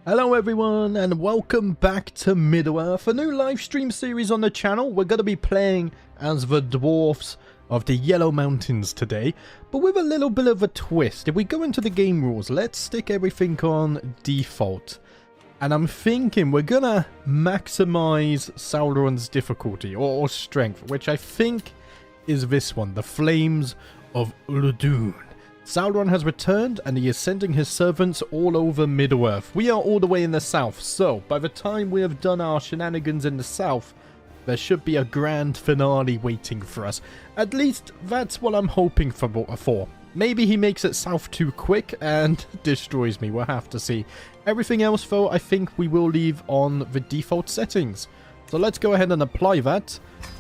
Hello everyone and welcome back to Middle-earth, a new live stream series on the channel. We're going to be playing as the dwarfs of the Yellow Mountains today, but with a little bit of a twist. If we go into the game rules, let's stick everything on default. And I'm thinking we're going to maximize Sauron's difficulty or strength, which I think is this one, the Flames of Uludun. Sauron has returned and he is sending his servants all over Middle-earth. We are all the way in the south, so by the time we have done our shenanigans in the south, there should be a grand finale waiting for us. At least that's what I'm hoping for. Maybe he makes it south too quick and destroys me, we'll have to see. Everything else though, I think we will leave on the default settings. So let's go ahead and apply that,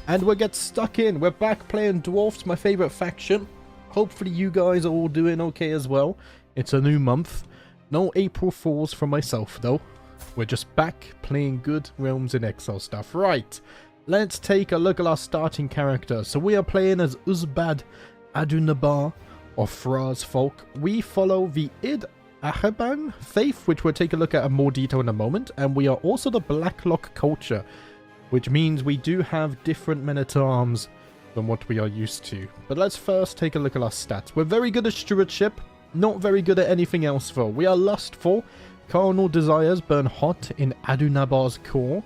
and we'll get stuck in. We're back playing dwarfs, my favourite faction. Hopefully you guys are all doing okay as well. It's a new month. No April Fools for myself though. We're just back playing good Realms in Exile stuff. Right, let's take a look at our starting character. So we are playing as Uzbad Adunabar, or Thraz folk. We follow the Id Ahaban faith, which we'll take a look at in more detail in a moment. And we are also the Blacklock culture, which means we do have different men-at-arms than what we are used to. But let's first take a look at our stats. We're very good at stewardship, not very good at anything else though. We are lustful, carnal desires burn hot in Adunabar's core.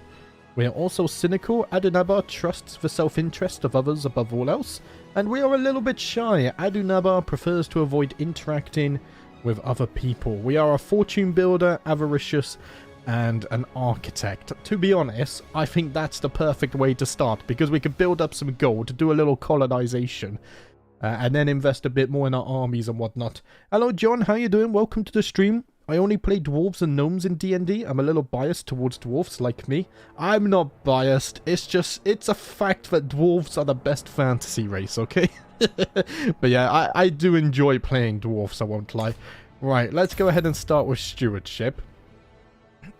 We are also cynical. Adunabar trusts the self-interest of others above all else. And we are a little bit shy. Adunabar prefers to avoid interacting with other people. We are a fortune builder, avaricious, and an architect. To be honest, I think that's the perfect way to start, because we could build up some gold, do a little colonization, and then invest a bit more in our armies and whatnot. Hello John, how you doing? Welcome to the stream. I only play dwarves and gnomes in D&D. I'm a little biased towards dwarves like me. I'm not biased, it's a fact that dwarves are the best fantasy race, okay? But yeah, I do enjoy playing dwarves, I won't lie. Right, let's go ahead and start with stewardship.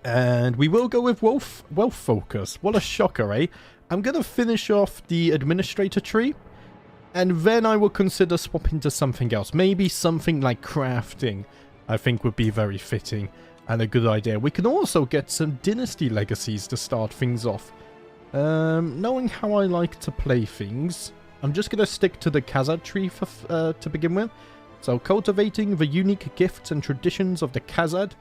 And we will go with wealth focus. What a shocker, eh? I'm going to finish off the administrator tree, and then I will consider swapping to something else. Maybe something like crafting, I think would be very fitting and a good idea. We can also get some dynasty legacies to start things off. Knowing how I like to play things, I'm just going to stick to the Khazad tree to begin with. So cultivating the unique gifts and traditions of the Khazad,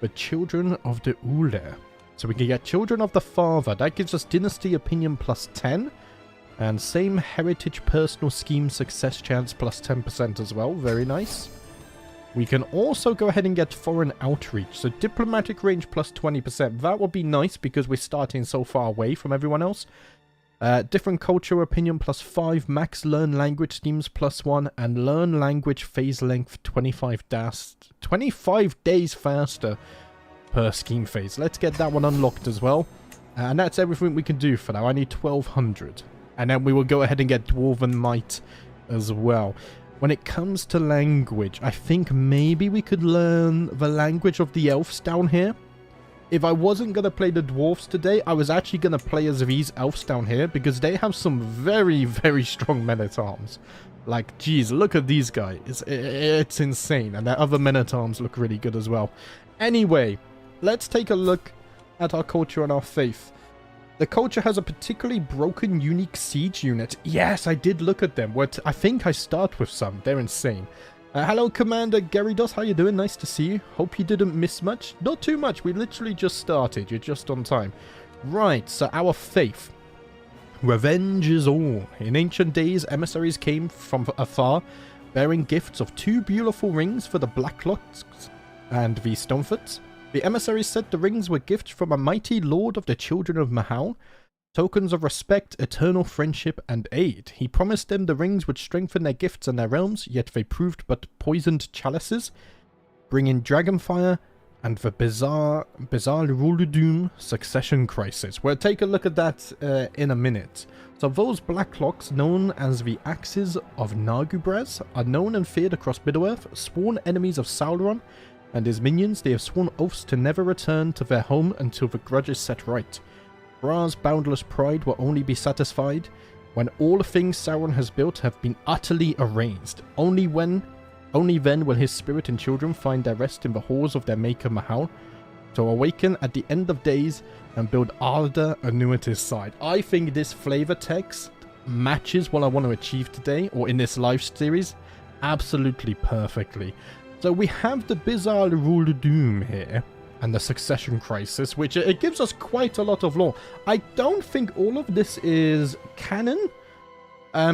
the children of the Uller. So we can get children of the father. That gives us dynasty opinion plus 10. And same heritage personal scheme success chance plus 10% as well. Very nice. We can also go ahead and get foreign outreach. So diplomatic range plus 20%. That would be nice because we're starting so far away from everyone else. Different culture opinion plus 5. Max learn language schemes plus 1. And learn language phase length 25 days faster per scheme phase. Let's get that one unlocked as well. And that's everything we can do for now. I need 1200. And then we will go ahead and get Dwarven Might as well. When it comes to language, I think maybe we could learn the language of the elves down here. If I wasn't going to play the dwarves today, I was actually going to play as these elves down here, because they have some very, very strong men-at-arms. Like, geez, look at these guys. It's insane. And their other men-at-arms look really good as well. Anyway, let's take a look at our culture and our faith. The culture has a particularly broken, unique siege unit. Yes, I did look at them. I think I start with some. They're insane. Hello, Commander Gyarados. How you doing? Nice to see you. Hope you didn't miss much. Not too much. We literally just started. You're just on time. Right, so our faith. Revenge is all. In ancient days, emissaries came from afar, bearing gifts of 2 beautiful rings for the Blacklocks and the Stonefoots. The emissaries said the rings were gifts from a mighty lord of the children of Mahal, tokens of respect, eternal friendship, and aid. He promised them the rings would strengthen their gifts and their realms, yet they proved but poisoned chalices, bringing dragonfire and the bizarre Uludun succession crisis. We'll take a look at that in a minute. So those Blacklocks, known as the Axes of Nargubraz, are known and feared across Middle-earth, sworn enemies of Sauron and his minions. They have sworn oaths to never return to their home until the grudge is set right. Bra's boundless pride will only be satisfied when all the things Sauron has built have been utterly erased. Only then will his spirit and children find their rest in the halls of their maker Mahal. to awaken at the end of days and build Ardor anew at his side. I think this flavor text matches what I want to achieve today, or in this live series, absolutely perfectly. So we have the bizarre Rule of Doom here, and the Succession Crisis, which it gives us quite a lot of lore. I don't think all of this is canon,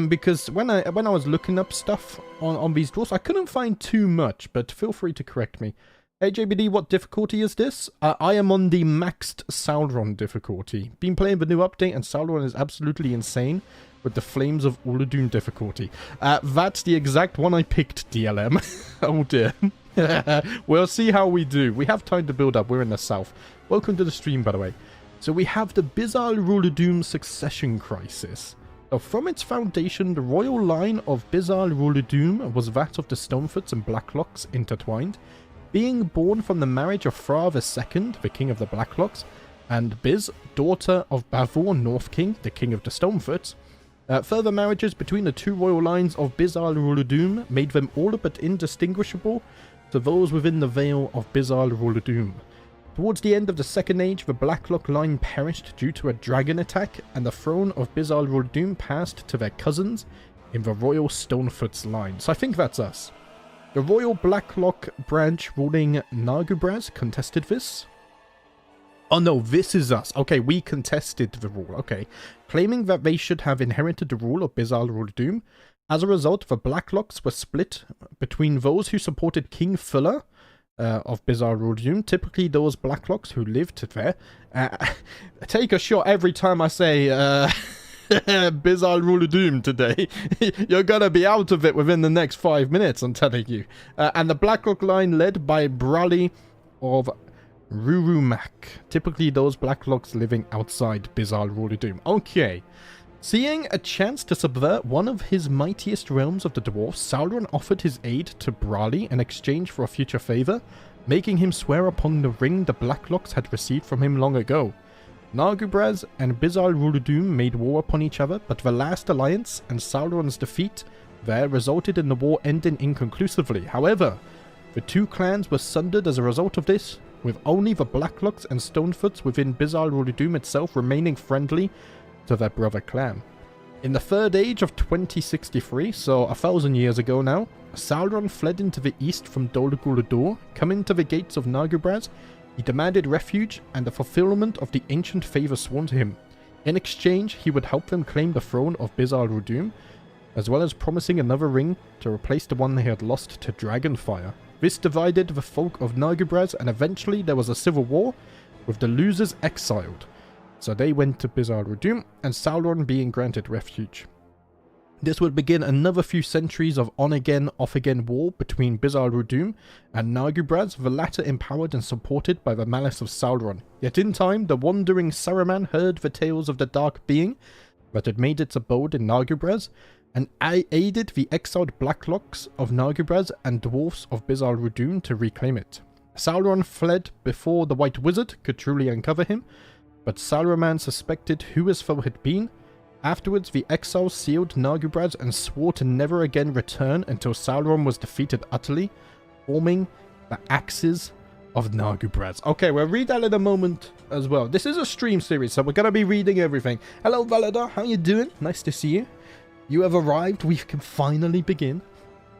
because when I was looking up stuff on these dwarfs, I couldn't find too much, but feel free to correct me. Hey JBD, what difficulty is this? I am on the maxed Sauron difficulty. Been playing the new update, and Sauron is absolutely insane with the Flames of Uladun difficulty. That's the exact one I picked, DLM. Oh dear. We'll see how we do. We have time to build up. We're in the south. Welcome to the stream, by the way. So we have the bizarre Rule of Doom Succession Crisis. So from its foundation, the royal line of bizarre Rule of Doom was that of the Stonefoots and Blacklocks intertwined, being born from the marriage of Thra II, the king of the Blacklocks, and Biz, daughter of Bavor North King, the king of the Stonefoots. Further marriages between the two royal lines of bizarre Rule of Doom made them all but indistinguishable to those within the veil of bizarre Rule of Doom. Towards the end of the Second Age, the Blacklock line perished due to a dragon attack, and the throne of bizarre Rule of Doom passed to their cousins in the royal Stonefoots line. So I think that's us. The royal Blacklock branch ruling Nargubraz contested this. Oh no, this is us. Okay, we contested the rule. Okay. Claiming that they should have inherited the rule of bizarre Rule of Doom. As a result, the Blacklocks were split between those who supported King Fuller of bizarre Rule of Doom, typically those Blacklocks who lived there. Take a shot every time I say bizarre Rule of Doom today. You're gonna be out of it within the next 5 minutes, I'm telling you. And the Blacklock line led by Brali of Rurumak, typically those Blacklocks living outside bizarre Rule of Doom. Okay. Seeing a chance to subvert one of his mightiest realms of the dwarfs, Sauron offered his aid to Brali in exchange for a future favour, making him swear upon the ring the Blacklocks had received from him long ago. Nargubraz and bizarre Rule of Doom made war upon each other, but the last alliance and Sauron's defeat there resulted in the war ending inconclusively. However, the two clans were sundered as a result of this, with only the Blacklocks and Stonefoots within bizarre Rule of Doom itself remaining friendly to their brother clan. In the Third Age of 2063, so 1,000 years ago now, Sauron fled into the east from Dol Guldur. Coming to the gates of Nargubraz, he demanded refuge and the fulfillment of the ancient favour sworn to him. In exchange, he would help them claim the throne of bizarre Rule of Doom, as well as promising another ring to replace the one they had lost to Dragonfire. This divided the folk of Nargubraz, and eventually there was a civil war, with the losers exiled. So they went to bizarre Rule of Doom, and Sauron being granted refuge. This would begin another few centuries of on-again, off-again war between bizarre Rule of Doom and Nargubraz, the latter empowered and supported by the malice of Sauron. Yet in time, the wandering Saruman heard the tales of the dark being that had made its abode in Nargubraz, and aided the exiled Blacklocks of Nargubraz and dwarfs of bizarre Rule of Doom to reclaim it. Sauron fled before the White Wizard could truly uncover him, but Saruman suspected who his foe had been. Afterwards, the exiles sealed Nargubraz and swore to never again return until Sauron was defeated utterly, forming the Axes of Nargubraz. Okay, we'll read that in a moment as well. This is a stream series, so we're going to be reading everything. Hello, Valadar. How you doing? Nice to see you. You have arrived. We can finally begin.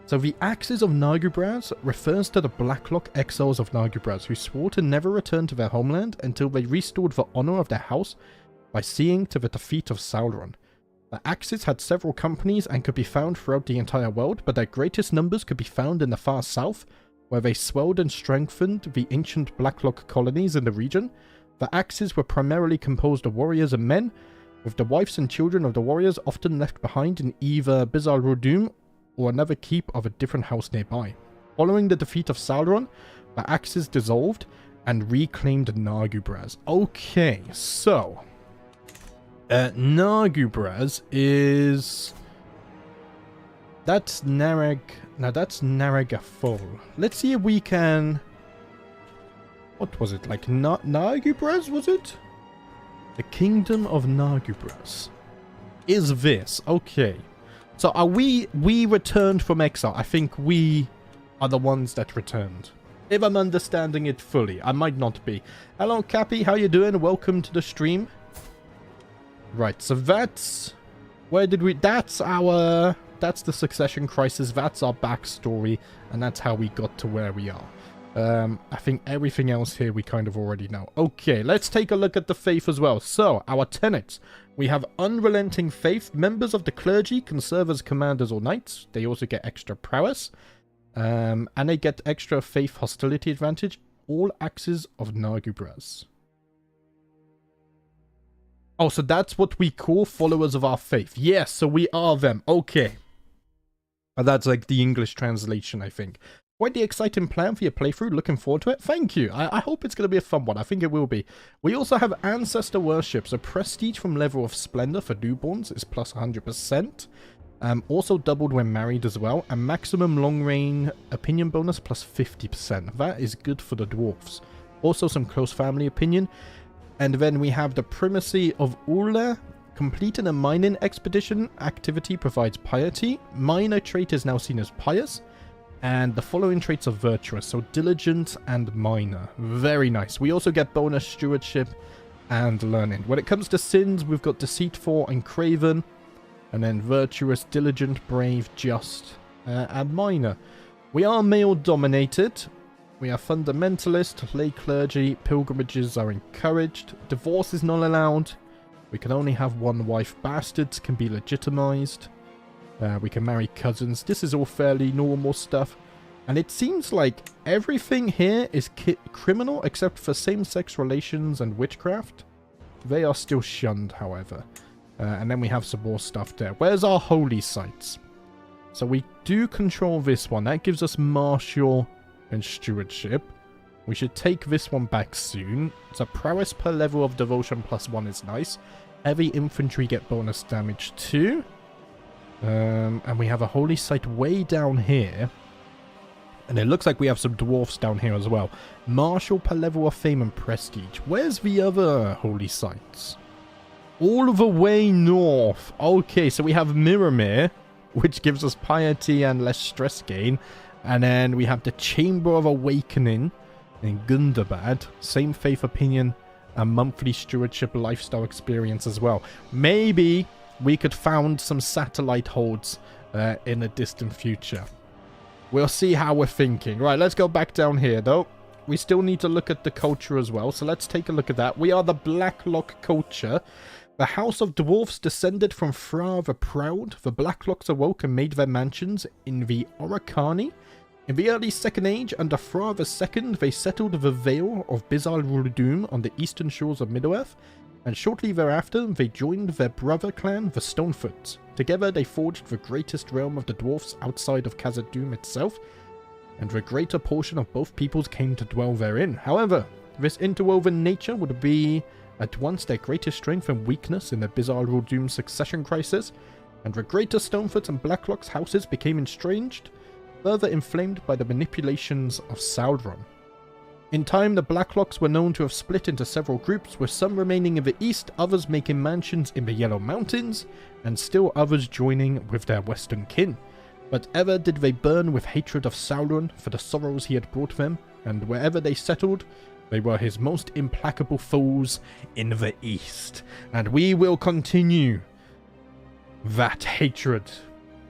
So the Axes of Nargubraz refers to the Blacklock exiles of Nargubraz, who swore to never return to their homeland until they restored the honor of their house by seeing to the defeat of Sauron. The Axes had several companies and could be found throughout the entire world, but their greatest numbers could be found in the far south, where they swelled and strengthened the ancient Blacklock colonies in the region. The Axes were primarily composed of warriors and men, with the wives and children of the warriors often left behind in either bizarre Rule of Doom or another keep of a different house nearby. Following the defeat of Sauron, the Axes dissolved and reclaimed Nargubraz. Okay, so Nargubraz is... That's Narag... Now that's Naragafol. Let's see if we can... What was it? Like Nargubraz, was it? The Kingdom of Nargubraz. Is this? Okay. So are we returned from exile? I think we are the ones that returned. If I'm understanding it fully. I might not be. Hello, Cappy. How you doing? Welcome to the stream. Right, so that's... Where did we... That's our... That's the succession crisis. That's our backstory. And that's how we got to where we are. I think everything else here we kind of already know. Okay, let's take a look at the faith as well. So, our tenets. We have unrelenting faith. Members of the clergy can serve as commanders or knights. They also get extra prowess. And they get extra faith hostility advantage. All axes of Nagubras. Oh, so that's what we call followers of our faith. Yes, so we are them. Okay. And that's like the English translation, I think. Quite the exciting plan for your playthrough. Looking forward to it. Thank you. I hope it's going to be a fun one. I think it will be. We also have Ancestor Worship. So prestige from level of Splendor for newborns is plus 100%. Also doubled when married as well. And maximum long range opinion bonus plus 50%. That is good for the dwarfs. Also some close family opinion. And then we have the Primacy of Ula. Completing a mining expedition activity provides piety. Minor trait is now seen as pious. And the following traits are virtuous, so diligent and minor. Very nice. We also get bonus stewardship and learning. When it comes to sins, we've got deceitful and craven. And then virtuous, diligent, brave, just, and minor. We are male dominated. We are fundamentalist, lay clergy, pilgrimages are encouraged. Divorce is not allowed. We can only have one wife. Bastards can be legitimized. We can marry cousins. This is all fairly normal stuff. And it seems like everything here is criminal except for same-sex relations and witchcraft. They are still shunned, however. And then we have some more stuff there. Where's our holy sites? So we do control this one. That gives us martial and stewardship. We should take this one back soon. So prowess per level of devotion +1 is nice. Heavy infantry get bonus damage too. And we have a holy site way down here. And it looks like we have some dwarfs down here as well. Martial per level of fame and prestige. Where's the other holy sites? All the way north. Okay, so we have Mirrormere, which gives us piety and less stress gain. And then we have the Chamber of Awakening in Gundabad. Same faith opinion and monthly stewardship lifestyle experience as well. Maybe we could found some satellite holds in the distant future. We'll see how we're thinking. Right, let's go back down here, though. We still need to look at the culture as well, so let's take a look at that. We are the Blacklock culture. The House of Dwarfs descended from Fra the Proud. The Blacklocks awoke and made their mansions in the Oricani. In the early Second Age, under Fra II, they settled the Vale of Bizarre Rudum on the eastern shores of Middle-earth, and shortly thereafter they joined their brother clan, the Stonefoots. Together they forged the greatest realm of the dwarfs outside of Khazad-dûm itself, and the greater portion of both peoples came to dwell therein. However, this interwoven nature would be at once their greatest strength and weakness in the Bizarre Rudum succession crisis, and the greater Stonefoots and Blacklocks houses became estranged, further inflamed by the manipulations of Sauron. In time, the Blacklocks were known to have split into several groups, with some remaining in the east, others making mansions in the Yellow Mountains, and still others joining with their western kin. But ever did they burn with hatred of Sauron for the sorrows he had brought them, and wherever they settled, they were his most implacable foes in the east. And we will continue that hatred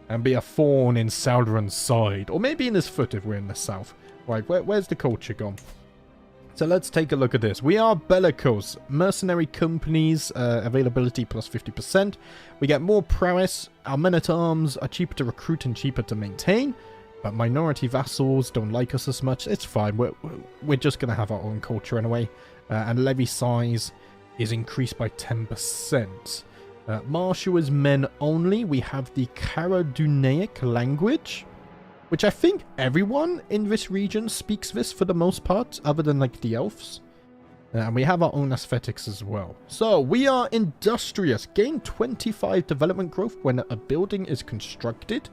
and be a thorn in Sauron's side, or maybe in his foot if we're in the south. Right, where's the culture gone? So let's take a look at this. We are bellicose. Mercenary companies, availability plus 50%. We get more prowess. Our men-at-arms are cheaper to recruit and cheaper to maintain. But minority vassals don't like us as much. It's fine. We're just going to have our own culture anyway. And levy size is increased by 10%. Martial is men only. We have the Caradunaic language, which I think everyone in this region speaks this for the most part, other than like the elves. And we have our own aesthetics as well. So we are industrious. Gain 25 development growth when a building is constructed,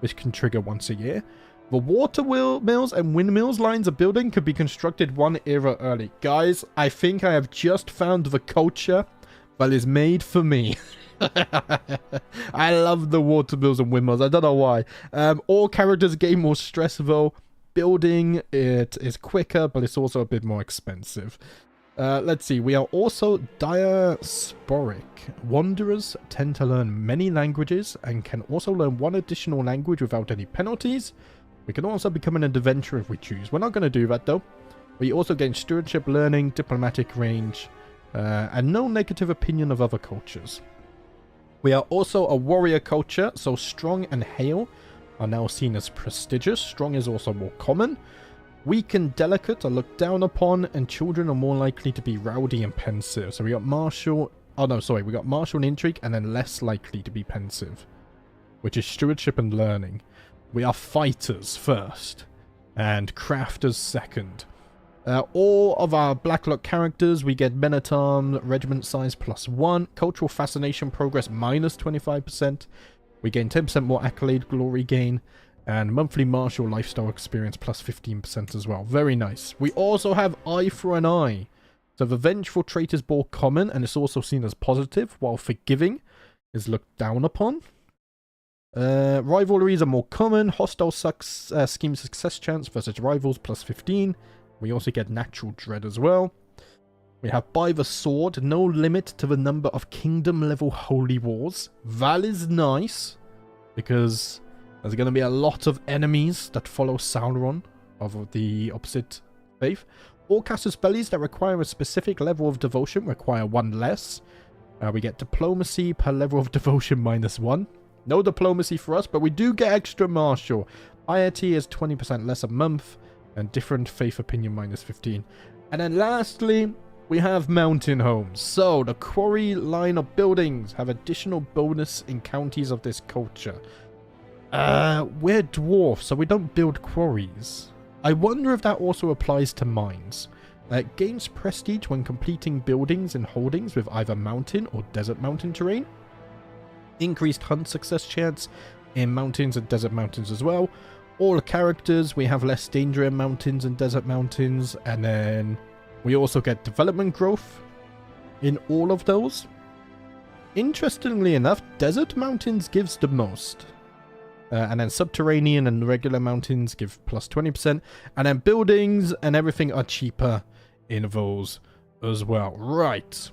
which can trigger once a year. The water mills and windmills lines of building could be constructed 1 era early. Guys, I think I have just found the culture that is made for me. I love the water mills and windmills. I don't know why. All characters gain more stress though. building. It is quicker, but it's also a bit more expensive. Let's see. We are also diasporic. Wanderers tend to learn many languages and can also learn one additional language without any penalties. We can also become an adventurer if we choose. We're not going to do that though. We also gain stewardship, learning, diplomatic range, and no negative opinion of other cultures. We are also a warrior culture, so strong and hale are now seen as prestigious. Strong is also more common. Weak and delicate are looked down upon, and children are more likely to be rowdy and pensive. So we got martial... Oh no, sorry. We got martial and intrigue, and then less likely to be pensive, which is stewardship and learning. We are fighters first, and crafters second. All of our Blacklock characters, we get men at arms, regiment size +1, cultural fascination progress -25%. We gain 10% more accolade glory gain, and monthly martial lifestyle experience +15% as well. Very nice. We also have eye for an eye. So the vengeful trait is more common, and it's also seen as positive, while forgiving is looked down upon. Rivalries are more common. Hostile scheme success chance versus rivals +15. We also get natural dread as well. We have by the sword, no limit to the number of kingdom level holy wars. That is nice, because there's going to be a lot of enemies that follow Sauron of the opposite faith. All caster spells that require a specific level of devotion require 1 less. We get diplomacy per level of devotion -1. No diplomacy for us, but we do get extra martial. Piety is 20% less a month, and different faith opinion -15. And then lastly, we have mountain homes. So the quarry line of buildings have additional bonus in counties of this culture. We're dwarfs, so we don't build quarries. I wonder if that also applies to mines. It gains prestige when completing buildings and holdings with either mountain or desert mountain terrain. Increased hunt success chance in mountains and desert mountains as well. All characters, we have less danger in mountains and desert mountains, and then we also get development growth in all of those. Interestingly enough, desert mountains gives the most. And then subterranean and regular mountains give +20%. And then buildings and everything are cheaper in those as well. Right.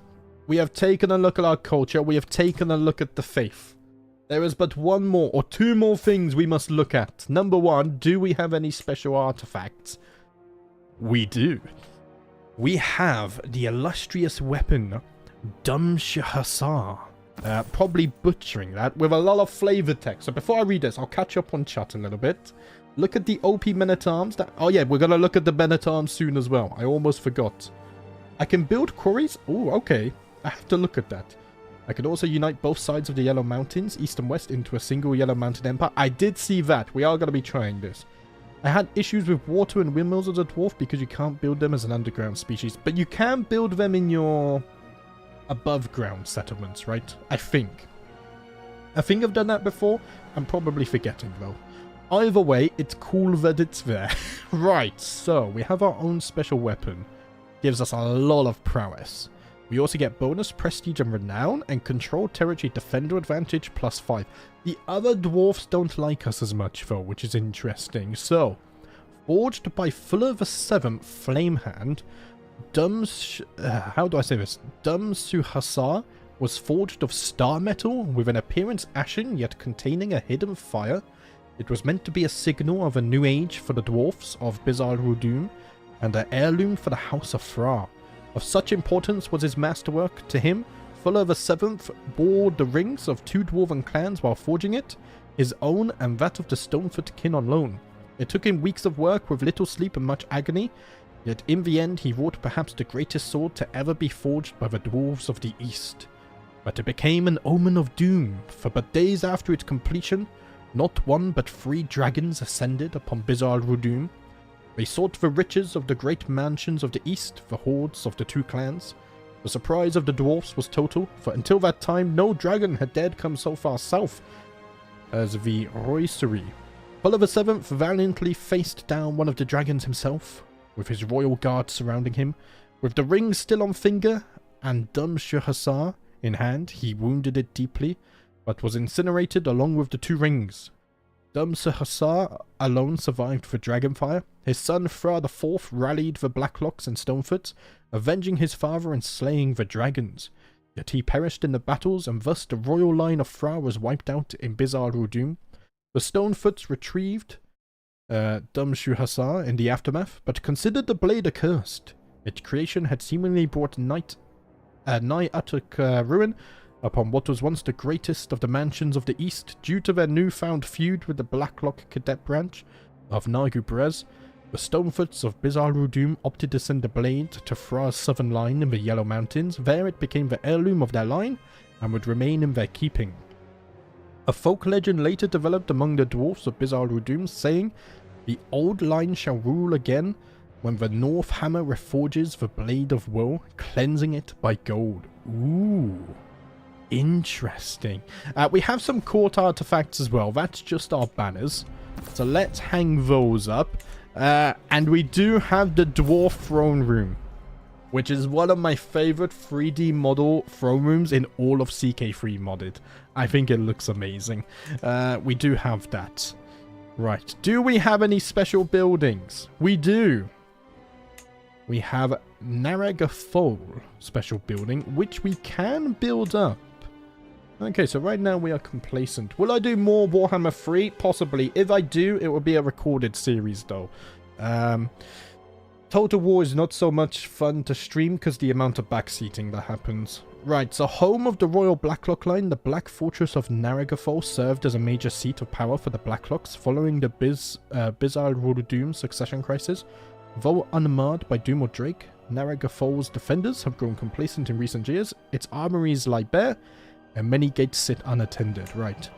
We have taken a look at our culture. We have taken a look at the faith. There is but one more or two more things we must look at. Number one, do we have any special artifacts? We do. We have the illustrious weapon, Dumshahasar. Probably butchering that with a lot of flavor text. So before I read this, I'll catch up on chat a little bit. Look at the OP men-at-arms. Oh yeah, we're going to look at the men-at-arms soon as well. I almost forgot. I can build quarries? Oh, okay. I have to look at that. I can also unite both sides of the Yellow Mountains, east and west, into a single Yellow Mountain Empire. I did see that. We are going to be trying this. I had issues with water and windmills as a dwarf because you can't build them as an underground species. But you can build them in your above ground settlements, right? I think I've done that before. I'm probably forgetting though. Either way, it's cool that it's there. Right, so we have our own special weapon. Gives us a lot of prowess. We also get bonus prestige and renown and control territory defender advantage +5. The other dwarfs don't like us as much though, which is interesting. So, forged by Fuller the 7th Flamehand, how do I say this? Dumshahasar was forged of star metal with an appearance ashen yet containing a hidden fire. It was meant to be a signal of a new age for the dwarfs of Bizarre Rudum and an heirloom for the House of Fra. Of such importance was his masterwork to him, Fuller the 7th bore the rings of 2 dwarven clans while forging it, his own and that of the Stonefoot kin on loan. It took him weeks of work with little sleep and much agony, yet in the end he wrought perhaps the greatest sword to ever be forged by the dwarves of the East. But it became an omen of doom, for but days after its completion, not 1 but 3 dragons ascended upon Bizarre Rudum. They sought the riches of the great mansions of the East, the hordes of the 2 clans. The surprise of the dwarfs was total, for until that time no dragon had dared come so far south as the Roiserie. Fuller the 7th valiantly faced down one of the dragons himself, with his royal guard surrounding him. With the ring still on finger and Dumshahasar in hand, he wounded it deeply, but was incinerated along with the 2 rings. Hussar alone survived the Dragonfire. His son Fra IV rallied the Blacklocks and Stonefoots, avenging his father and slaying the dragons. Yet he perished in the battles, and thus the royal line of Fra was wiped out in Bizarre Doom. The Stonefoots retrieved Hussar in the aftermath, but considered the blade accursed. Its creation had seemingly brought nigh utter ruin upon what was once the greatest of the mansions of the East. Due to their newfound feud with the Blacklock cadet branch of Nargu Perez, the Stonefoots of Bizarre Doom opted to send the blade to Fra's southern line in the Yellow Mountains. There it became the heirloom of their line and would remain in their keeping. A folk legend later developed among the dwarfs of Bizarre Doom, saying, "The old line shall rule again when the North Hammer reforges the Blade of Woe, cleansing it by gold." Ooh. Interesting. We have some court artifacts as well. That's just our banners. So let's hang those up. And we do have the Dwarf Throne Room, which is one of my favorite 3D model throne rooms in all of CK3 modded. I think it looks amazing. We do have that. Right. Do we have any special buildings? We do. We have Naragafol special building, which we can build up. Okay, so right now we are complacent. Will I do more Warhammer 3? Possibly. If I do, it will be a recorded series though. Total War is not so much fun to stream because the amount of backseating that happens. Right, so home of the Royal Blacklock line, the Black Fortress of Naragafol served as a major seat of power for the Blacklocks following the Bizarre Doom succession crisis. Though unmarred by Doom or Drake, Naragafol's defenders have grown complacent in recent years. Its armories lie bare, and many gates sit unattended. Right.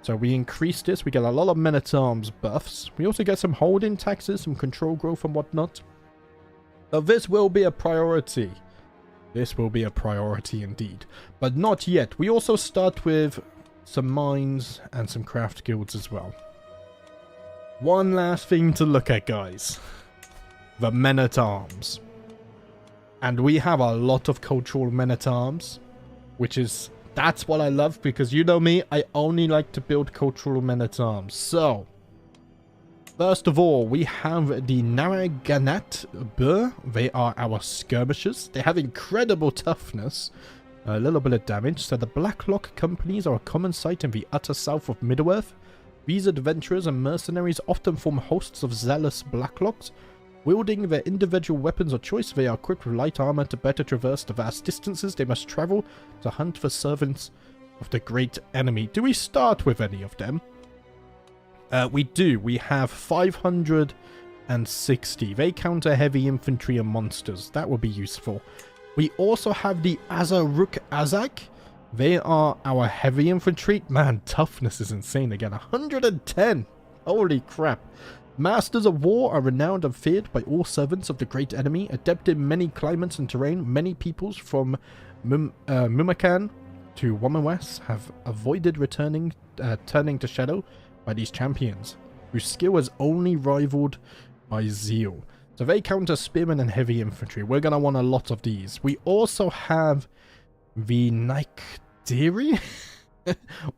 So we increase this. We get a lot of men-at-arms buffs. We also get some holding taxes, some control growth and whatnot. So this will be a priority. This will be a priority indeed. But not yet. We also start with some mines and some craft guilds as well. One last thing to look at, guys. The men-at-arms. And we have a lot of cultural men-at-arms, which is... That's what I love, because you know me, I only like to build cultural men-at-arms. So, first of all, we have the Naraganat Bur. They are our skirmishers. They have incredible toughness, a little bit of damage. So the Blacklock companies are a common sight in the utter south of Middle-earth. These adventurers and mercenaries often form hosts of zealous Blacklocks. Wielding their individual weapons of choice, they are equipped with light armor to better traverse the vast distances they must travel to hunt for servants of the great enemy. Do we start with any of them? We do. We have 560. They counter heavy infantry and monsters. That would be useful. We also have the Azaruk Azak. They are our heavy infantry. Man, toughness is insane again. 110. Holy crap. Masters of War are renowned and feared by all servants of the great enemy, adept in many climates and terrain. Many peoples from Mumakan to Wamawes have avoided turning to shadow by these champions, whose skill is only rivaled by zeal. So they counter spearmen and heavy infantry. We're going to want a lot of these. We also have the Naikdiri.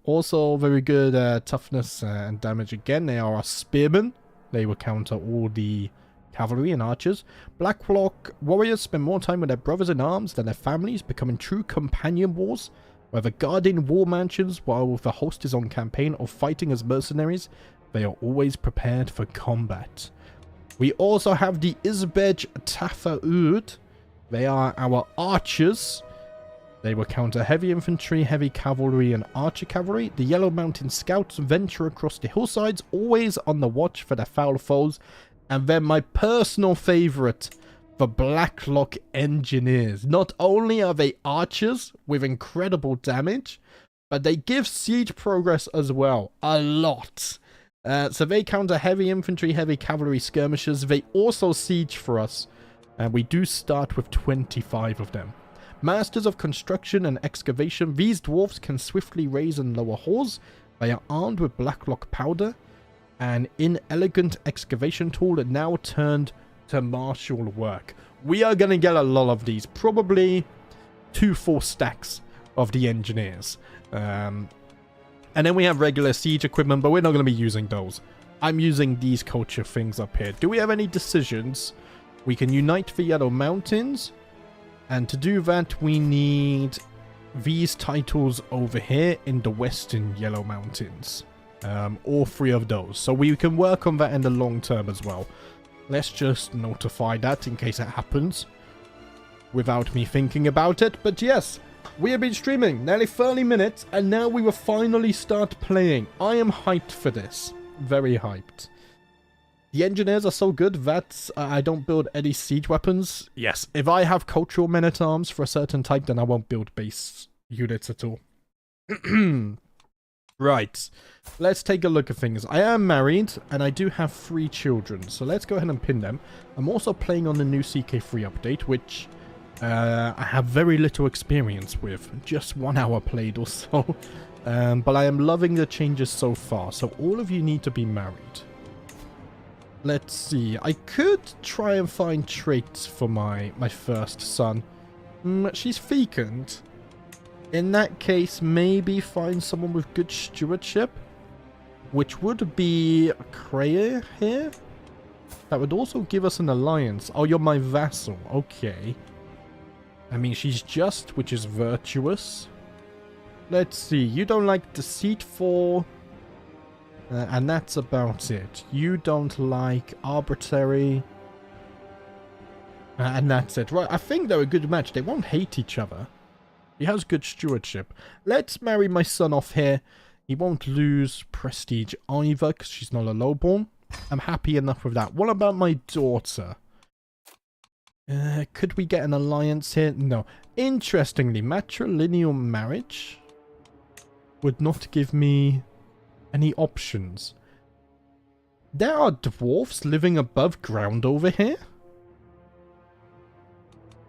Also very good toughness and damage again. They are our spearmen. They will counter all the cavalry and archers. Blacklock warriors spend more time with their brothers in arms than their families, becoming true companion wars, whether guarding war mansions while the host is on campaign or fighting as mercenaries. They are always prepared for combat. We also have the Izbej Tafaud. They are our archers. They will counter heavy infantry, heavy cavalry, and archer cavalry. The Yellow Mountain Scouts venture across the hillsides, always on the watch for their foul foes. And then my personal favorite, the Blacklock Engineers. Not only are they archers with incredible damage, but they give siege progress as well. A lot. So they counter heavy infantry, heavy cavalry skirmishers. They also siege for us. And we do start with 25 of them. Masters of construction and excavation, these dwarves can swiftly raise and lower halls. They are armed with Blacklock powder, an inelegant excavation tool now turned to martial work. We are going to get a lot of these, probably 2 full stacks of the engineers. And then we have regular siege equipment, but we're not going to be using those. I'm using these culture things up here. Do we have any decisions? We can unite the Yellow Mountains. And to do that, we need these titles over here in the Western Yellow Mountains. All 3 of those. So we can work on that in the long term as well. Let's just notify that in case it happens. Without me thinking about it. But yes, we have been streaming nearly 30 minutes. And now we will finally start playing. I am hyped for this. Very hyped. The engineers are so good that I don't build any siege weapons. Yes, if I have cultural men-at-arms for a certain type, then I won't build base units at all. Right, let's take a look at things. I am married, and I do have 3 children, so let's go ahead and pin them. I'm also playing on the new CK3 update, which I have very little experience with. Just 1 hour played or so. But I am loving the changes so far, so all of you need to be married. Let's see. I could try and find traits for my first son. She's fecund. In that case, maybe find someone with good stewardship. Which would be Kreia here. That would also give us an alliance. Oh, you're my vassal. Okay. I mean, she's just, which is virtuous. Let's see. You don't like deceitful. And that's about it. You don't like arbitrary. And that's it. Right, I think they're a good match. They won't hate each other. He has good stewardship. Let's marry my son off here. He won't lose prestige either because she's not a lowborn. I'm happy enough with that. What about my daughter? Could we get an alliance here? No. Interestingly, matrilineal marriage would not give me any options. There are dwarfs living above ground over here?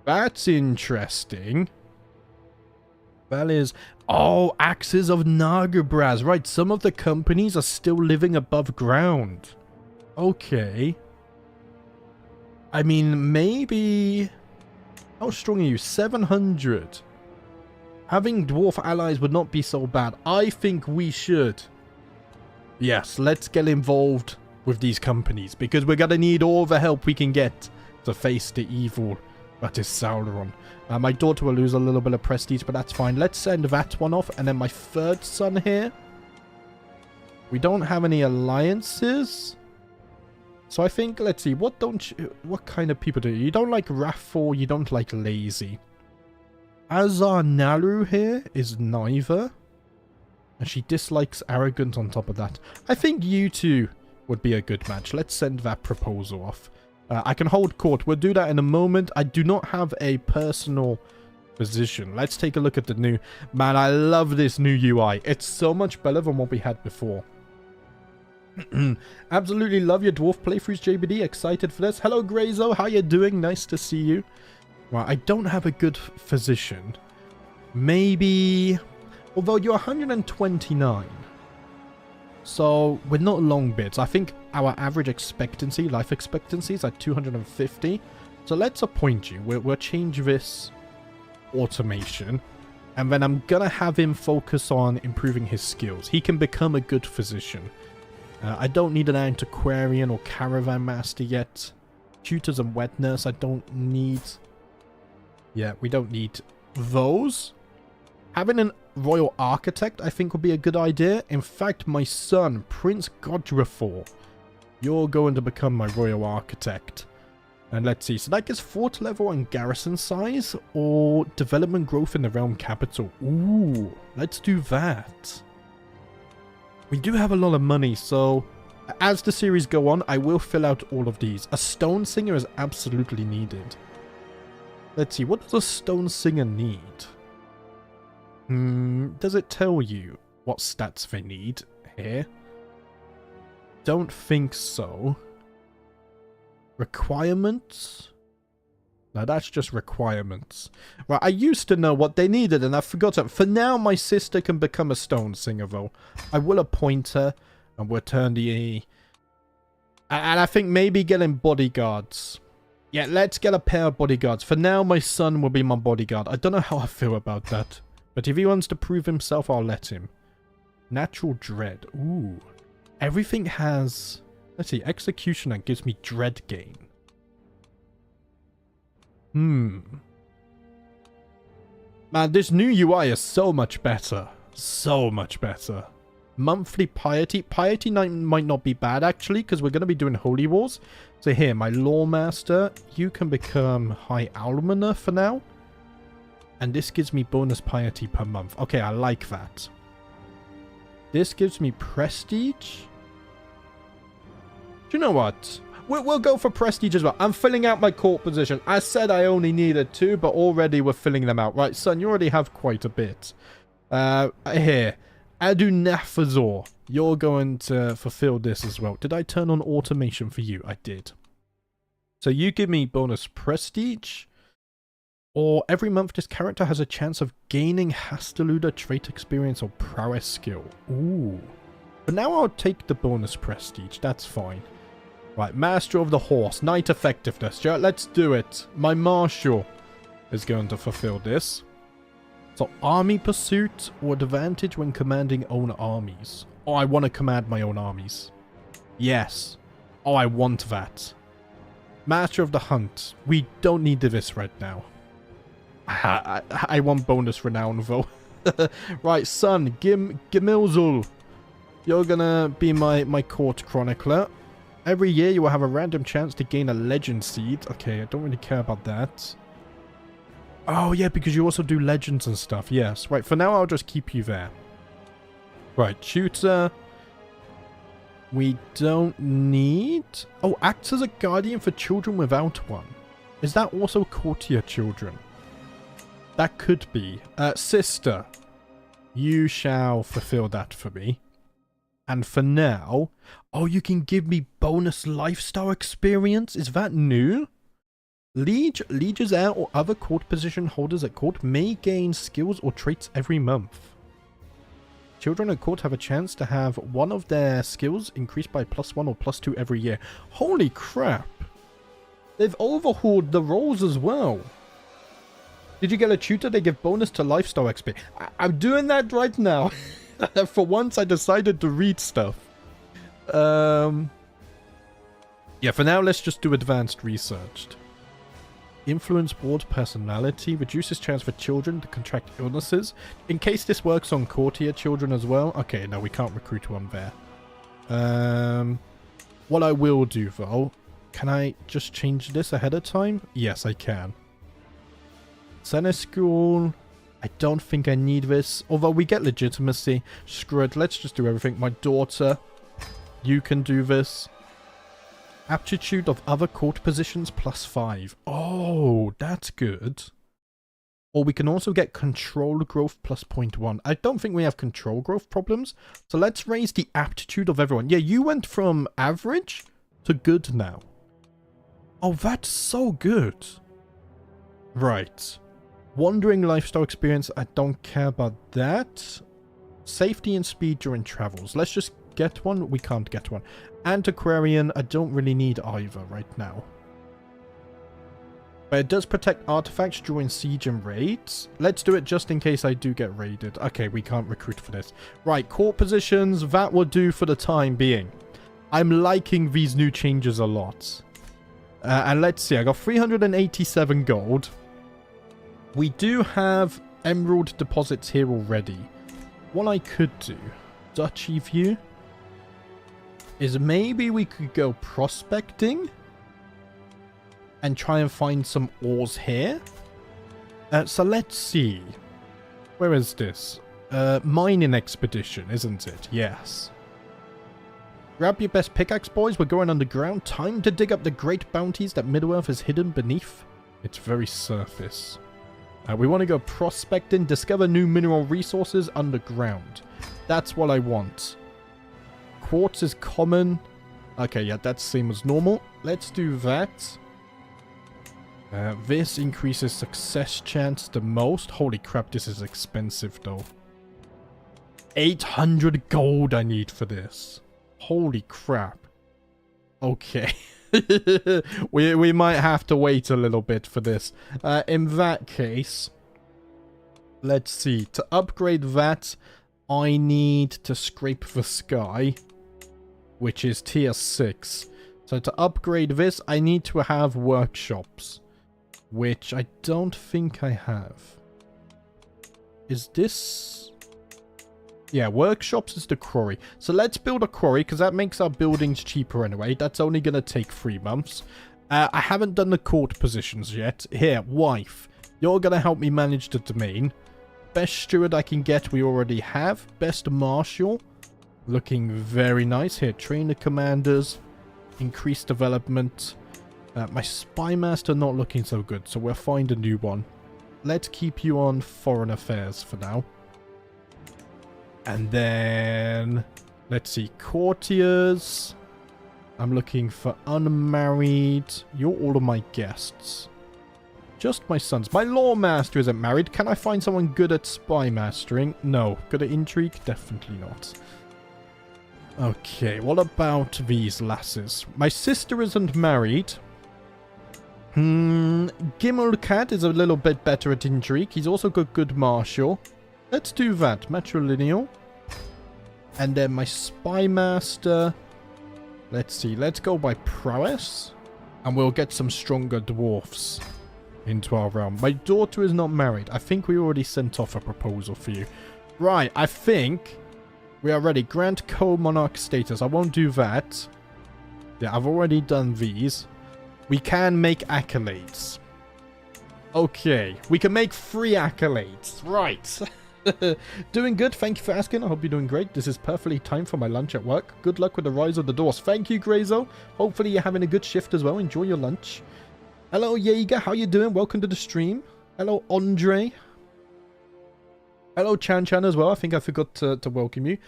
That's interesting. That is... Oh, Axes of Nagabraz. Right, some of the companies are still living above ground. Okay. I mean, maybe... How strong are you? 700. Having dwarf allies would not be so bad. I think we should. Yes, let's get involved with these companies, because we're going to need all the help we can get to face the evil that is Sauron. My daughter will lose a little bit of prestige, but that's fine. Let's send that one off, and then my 3rd son here. We don't have any alliances. So I think, let's see, what kind of people do you? You don't like wrathful, you don't like lazy. Azar Naru here is neither. And she dislikes arrogant on top of that. I think you two would be a good match. Let's send that proposal off. I can hold court. We'll do that in a moment. I do not have a personal position. Let's take a look at the new... Man, I love this new UI. It's so much better than what we had before. Absolutely love your dwarf playthroughs, JBD. Excited for this. Hello, Grazo. How you doing? Nice to see you. Well, I don't have a good physician. Maybe... Although you're 129. So, we're not long bits. I think our average expectancy, life expectancy, is at 250. So let's appoint you. We'll change this automation. And then I'm going to have him focus on improving his skills. He can become a good physician. I don't need an antiquarian or caravan master yet. Tutors and wet nurse I don't need. Yeah, we don't need those. Having a royal architect I think would be a good idea. In fact, my son, Prince Godrefor, you're going to become my royal architect. And let's see, so that gets fort level and garrison size, or development growth in the realm capital. Ooh, let's do that. We do have a lot of money, so as the series go on, I will fill out all of these. A stone singer is absolutely needed. Let's see, what does a stone singer need? Does it tell you what stats they need here? Don't think so. Requirements? No, that's just requirements. Well, I used to know what they needed and I've forgotten. For now, my sister can become a stone singer, though. I will appoint her and we'll turn the... And I think maybe getting bodyguards. Yeah, let's get a pair of bodyguards. For now, my son will be my bodyguard. I don't know how I feel about that. But if he wants to prove himself, I'll let him. Natural dread. Ooh. Everything has... Let's see. Executioner gives me dread gain. Man, this new UI is so much better. So much better. Monthly piety. Piety might not be bad, actually, because we're going to be doing Holy Wars. So here, my Lawmaster, you can become High Almoner for now. And this gives me bonus piety per month. Okay, I like that. This gives me prestige. Do you know what? We'll go for prestige as well. I'm filling out my court position. I said I only needed 2, but already we're filling them out. Right, son, you already have quite a bit. Here. Adunafazor. You're going to fulfill this as well. Did I turn on automation for you? I did. So you give me bonus prestige. Or every month this character has a chance of gaining Hastaluda trait experience or prowess skill. Ooh. But now I'll take the bonus prestige. That's fine. Right, Master of the Horse. Knight effectiveness. Yeah, let's do it. My Marshal is going to fulfill this. So, army pursuit or advantage when commanding own armies. Oh, I want to command my own armies. Yes. Oh, I want that. Master of the Hunt. We don't need this right now. I want bonus renown, though. Right, son. Gimilzul. You're gonna be my court chronicler. Every year you will have a random chance to gain a legend seed. Okay, I don't really care about that. Oh, yeah, because you also do legends and stuff. Yes. Right, for now I'll just keep you there. Right, tutor. We don't need... Oh, acts as a guardian for children without one. Is that also courtier children? That could be. Sister. You shall fulfill that for me. And for now... Oh, you can give me bonus lifestyle experience? Is that new? Lieges heir or other court position holders at court may gain skills or traits every month. Children at court have a chance to have one of their skills increased by +1 or +2 every year. Holy crap. They've overhauled the roles as well. Did you get a tutor? They give bonus to lifestyle XP. I'm doing that right now. For once I decided to read stuff. Yeah, for now let's just do advanced research. Influence board personality reduces chance for children to contract illnesses. In case this works on courtier children as well. Okay, no, we can't recruit one there. What I will do though, can I just change this ahead of time? Yes, I can. Senate school. I don't think I need this. Although we get legitimacy. Screw it, let's just do everything. My daughter, you can do this. Aptitude of other court positions +5. Oh, that's good. Or we can also get control growth +0.1. I don't think we have control growth problems. So let's raise the aptitude of everyone. Yeah, you went from average to good now. Oh, that's so good. Right. Wandering lifestyle experience. I don't care about that. Safety and speed during travels. Let's just get one. We can't get one. Antiquarian, I don't really need either right now. But it does protect artifacts during siege and raids. Let's do it just in case I do get raided. Okay, we can't recruit for this. Right, court positions, that will do for the time being. I'm liking these new changes a lot. And let's see, I got 387 gold. We do have emerald deposits here already. What I could do, Duchy view, is maybe we could go prospecting and try and find some ores here. So let's see. Where is this? Mining expedition, isn't it? Yes. Grab your best pickaxe, boys. We're going underground. Time to dig up the great bounties that Middle-earth is hidden beneath its very surface. We want to go prospecting, discover new mineral resources underground. That's what I want. Quartz is common. Okay, yeah, that's same as normal. Let's do that. This increases success chance the most. Holy crap, this is expensive though. 800 gold I need for this. Holy crap. Okay. we might have to wait a little bit for this. In that case, let's see. To upgrade that, I need to scrape the sky, which is tier 6. So to upgrade this, I need to have workshops, which I don't think I have. Is this... Yeah, workshops is the quarry. So let's build a quarry, because that makes our buildings cheaper anyway. That's only going to take 3 months. I haven't done the court positions yet. Here, wife. You're going to help me manage the domain. Best steward I can get, we already have. Best marshal. Looking very nice. Here, train the commanders. Increase development. My spy master not looking so good, so we'll find a new one. Let's keep you on foreign affairs for now. And then, let's see, courtiers. I'm looking for unmarried. You're all of my guests. Just my sons. My law master isn't married. Can I find someone good at spy mastering? No. Good at intrigue? Definitely not. Okay, what about these lasses? My sister isn't married. Gimmelcat is a little bit better at intrigue. He's also got good martial. Let's do that. Matrilineal. And then my spy master. Let's see. Let's go by prowess. And we'll get some stronger dwarfs into our realm. My daughter is not married. I think we already sent off a proposal for you. Right. I think we are ready. Grant co-monarch status. I won't do that. Yeah, I've already done these. We can make accolades. Okay. We can make 3 accolades. Right. Doing good. Thank you for asking. I hope you're doing great. This is perfectly timed for my lunch at work. Good luck with the rise of the dwarfs. Thank you, Grazo. Hopefully you're having a good shift as well. Enjoy your lunch. Hello, Jaeger. How you doing? Welcome to the stream. Hello, Andre. Hello, Chan Chan as well. I think I forgot to welcome you.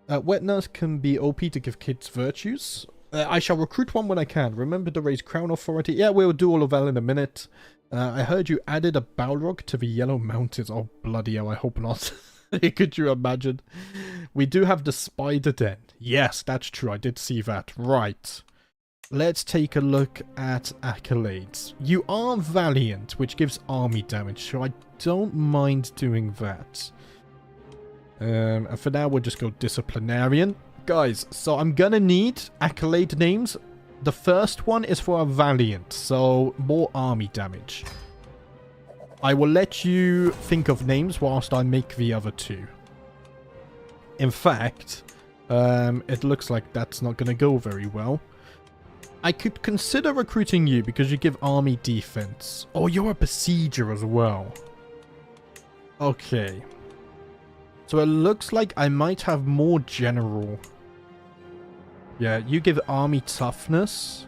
Wet nurse can be OP to give kids virtues. I shall recruit one when I can. Remember to raise crown authority. Yeah, we'll do all of that in a minute. I heard you added a Balrog to the Yellow Mountains. Oh, bloody hell, I hope not. Could you imagine? We do have the Spider Den. Yes, that's true. I did see that. Right. Let's take a look at accolades. You are valiant, which gives army damage, so I don't mind doing that. And for now, we'll just go disciplinarian. Guys, so I'm gonna need accolade names. The first one is for a valiant, so more army damage. I will let you think of names whilst I make the other 2. In fact, it looks like that's not going to go very well. I could consider recruiting you because you give army defense. Oh, you're a besieger as well. Okay. So it looks like I might have more general. Yeah, you give army toughness.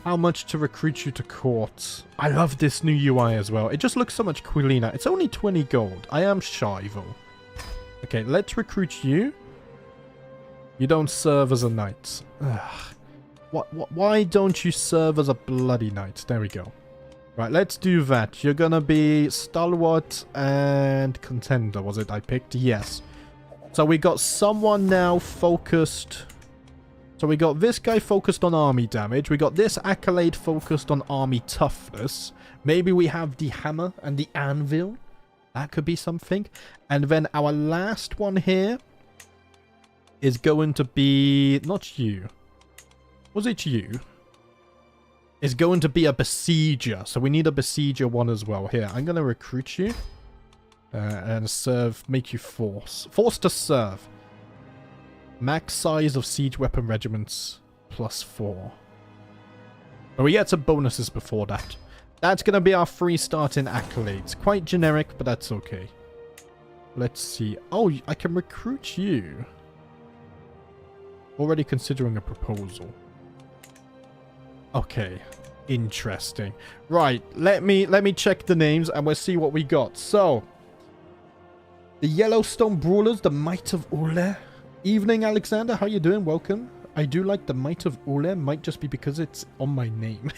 How much to recruit you to court? I love this new UI as well. It just looks so much cleaner. It's only 20 gold. I am shy though. Okay, let's recruit you. You don't serve as a knight. Ugh. Why don't you serve as a bloody knight? There we go. Right, let's do that. You're gonna be stalwart and contender, was it I picked? Yes. So we got someone now focused. So we got this guy focused on army damage. We got this accolade focused on army toughness. Maybe we have the hammer and the anvil. That could be something. And then our last one here is going to be... Not you. Was it you? Is going to be a besieger. So we need a besieger one as well. Here, I'm going to recruit you. And serve, make you force. Force to serve. Max size of siege weapon regiments +4. But we get some bonuses before that. That's going to be our free start in accolades. Quite generic, but that's okay. Let's see. Oh, I can recruit you. Already considering a proposal. Okay. Interesting. Right, let me check the names and we'll see what we got. So, the Yellowstone Brawlers, the Might of Ule. Evening, Alexander. How you doing? Welcome. I do like the Might of Ule. Might just be because it's on my name.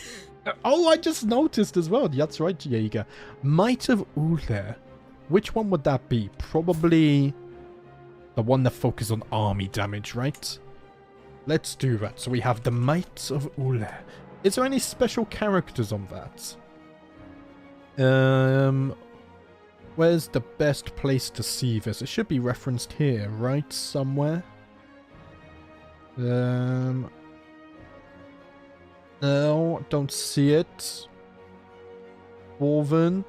Oh, I just noticed as well. That's right, Jaeger. Might of Ule. Which one would that be? Probably the one that focuses on army damage, right? Let's do that. So we have the Might of Ule. Is there any special characters on that? Where's the best place to see this? It should be referenced here, right? Somewhere. No, don't see it. Dwarven.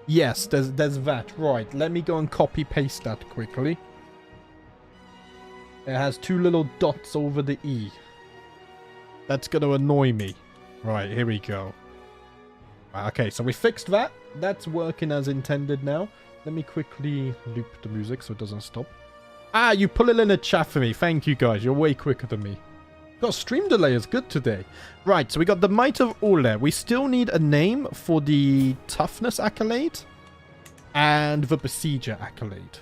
Yes, there's that. Right, let me go and copy paste that quickly. It has 2 little dots over the E. That's going to annoy me. Right, here we go. Okay, so we fixed that. That's working as intended now. Let me quickly loop the music so it doesn't stop. Ah, you put it in the chat for me. Thank you, guys. You're way quicker than me. Got stream delay is good today. Right, so we got the Might of Uller. We still need a name for the Toughness accolade and the Besieger accolade.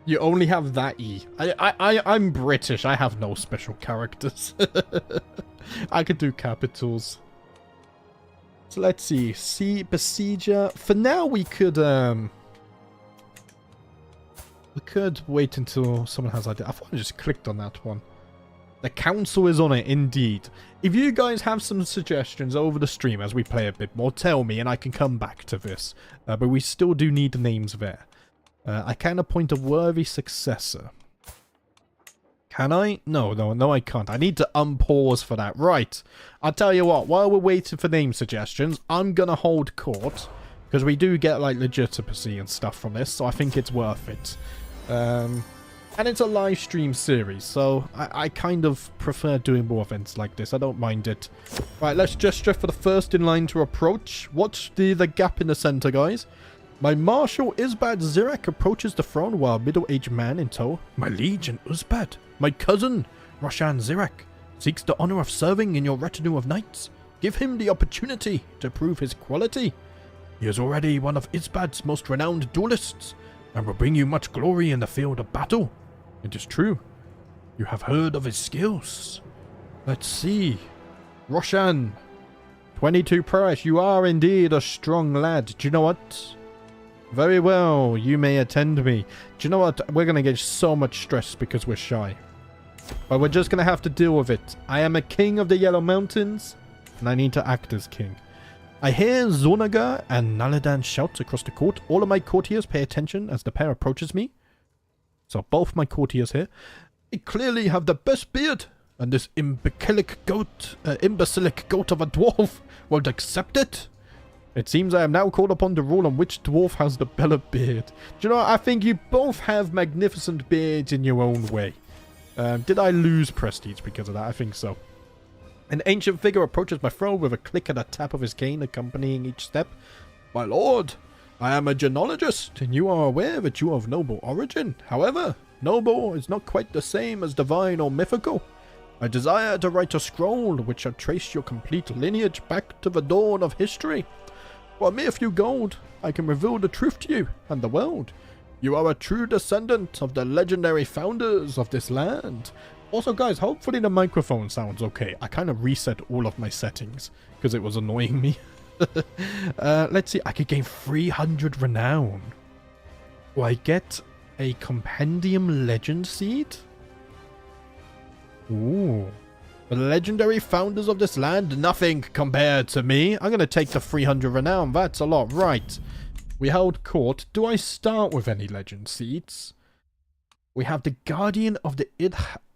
You only have that E. I'm British. I have no special characters. I could do capitals. So let's see. Besieger. For now, we could wait until someone has idea. I thought I just clicked on that one. The council is on it, indeed. If you guys have some suggestions over the stream as we play a bit more, tell me and I can come back to this. But we still do need the names there. I can appoint a worthy successor. Can I? No, I can't. I need to unpause for that. Right. I'll tell you what, while we're waiting for name suggestions, I'm going to hold court. Because we do get, like, legitimacy and stuff from this, so I think it's worth it. And it's a live stream series, so I kind of prefer doing more events like this. I don't mind it. Right, let's gesture for the first in line to approach. Watch the gap in the center, guys. My Marshal Isbad Zirak approaches the throne while a middle-aged man in tow. My Legion Uzbad, my cousin, Roshan Zirak, seeks the honor of serving in your retinue of knights. Give him the opportunity to prove his quality. He is already one of Isbad's most renowned duelists, and will bring you much glory in the field of battle. It is true. You have heard of his skills. Let's see. Roshan, 22 prowess. You are indeed a strong lad. Do you know what? Very well, you may attend me. Do you know what? We're going to get so much stress because we're shy. But we're just going to have to deal with it. I am a king of the Yellow Mountains, and I need to act as king. I hear Zornagar and Naladan shout across the court. All of my courtiers pay attention as the pair approaches me. So both my courtiers here. I clearly have the best beard, and this imbecilic goat of a dwarf won't accept it. It seems I am now called upon to rule on which dwarf has the better beard. Do you know what? I think you both have magnificent beards in your own way. Did I lose prestige because of that? I think so. An ancient figure approaches my throne with a click and a tap of his cane accompanying each step. My lord, I am a genealogist, and you are aware that you are of noble origin. However, noble is not quite the same as divine or mythical. I desire to write a scroll which shall trace your complete lineage back to the dawn of history. For a mere few gold, I can reveal the truth to you and the world. You are a true descendant of the legendary founders of this land. Also, guys, hopefully the microphone sounds okay. I kind of reset all of my settings because it was annoying me. Let's see. I could gain 300 renown. Do I get a compendium legend seed? Ooh. The legendary founders of this land, nothing compared to me. I'm going to take the 300 renown. That's a lot. Right. We held court. Do I start with any legend seeds? We have the Guardian of the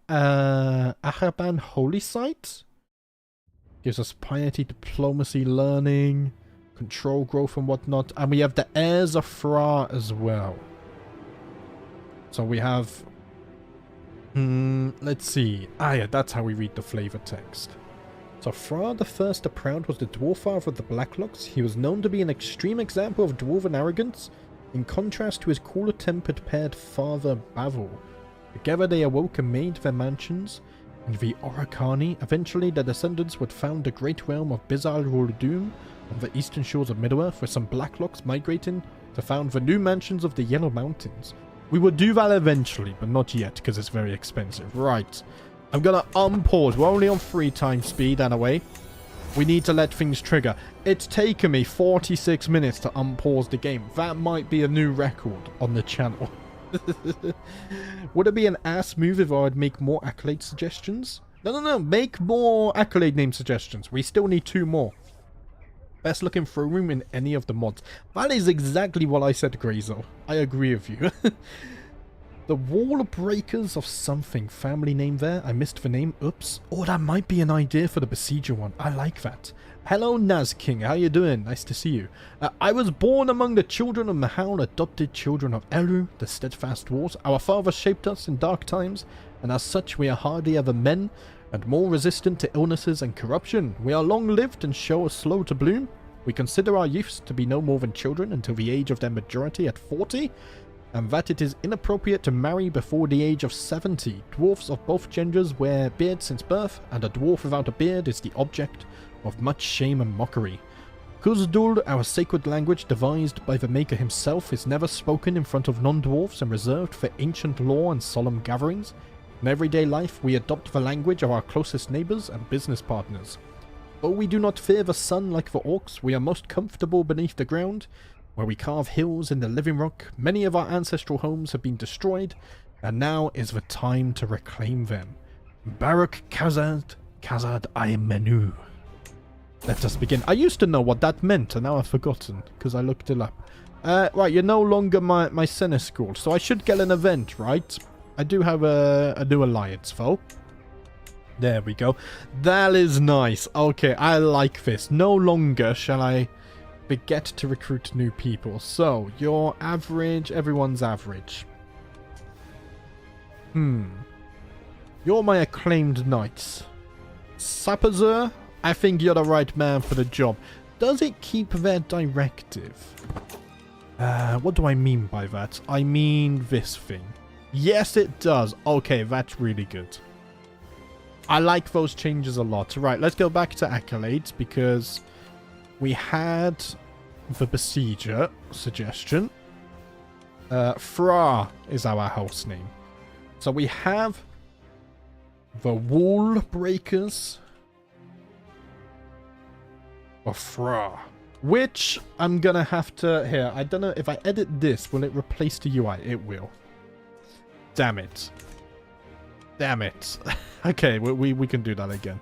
Ahaban Holy Site. Gives us piety, diplomacy, learning, control growth and whatnot. And we have the Heirs of Fra as well. So we have... let's see. Ah yeah, that's how we read the flavor text. So Fra the First the Proud was the dwarf father of the Blacklocks. He was known to be an extreme example of dwarven arrogance, in contrast to his cooler-tempered paired father Bavil. Together they awoke and made their mansions in the Orikani. Eventually their descendants would found the great realm of Bizarre Doom on the eastern shores of Middle-earth, with some Blacklocks migrating to found the new mansions of the Yellow Mountains. We will do that eventually, but not yet, because it's very expensive. Right. I'm going to unpause. We're only on 3 times speed, anyway. We need to let things trigger. It's taken me 46 minutes to unpause the game. That might be a new record on the channel. Would it be an ass move if I would make more accolade suggestions? No. Make more accolade name suggestions. We still need 2 more. Best looking throw room in any of the mods. That is exactly what I said, Grazel. I agree with you. The Wall Breakers of something. Family name there. I missed the name. Oops. Oh, that might be an idea for the Besieger one. I like that. Hello, Naz King. How you doing? Nice to see you. I was born among the children of Mahal, adopted children of Elu, the steadfast dwarves. Our father shaped us in dark times, and as such we are hardly ever men, and more resistant to illnesses and corruption. We are long-lived and show us slow to bloom. We consider our youths to be no more than children until the age of their majority at 40, and that it is inappropriate to marry before the age of 70. Dwarfs of both genders wear beards since birth, and a dwarf without a beard is the object of much shame and mockery. Kuzdul, our sacred language devised by the Maker himself, is never spoken in front of non-dwarfs and reserved for ancient law and solemn gatherings. In everyday life, we adopt the language of our closest neighbors and business partners. Though we do not fear the sun like the orcs, we are most comfortable beneath the ground, where we carve hills in the living rock. Many of our ancestral homes have been destroyed, and now is the time to reclaim them. Barak Kazad I Menu. Let us begin. I used to know what that meant, and now I've forgotten, because I looked it up. Right, you're no longer my Seneschool, so I should get an event, right? I do have a new alliance, though. There we go. That is nice. Okay, I like this. No longer shall I forget to recruit new people. So, you're average. Everyone's average. You're my acclaimed knights. Sapazur, I think you're the right man for the job. Does it keep their directive? What do I mean by that? I mean this thing. Yes, it does. Okay, that's really good. I like those changes a lot. Right, let's go back to accolades because we had the Besieger suggestion. Fra is our house name. So we have the Wall Breakers of Fra, which I'm gonna have to... Here, I don't know if I edit this, will it replace the UI? It will. Damn it. Damn it. Okay, we can do that again.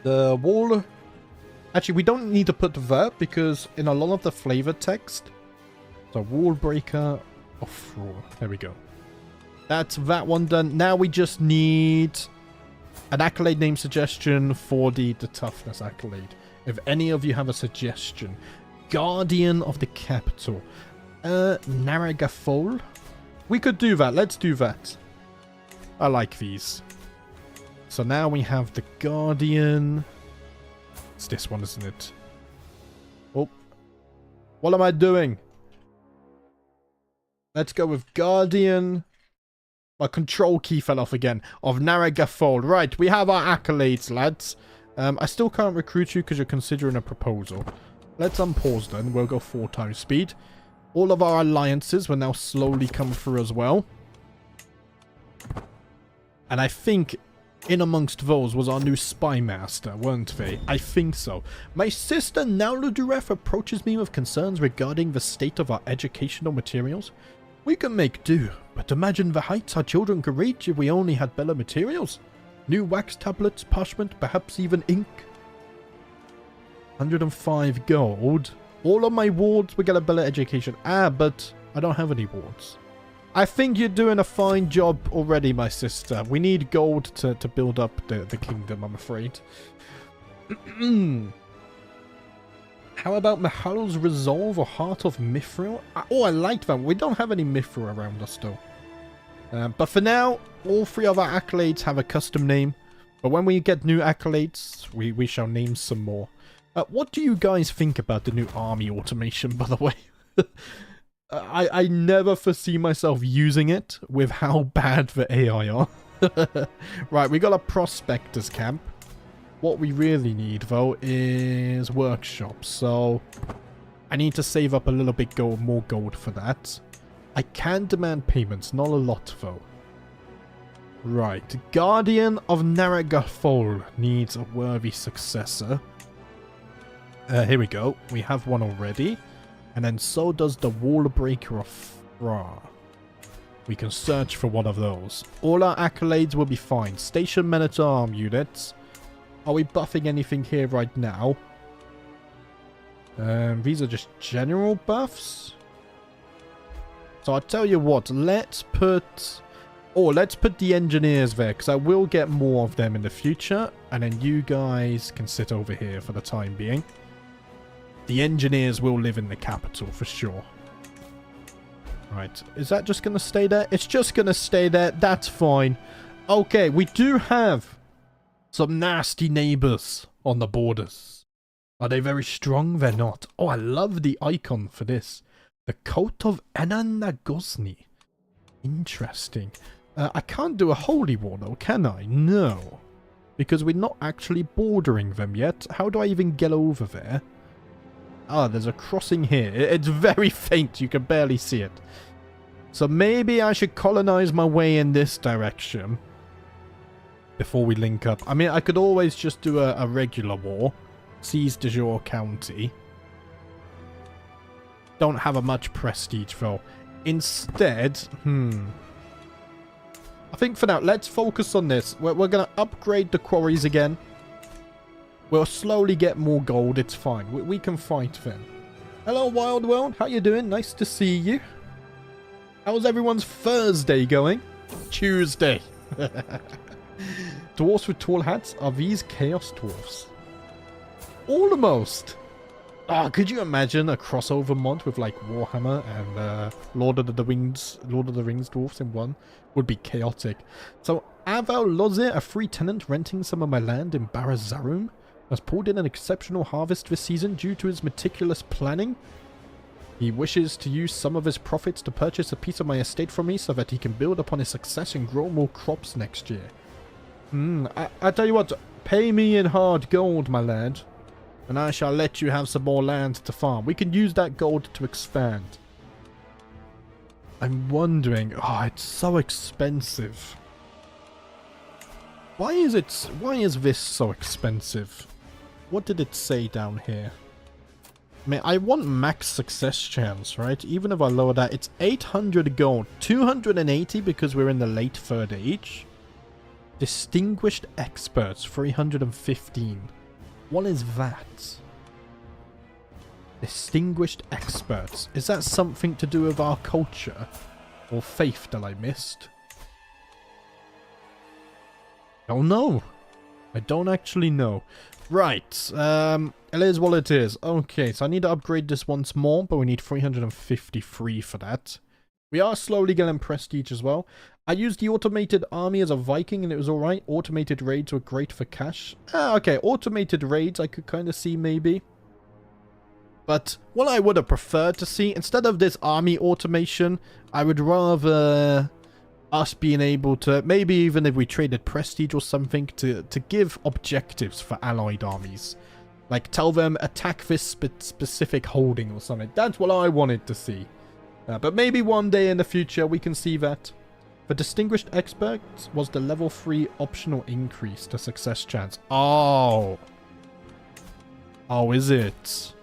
The wall... Actually, we don't need to put that because in a lot of the flavor text, the Wall Breaker of Fraud. There we go. That's that one done. Now we just need an accolade name suggestion for the toughness accolade. If any of you have a suggestion. Guardian of the Capital. Narragafol. We could do that. Let's do that. I like these. So now we have the Guardian. It's this one, isn't it? Oh. What am I doing? Let's go with Guardian. My control key fell off again. Of Narragafold. Right, we have our accolades, lads. I still can't recruit you because you're considering a proposal. Let's unpause then. We'll go 4 times speed. All of our alliances will now slowly come through as well. And I think in amongst those was our new spy master, weren't they? I think so. My sister Nauluduref approaches me with concerns regarding the state of our educational materials. We can make do, but imagine the heights our children could reach if we only had better materials. New wax tablets, parchment, perhaps even ink. 105 gold. All of my wards will get a better education. But I don't have any wards. I think you're doing a fine job already, my sister. We need gold to build up the kingdom, I'm afraid. How about Mahal's Resolve or Heart of Mithril? Oh, I like that. We don't have any Mithril around us, though. But for now, all 3 of our accolades have a custom name. But when we get new accolades, we shall name some more. What do you guys think about the new army automation, by the way? I never foresee myself using it with how bad the AI are. Right, we got a prospectors camp. What we really need, though, is workshops. So I need to save up a little bit more gold for that. I can demand payments, not a lot, though. Right, Guardian of Narragafold needs a worthy successor. Here we go. We have one already. And then so does the Wall Breaker of Fra. We can search for one of those. All our accolades will be fine. Station men-at-arm units. Are we buffing anything here right now? These are just general buffs. So I'll tell you what. Let's put the engineers there, because I will get more of them in the future. And then you guys can sit over here for the time being. The engineers will live in the capital for sure. Right, is that just going to stay there? It's just going to stay there. That's fine. Okay, we do have some nasty neighbors on the borders. Are they very strong? They're not. Oh, I love the icon for this. The coat of Ananagosni. Interesting. I can't do a holy war though, can I? No. Because we're not actually bordering them yet. How do I even get over there? Ah, there's a crossing here. It's very faint. You can barely see it. So maybe I should colonize my way in this direction before we link up. I mean, I could always just do a regular war. Seize de Jour County. Don't have a much prestige, though. Instead, I think for now, let's focus on this. We're going to upgrade the quarries again. We'll slowly get more gold. It's fine. We can fight them. Hello, Wild World. How you doing? Nice to see you. How's everyone's Thursday going? Tuesday. Dwarfs with tall hats. Are these Chaos Dwarfs? Almost. Ah, could you imagine a crossover mod with like Warhammer and Lord of the Rings dwarfs in one? Would be chaotic. So Aval Lozir, a free tenant renting some of my land in Barazarum, has pulled in an exceptional harvest this season due to his meticulous planning. He wishes to use some of his profits to purchase a piece of my estate from me so that he can build upon his success and grow more crops next year. I tell you what, pay me in hard gold, my lad, and I shall let you have some more land to farm. We can use that gold to expand. I'm wondering, it's so expensive. Why is this so expensive? What did it say down here? I mean, I want max success chance, right? Even if I lower that, it's 800 gold. 280 because we're in the late third age. Distinguished experts, 315. What is that? Distinguished experts. Is that something to do with our culture? Or faith that I missed? Oh no. I don't actually know. Right. It is what it is. Okay, so I need to upgrade this once more, but we need 353 for that. We are slowly getting prestige as well. I used the automated army as a Viking and it was alright. Automated raids were great for cash. Okay, automated raids I could kind of see maybe. But what I would have preferred to see, instead of this army automation, I would rather us being able to, maybe even if we traded prestige or something, to give objectives for allied armies. Like tell them attack this specific holding or something. That's what I wanted to see. But maybe one day in the future we can see that. The distinguished experts was the level 3 optional increase to success chance. Oh. Oh, is it?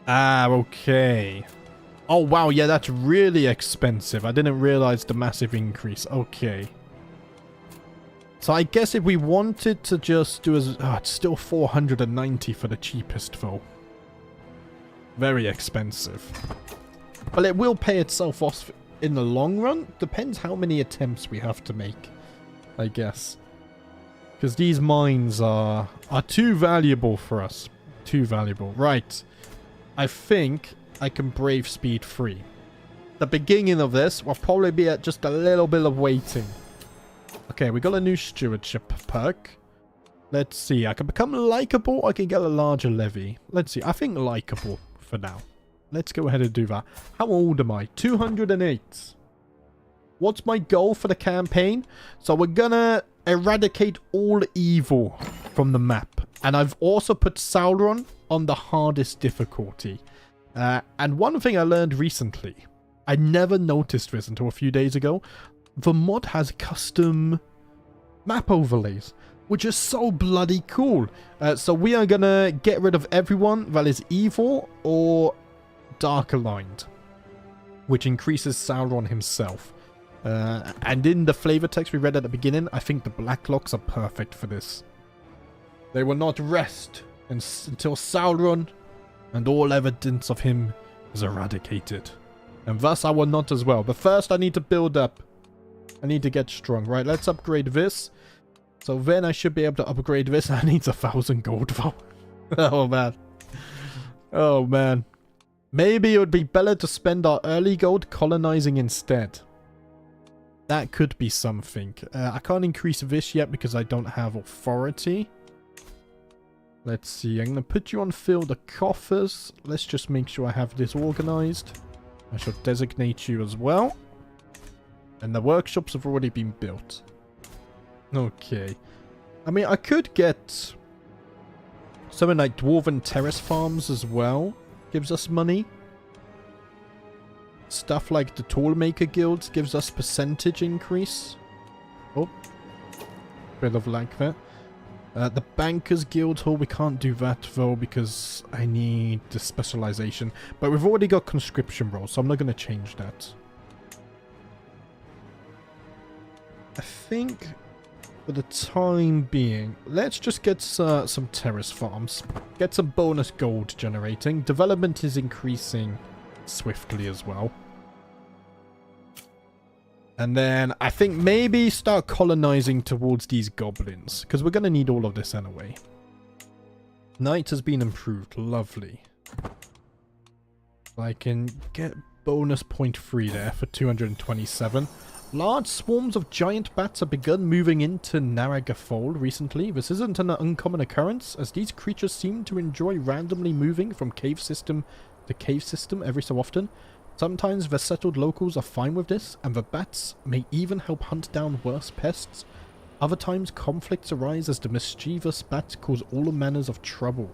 Okay. Oh, wow. Yeah, that's really expensive. I didn't realize the massive increase. Okay. So I guess if we wanted to just do as... it's still 490 for the cheapest, though. Very expensive. But it will pay itself off in the long run. Depends how many attempts we have to make, I guess. Because these mines are too valuable for us. Too valuable. Right. I think I can brave speed 3. The beginning of this will probably be at just a little bit of waiting. Okay, we got a new stewardship perk. Let's see. I can become likable. I can get a larger levy. Let's see. I think likable for now. Let's go ahead and do that. How old am I? 208. What's my goal for the campaign? So we're gonna eradicate all evil from the map. And I've also put Sauron on the hardest difficulty. And one thing I learned recently, I never noticed this until a few days ago. The mod has custom map overlays, which is so bloody cool. So we are gonna get rid of everyone that is evil or dark aligned, which increases Sauron himself. And in the flavor text we read at the beginning, I think the Blacklocks are perfect for this. They will not rest until Sauron and all evidence of him is eradicated. And thus I will not as well. But first I need to build up. I need to get strong. Right, let's upgrade this. So then I should be able to upgrade this. I need 1,000 gold though. Oh man. Oh man. Maybe it would be better to spend our early gold colonizing instead. That could be something. I can't increase this yet because I don't have authority. Let's see. I'm going to put you on fill the coffers. Let's just make sure I have this organized. I shall designate you as well. And the workshops have already been built. Okay. I mean, I could get something like Dwarven Terrace Farms as well. Gives us money. Stuff like the Toolmaker Guild gives us percentage increase. Oh. Bit of lag there. The Bankers Guild Hall, we can't do that though because I need the specialization. But we've already got conscription roles, so I'm not going to change that. I think for the time being, let's just get some terrace farms. Get some bonus gold generating. Development is increasing swiftly as well. And then I think maybe start colonizing towards these goblins, because we're going to need all of this anyway. Night has been improved. Lovely. I can get bonus 0.3 there for 227. Large swarms of giant bats have begun moving into Narragafold recently. This isn't an uncommon occurrence, as these creatures seem to enjoy randomly moving from cave system to cave system every so often. Sometimes the settled locals are fine with this, and the bats may even help hunt down worse pests. Other times conflicts arise as the mischievous bats cause all manners of trouble.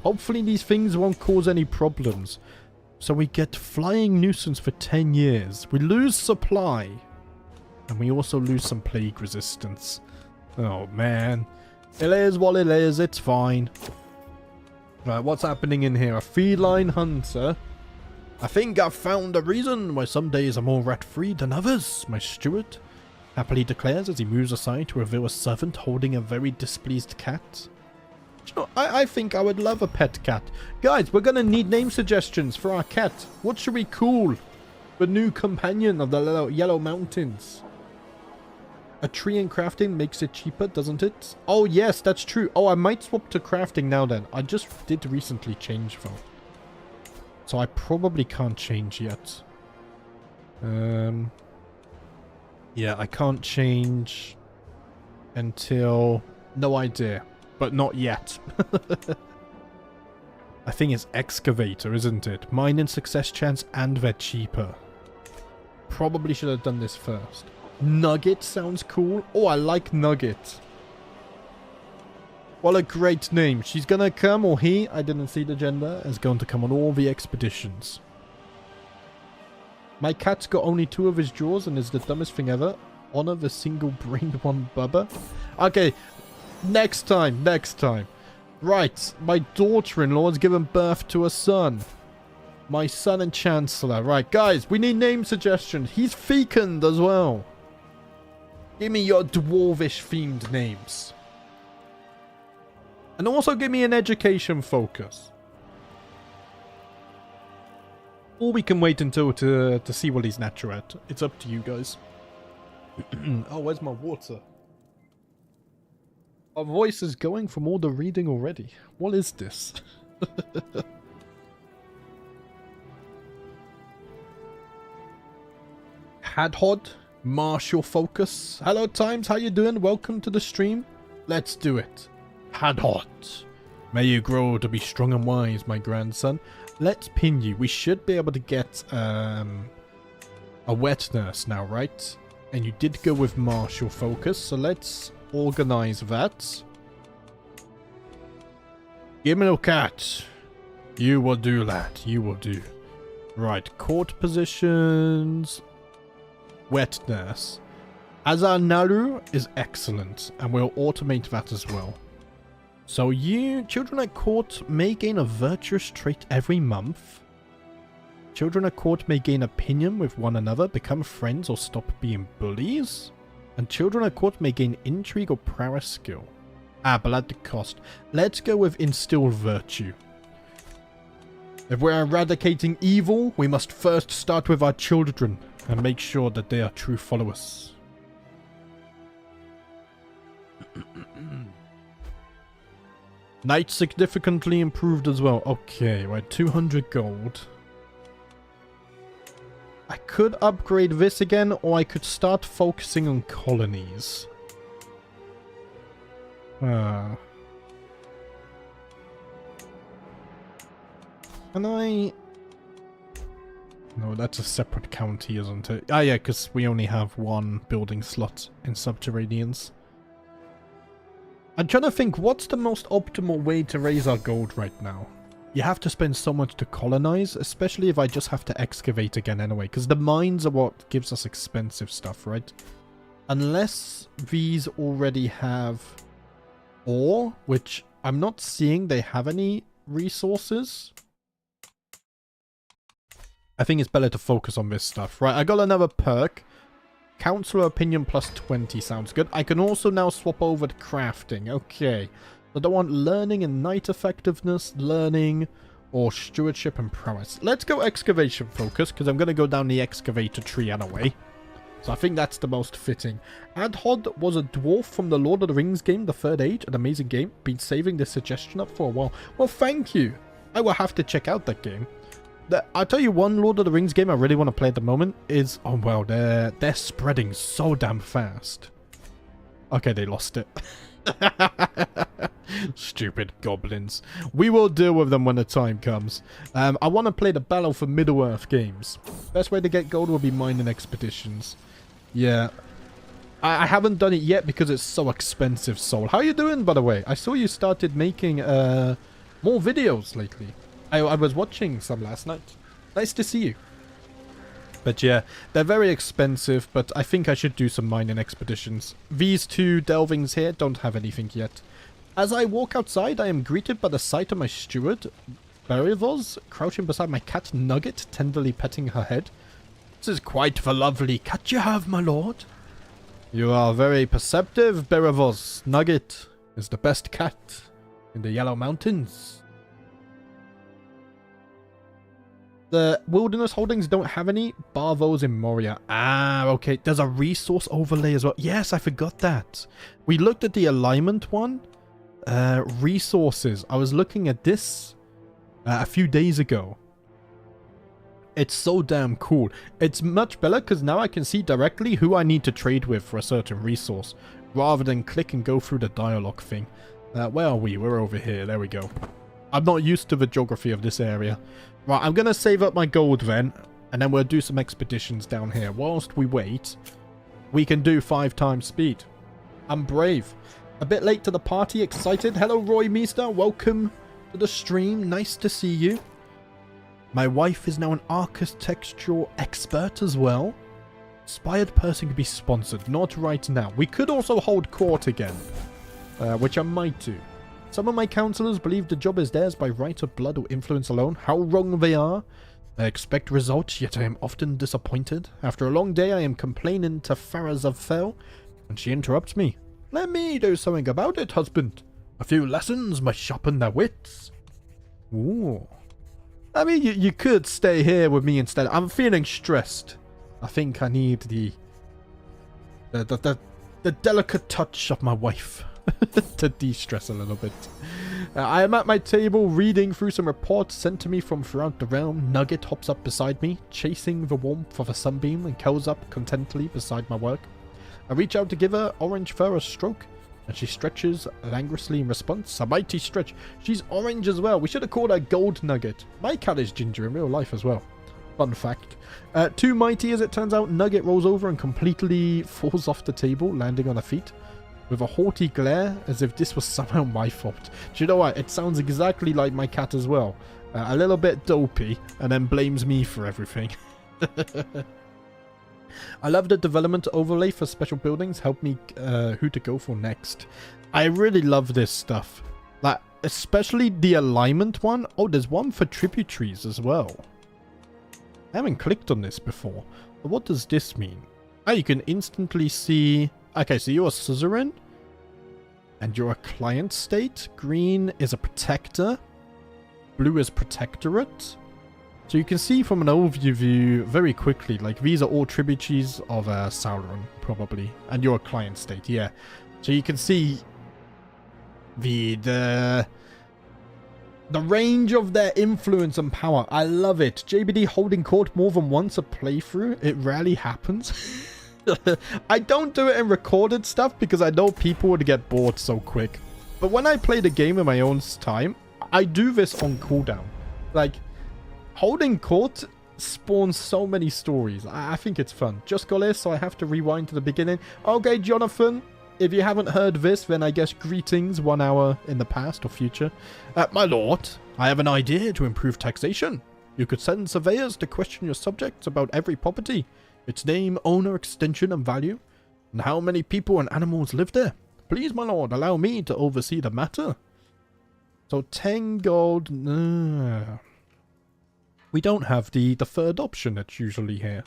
Hopefully these things won't cause any problems. So we get flying nuisance for 10 years. We lose supply. And we also lose some plague resistance. Oh man. It is what it is, it's fine. Right, what's happening in here? A feline hunter. I think I've found a reason why some days are more rat-free than others, my steward happily declares as he moves aside to reveal a servant holding a very displeased cat. You know, I think I would love a pet cat. Guys, we're gonna need name suggestions for our cat. What should we call the new companion of the Yellow Mountains? A tree in crafting makes it cheaper, doesn't it? Oh yes, that's true. Oh, I might swap to crafting now then. I just did recently change though. So I probably can't change yet. Yeah, I can't change until... No idea. But not yet. I think it's excavator, isn't it? Mining success chance and they're cheaper. Probably should have done this first. Nugget sounds cool. Oh, I like Nugget. What a great name. She's gonna come, or he, I didn't see the gender, is going to come on all the expeditions. My cat's got only 2 of his jaws and is the dumbest thing ever. Honor the single-brained one, Bubba. Okay, next time. Right, my daughter-in-law has given birth to a son. My son and Chancellor. Right, guys, we need name suggestions. He's fecund as well. Give me your dwarvish-themed names. And also give me an education focus. Or we can wait until to see what he's natural at. It's up to you guys. Oh, where's my water? Our voice is going from all the reading already. What is this? Hadhod, martial focus. Hello Times, how you doing? Welcome to the stream. Let's do it. Hadhod. May you grow to be strong and wise, my grandson. Let's pin you. We should be able to get a wet nurse now, right? And you did go with martial focus, so let's organize that. Give me a cat. You will do that. You will do. Right, court positions. Wet nurse. Azar Naru is excellent, and we'll automate that as well. So you, children at court, may gain a virtuous trait every month. Children at court may gain opinion with one another, become friends, or stop being bullies. And children at court may gain intrigue or prowess skill. But at the cost. Let's go with instill virtue. If we're eradicating evil, we must first start with our children and make sure that they are true followers. Knight significantly improved as well. Okay, we're at 200 gold. I could upgrade this again, or I could start focusing on colonies. Can I... No, that's a separate county, isn't it? Ah, yeah, because we only have one building slot in Subterraneans. I'm trying to think, what's the most optimal way to raise our gold right now? You have to spend so much to colonize, especially if I just have to excavate again anyway, because the mines are what gives us expensive stuff, right? Unless these already have ore, which I'm not seeing they have any resources. I think it's better to focus on this stuff. Right, I got another perk. Counselor opinion plus 20 sounds good. I can also now swap over to crafting. Okay. So I want learning and knight effectiveness, learning, or stewardship and prowess. Let's go excavation focus, because I'm going to go down the excavator tree anyway. So I think that's the most fitting. Adhod was a dwarf from the Lord of the Rings game, The Third Age, an amazing game. Been saving this suggestion up for a while. Well, thank you. I will have to check out that game. I'll tell you one Lord of the Rings game I really want to play at the moment is... Oh, well, they're spreading so damn fast. Okay, they lost it. Stupid goblins. We will deal with them when the time comes. I want to play the Battle for Middle-earth games. Best way to get gold will be mining expeditions. Yeah. I haven't done it yet because it's so expensive, Soul. How you doing, by the way? I saw you started making more videos lately. I was watching some last night. Nice to see you. But yeah, they're very expensive, but I think I should do some mining expeditions. These two delvings here don't have anything yet. As I walk outside, I am greeted by the sight of my steward, Berivos, crouching beside my cat Nugget, tenderly petting her head. This is quite the lovely cat you have, my lord. You are very perceptive, Berivos. Nugget is the best cat in the Yellow Mountains. The wilderness holdings don't have any. Barvos in Moria. Ah, okay. There's a resource overlay as well. Yes, I forgot that. We looked at the alignment one. Resources. I was looking at this a few days ago. It's so damn cool. It's much better because now I can see directly who I need to trade with for a certain resource, rather than click and go through the dialogue thing. Where are we? We're over here. There we go. I'm not used to the geography of this area. Right, I'm going to save up my gold then, and then we'll do some expeditions down here. Whilst we wait, we can do 5 times speed. I'm brave. A bit late to the party, excited. Hello, Roy Meester. Welcome to the stream. Nice to see you. My wife is now an architectural expert as well. Inspired person could be sponsored. Not right now. We could also hold court again, which I might do. Some of my councillors believe the job is theirs by right of blood or influence alone. How wrong they are. I expect results, yet I am often disappointed. After a long day, I am complaining to Faraz of Fel, and she interrupts me. Let me do something about it, husband. A few lessons might sharpen their wits. Ooh. I mean, you could stay here with me instead. I'm feeling stressed. I think I need the delicate touch of my wife. To de-stress a little bit. I am at my table reading through some reports sent to me from throughout the realm. Nugget hops up beside me, chasing the warmth of a sunbeam, and curls up contentedly beside my work. I reach out to give her orange fur a stroke, and she stretches languorously in response. A mighty stretch. She's orange as well. We should have called her Gold Nugget. My cat is ginger in real life as well. Fun fact. Too mighty as it turns out, Nugget rolls over and completely falls off the table, landing on her feet. With a haughty glare, as if this was somehow my fault. Do you know what? It sounds exactly like my cat as well. A little bit dopey, and then blames me for everything. I love the development overlay for special buildings. Help me who to go for next. I really love this stuff. Like, especially the alignment one. Oh, there's one for tributaries as well. I haven't clicked on this before. But what does this mean? Oh, you can instantly see... Okay, so you're a suzerain. And you're a client state. Green is a protector. Blue is protectorate. So you can see from an overview view very quickly, like these are all tributaries of Sauron, probably. And you're a client state, yeah. So you can see the range of their influence and power. I love it. JBD holding court more than once a playthrough. It rarely happens. I don't do it in recorded stuff because I know people would get bored so quick. But when I play the game in my own time, I do this on cooldown. Like, holding court spawns so many stories. I think it's fun. Just got this, so I have to rewind to the beginning. Okay, Jonathan, if you haven't heard this, then I guess greetings 1 hour in the past or future. My lord, I have an idea to improve taxation. You could send surveyors to question your subjects about every property, its name, owner, extension, and value, and how many people and animals live there. Please, my lord, allow me to oversee the matter. So 10 gold. We don't have the third option that's usually here.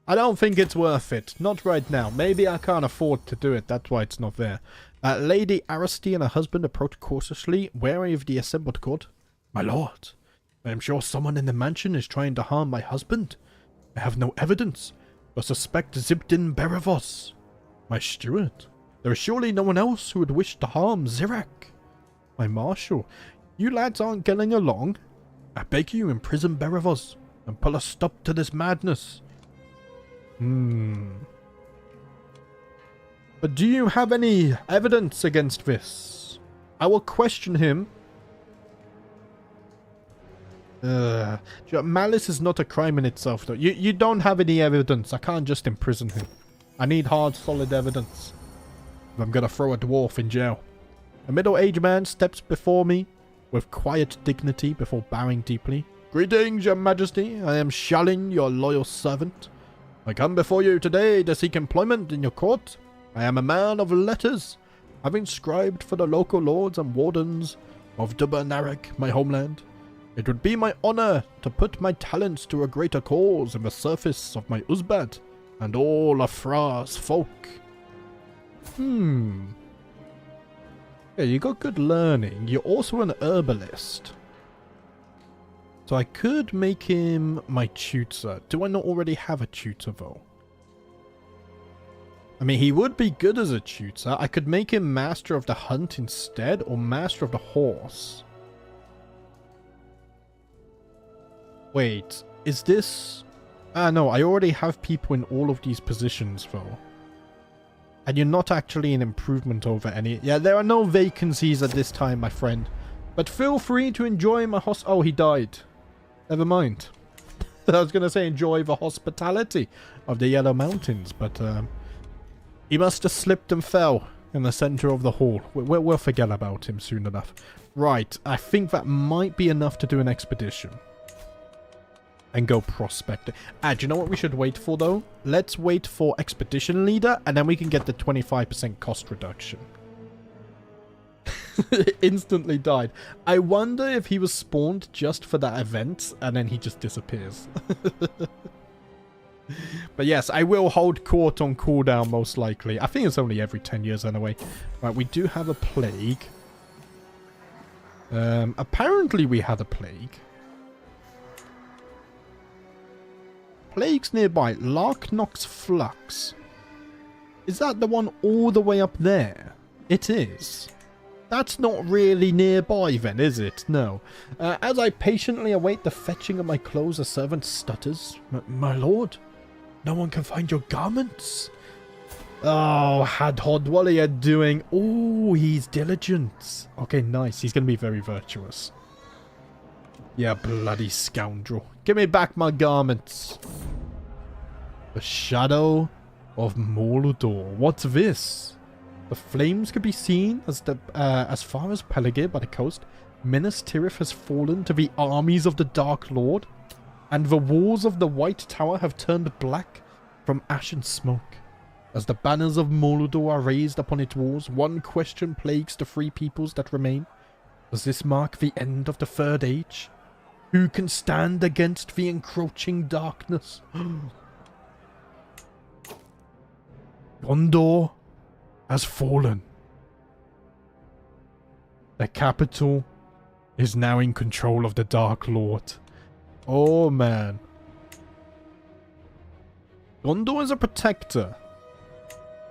I don't think it's worth it. Not right now. Maybe I can't afford to do it. That's why it's not there. Lady Aristide and her husband approach cautiously, wary of the assembled court. My lord, I am sure someone in the mansion is trying to harm my husband. I have no evidence, but suspect Zibdin Berevos, my steward. There is surely no one else who would wish to harm Zirak. My marshal, you lads aren't getting along. I beg you, imprison Berevos and put a stop to this madness. But do you have any evidence against this? I will question him. Malice is not a crime in itself, though. You don't have any evidence. I can't just imprison him. I need hard, solid evidence. I'm gonna throw a dwarf in jail. A middle-aged man steps before me with quiet dignity before bowing deeply. Greetings, your majesty. I am Shalin, your loyal servant. I come before you today to seek employment in your court. I am a man of letters, having scribed for the local lords and wardens of Dubernarik, my homeland. It would be my honor to put my talents to a greater cause in the service of my Uzbad and all of Fra's folk. Yeah, you got good learning. You're also an herbalist. So I could make him my tutor. Do I not already have a tutor, though? I mean, he would be good as a tutor. I could make him master of the hunt instead, or master of the horse. Wait, is this... no, I already have people in all of these positions, though. And you're not actually an improvement over any... Yeah, there are no vacancies at this time, my friend. But feel free to enjoy my Oh, he died. Never mind. I was going to say enjoy the hospitality of the Yellow Mountains, but he must have slipped and fell in the center of the hall. We'll forget about him soon enough. Right, I think that might be enough to do an expedition. And go prospecting. Do you know what we should wait for, though? Let's wait for expedition leader, and then we can get the 25% cost reduction. Instantly died. I wonder if he was spawned just for that event, and then he just disappears. But yes, I will hold court on cooldown, most likely. I think it's only every 10 years anyway. Right, we do have a plague. Apparently we had a plague. Plagues nearby. Larknox Flux. Is that the one all the way up there? It is. That's not really nearby then, is it? No. As I patiently await the fetching of my clothes, a servant stutters. My lord, no one can find your garments. Oh, Hadhod, what are you doing? Oh, he's diligent. Okay, nice. He's going to be very virtuous. Yeah, bloody scoundrel. Give me back my garments. The Shadow of Mordor. What's this? The flames could be seen as far as Peligir by the coast. Minas Tirith has fallen to the armies of the Dark Lord, and the walls of the White Tower have turned black from ash and smoke. As the banners of Mordor are raised upon its walls, one question plagues the free peoples that remain. Does this mark the end of the Third Age? Who can stand against the encroaching darkness? Gondor has fallen. The capital is now in control of the Dark Lord. Oh man. Gondor is a protector.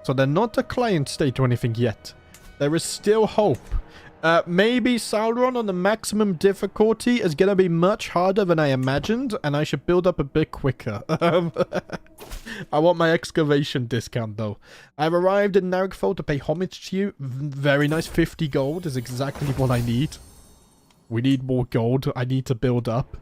So they're not a client state or anything yet. There is still hope. Maybe Sauron on the maximum difficulty is going to be much harder than I imagined, and I should build up a bit quicker. I want my excavation discount, though. I've arrived in Nargthrond to pay homage to you. Very nice. 50 gold is exactly what I need. We need more gold. I need to build up.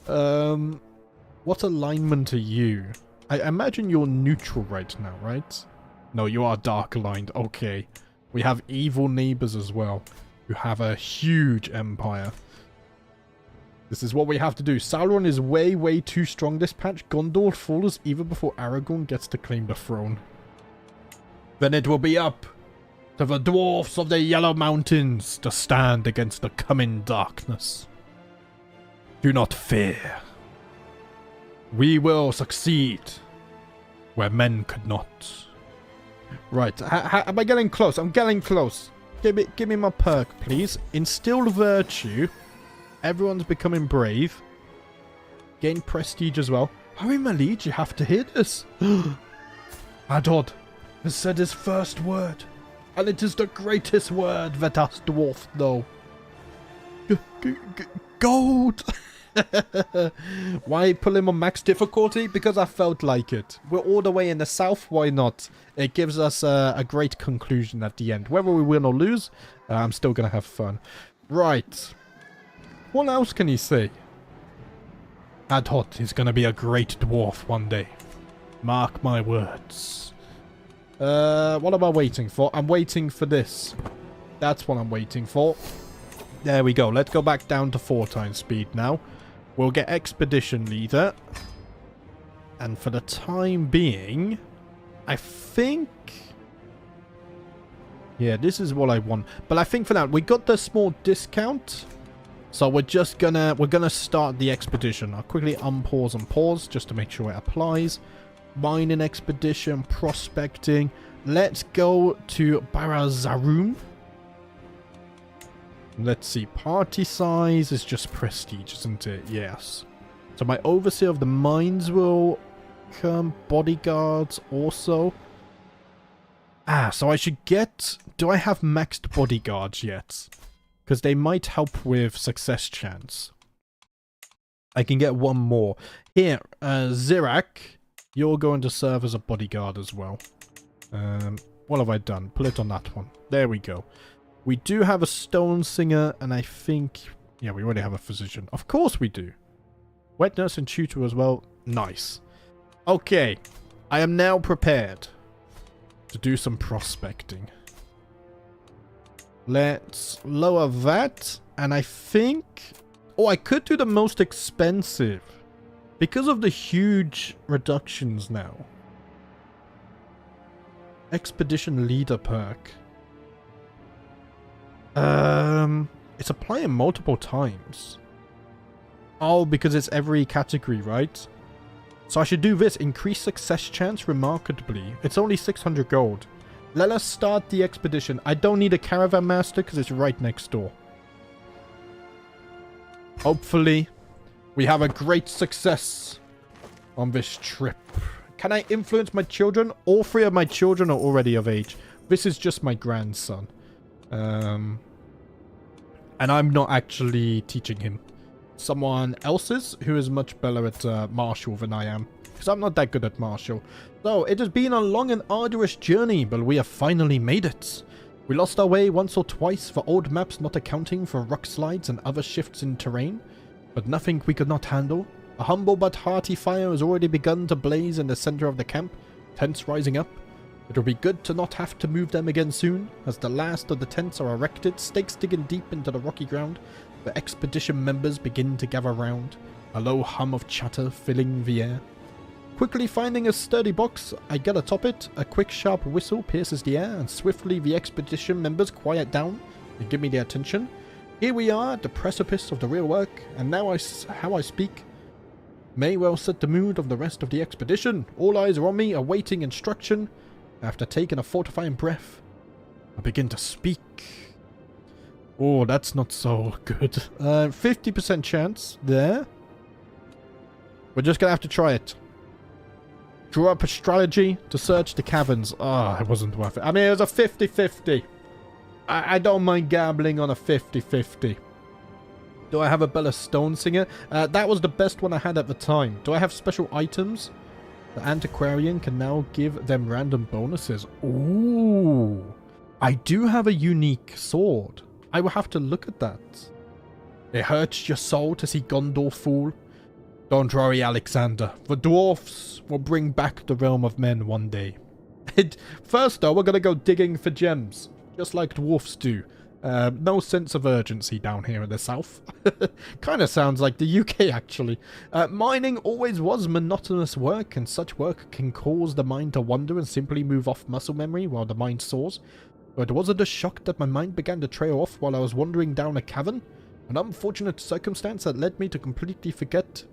What alignment are you? I imagine you're neutral right now, right? No, you are dark aligned. Okay. We have evil neighbors as well, who have a huge empire. This is what we have to do. Sauron is way, way too strong this patch. Gondor falls even before Aragorn gets to claim the throne. Then it will be up to the dwarfs of the Yellow Mountains to stand against the coming darkness. Do not fear. We will succeed where men could not. Right, am I getting close? I'm getting close. Give me my perk, please. Instill virtue. Everyone's becoming brave. Gain prestige as well. Hurry, my liege, you have to hear this. Adod has said his first word, and it is the greatest word that us dwarfs know. Gold! Why pull him on max difficulty? Because I felt like it. We're all the way in the south, why not? It gives us a great conclusion at the end. Whether we win or lose, I'm still gonna have fun. Right. What else can he say? Adhot is gonna be a great dwarf one day. Mark my words. What am I waiting for? I'm waiting for this. That's what I'm waiting for. There we go. Let's go back down to 4 times speed now. We'll get Expedition Leader. And for the time being, I think... yeah, this is what I want. But I think for now, we got the small discount. So we're just gonna... we're gonna start the expedition. I'll quickly unpause and pause just to make sure it applies. Mining expedition, prospecting. Let's go to Barazarum. Let's see. Party size is just prestige, isn't it? Yes. So my overseer of the mines will come. Bodyguards also. So I should get... do I have maxed bodyguards yet? Because they might help with success chance. I can get one more. Here, Zirak, you're going to serve as a bodyguard as well. What have I done? Pull it on that one. There we go. We do have a stone singer, and I think... yeah, we already have a physician. Of course we do. Wet nurse and tutor as well. Nice. Okay. I am now prepared to do some prospecting. Let's lower that. And I think... oh, I could do the most expensive. Because of the huge reductions now. Expedition Leader perk. It's applying multiple times. Oh, because it's every category, right? So I should do this. Increase success chance remarkably. It's only 600 gold. Let us start the expedition. I don't need a caravan master because it's right next door. Hopefully, we have a great success on this trip. Can I influence my children? All 3 of my children are already of age. This is just my grandson. And I'm not actually teaching him. Someone else's who is much better at martial than I am. Because I'm not that good at martial. So, it has been a long and arduous journey, but we have finally made it. We lost our way once or twice for old maps not accounting for rock slides and other shifts in terrain. But nothing we could not handle. A humble but hearty fire has already begun to blaze in the center of the camp, tents rising up. It will be good to not have to move them again soon, as the last of the tents are erected, stakes digging deep into the rocky ground. The expedition members begin to gather round, a low hum of chatter filling the air. Quickly finding a sturdy box, I get atop it, a quick sharp whistle pierces the air, and swiftly the expedition members quiet down and give me their attention. Here we are at the precipice of the real work, and now how I speak may well set the mood of the rest of the expedition. All eyes are on me, awaiting instruction. After taking a fortifying breath, I begin to speak. Oh, that's not so good. 50% chance there. We're just gonna have to try it. Draw up a strategy to search the caverns. Ah, it wasn't worth it. I mean, it was a 50-50. I don't mind gambling on a 50-50. Do I have a Bella Stone Singer? That was the best one I had at the time. Do I have special items? The antiquarian can now give them random bonuses. Ooh. I do have a unique sword. I will have to look at that. It hurts your soul to see Gondor fall. Don't worry, Alexander. The dwarfs will bring back the realm of men one day. First, though, we're going to go digging for gems. Just like dwarfs do. No sense of urgency down here in the south. Kind of sounds like the UK, actually. Mining always was monotonous work, and such work can cause the mind to wander and simply move off muscle memory while the mind soars. But was it a shock that my mind began to trail off while I was wandering down a cavern? An unfortunate circumstance that led me to completely forget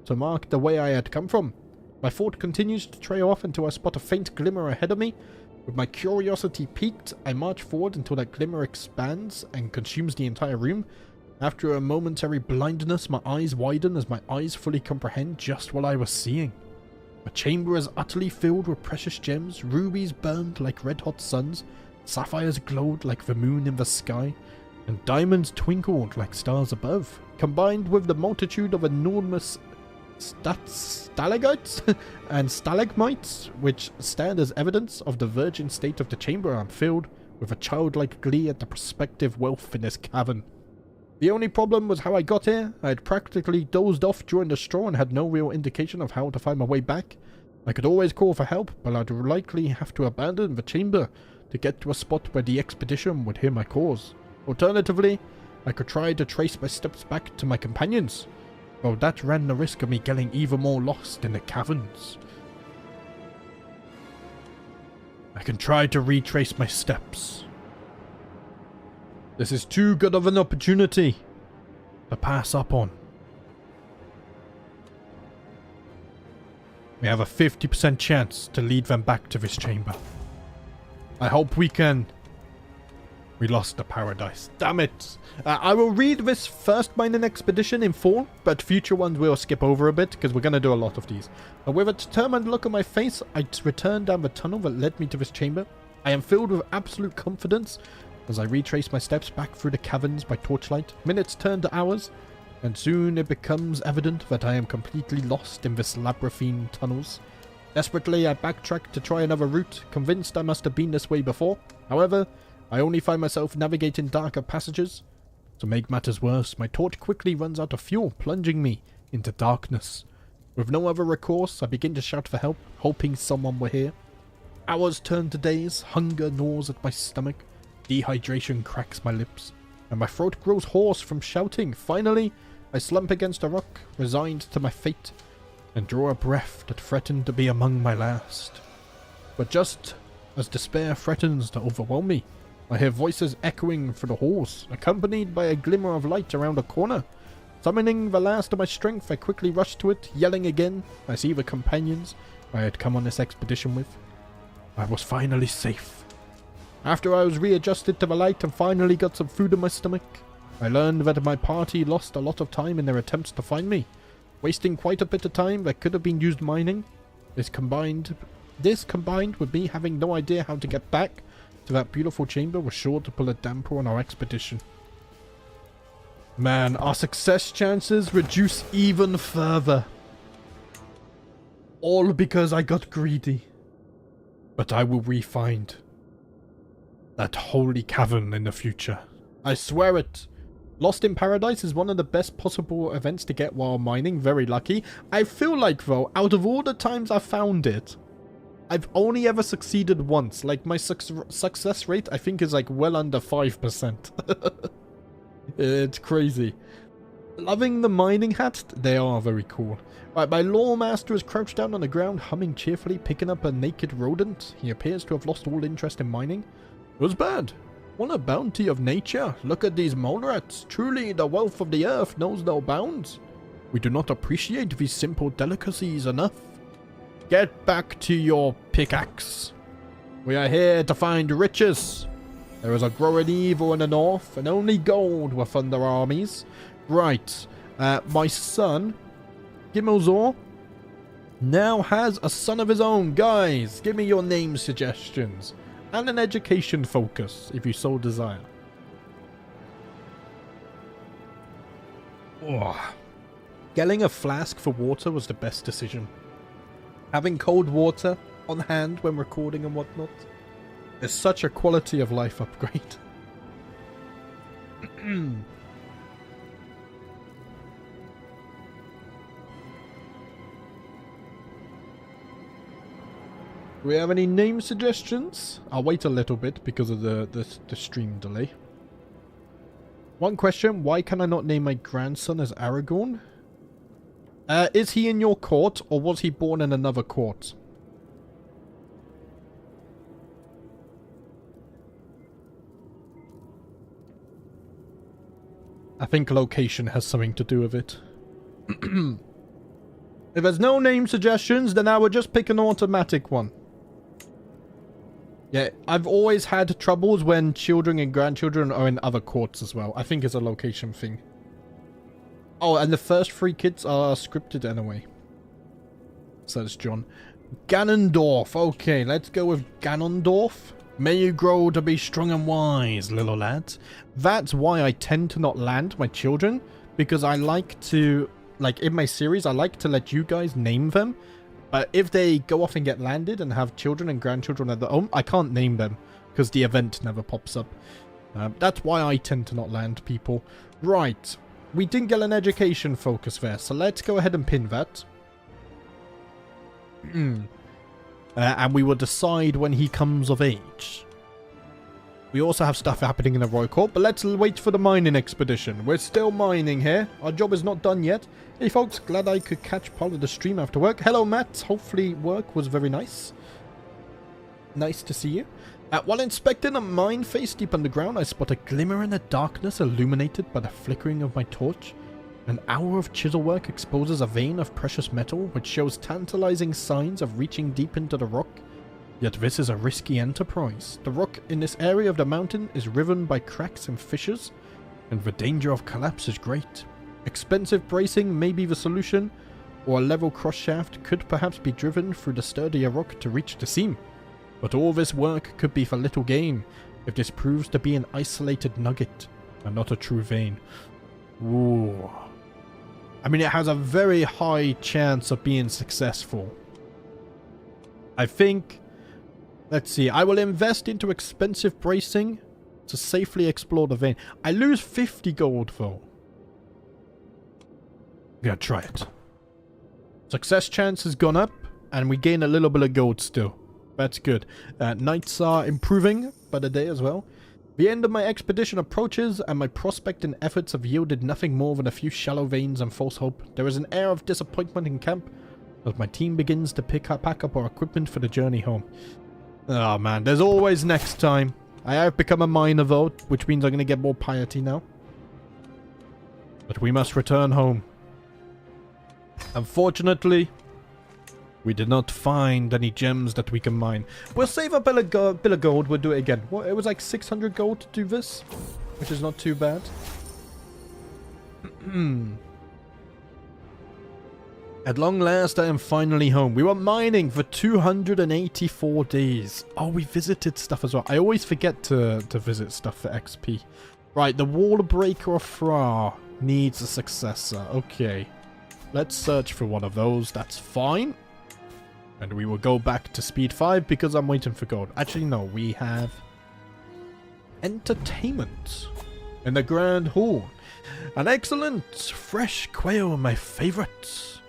to mark the way I had come from. My thought continues to trail off until I spot a faint glimmer ahead of me. With my curiosity piqued, I march forward until that glimmer expands and consumes the entire room. After a momentary blindness, my eyes widen as my eyes fully comprehend just what I was seeing. The chamber is utterly filled with precious gems. Rubies burned like red-hot suns, sapphires glowed like the moon in the sky, and diamonds twinkled like stars above. Combined with the multitude of enormous stalagmites and stalagmites, which stand as evidence of the virgin state of the chamber, I'm filled with a childlike glee at the prospective wealth in this cavern. The only problem was how I got here. I had practically dozed off during the straw and had no real indication of how to find my way back. I could always call for help, but I'd likely have to abandon the chamber to get to a spot where the expedition would hear my cause. Alternatively, I could try to trace my steps back to my companions. Well, that ran the risk of me getting even more lost in the caverns. I can try to retrace my steps. This is too good of an opportunity to pass up on. We have a 50% chance to lead them back to this chamber. I hope we can. We lost the paradise. Damn it. I will read this first mining expedition in full, but future ones we'll skip over a bit because we're going to do a lot of these. But with a determined look on my face, I return down the tunnel that led me to this chamber. I am filled with absolute confidence as I retrace my steps back through the caverns by torchlight. Minutes turn to hours, and soon it becomes evident that I am completely lost in this labyrinthine tunnels. Desperately, I backtrack to try another route, convinced I must have been this way before. However, I only find myself navigating darker passages. To make matters worse, my torch quickly runs out of fuel, plunging me into darkness. With no other recourse, I begin to shout for help, hoping someone were here. Hours turn to days, hunger gnaws at my stomach, dehydration cracks my lips, and my throat grows hoarse from shouting. Finally, I slump against a rock, resigned to my fate, and draw a breath that threatened to be among my last. But just as despair threatens to overwhelm me, I hear voices echoing through the halls, accompanied by a glimmer of light around a corner. Summoning the last of my strength, I quickly rush to it, yelling again. I see the companions I had come on this expedition with. I was finally safe. After I was readjusted to the light and finally got some food in my stomach, I learned that my party lost a lot of time in their attempts to find me, wasting quite a bit of time that could have been used mining. This combined with me having no idea how to get back to that beautiful chamber was sure to pull a damper on our expedition. Man, our success chances reduce even further. All because I got greedy. But I will re-find that holy cavern in the future. I swear it. Lost in Paradise is one of the best possible events to get while mining. Very lucky. I feel like, though, out of all the times I found it, I've only ever succeeded once. Like, my success rate, I think, is like well under 5%. It's crazy. Loving the mining hats. They are very cool. Right, my lore master is crouched down on the ground, humming cheerfully, picking up a naked rodent. He appears to have lost all interest in mining. It was bad. What a bounty of nature. Look at these mole rats. Truly, the wealth of the earth knows no bounds. We do not appreciate these simple delicacies enough. Get back to your pickaxe. We are here to find riches. There is a growing evil in the north, and only gold will fund our armies. Right. My son, Gimmelzor, now has a son of his own. Guys, give me your name suggestions. And an education focus, if you so desire. Oh. Getting a flask for water was the best decision. Having cold water on hand when recording and whatnot is such a quality of life upgrade. Do we have any name suggestions? I'll wait a little bit because of the stream delay. One question, why can I not name my grandson as Aragorn? Is he in your court, or was he born in another court? I think location has something to do with it. If there's no name suggestions, then I would just pick an automatic one. Yeah, I've always had troubles when children and grandchildren are in other courts as well. I think it's a location thing. Oh, and the first 3 kids are scripted anyway. Says John. Ganondorf. Okay, let's go with Ganondorf. May you grow to be strong and wise, little lad. That's why I tend to not land my children. Because I like to, like in my series, I like to let you guys name them. But if they go off and get landed and have children and grandchildren at their own, I can't name them. Because the event never pops up. That's why I tend to not land people. Right. We didn't get an education focus there, so let's go ahead and pin that. And we will decide when he comes of age. We also have stuff happening in the Royal Court, but let's wait for the mining expedition. We're still mining here. Our job is not done yet. Hey folks, glad I could catch part of the stream after work. Hello Matt, hopefully work was very nice. Nice to see you. While inspecting a mine face deep underground, I spot a glimmer in the darkness illuminated by the flickering of my torch. An hour of chisel work exposes a vein of precious metal, which shows tantalizing signs of reaching deep into the rock. Yet this is a risky enterprise. The rock in this area of the mountain is riven by cracks and fissures, and the danger of collapse is great. Expensive bracing may be the solution, or a level cross shaft could perhaps be driven through the sturdier rock to reach the seam. But all this work could be for little gain, if this proves to be an isolated nugget, and not a true vein. Ooh. I mean, it has a very high chance of being successful. I think... Let's see, I will invest into expensive bracing to safely explore the vein. I lose 50 gold, though. I'm gonna try it. Success chance has gone up, and we gain a little bit of gold still. That's good. Nights are improving by the day as well. The end of my expedition approaches, and my prospect and efforts have yielded nothing more than a few shallow veins and false hope. There is an air of disappointment in camp as my team begins to pack up our equipment for the journey home. Oh man, there's always next time. I have become a miner though, which means I'm going to get more piety now. But we must return home. Unfortunately, we did not find any gems that we can mine. We'll save a bit of gold. We'll do it again. Well, it was like 600 gold to do this, which is not too bad. At long last, I am finally home. We were mining for 284 days. Oh, we visited stuff as well. I always forget to visit stuff for XP. Right, the Wall Breaker of Fra needs a successor. Okay. Let's search for one of those. That's fine. And we will go back to speed 5 because I'm waiting for gold. Actually, no. We have entertainment in the Grand Hall. An excellent fresh quail, my favourite.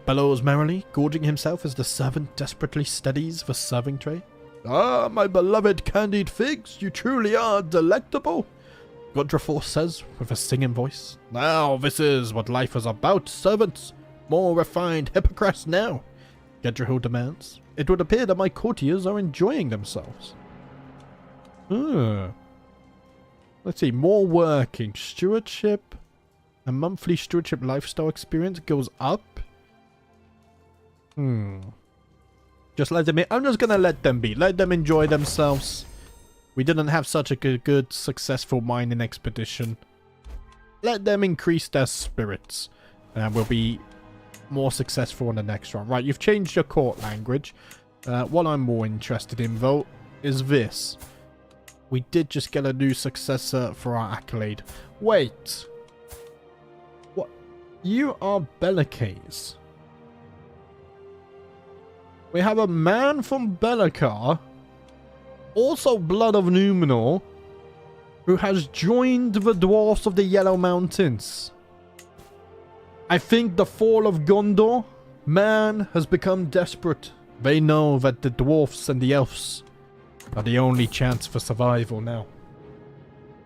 Bellows merrily, gorging himself as the servant desperately steadies the serving tray. Ah, my beloved candied figs, you truly are delectable, Godreforth says with a singing voice. Now this is what life is about, servants. More refined hypocrites now, Gedrihil demands. It would appear that my courtiers are enjoying themselves. Let's see. More working. Stewardship. A monthly stewardship lifestyle experience goes up. Just let them in. I'm just going to let them be. Let them enjoy themselves. We didn't have such a good successful mining expedition. Let them increase their spirits. And we'll be more successful on the next one. Right, you've changed your court language. What I'm more interested in, though, is this. We did just get a new successor for our accolade. Wait. What? You are Bellicase. We have a man from Bellicar, also Blood of Numenor, who has joined the Dwarfs of the Yellow Mountains. I think the fall of Gondor, man has become desperate. They know that the dwarfs and the elves are the only chance for survival now.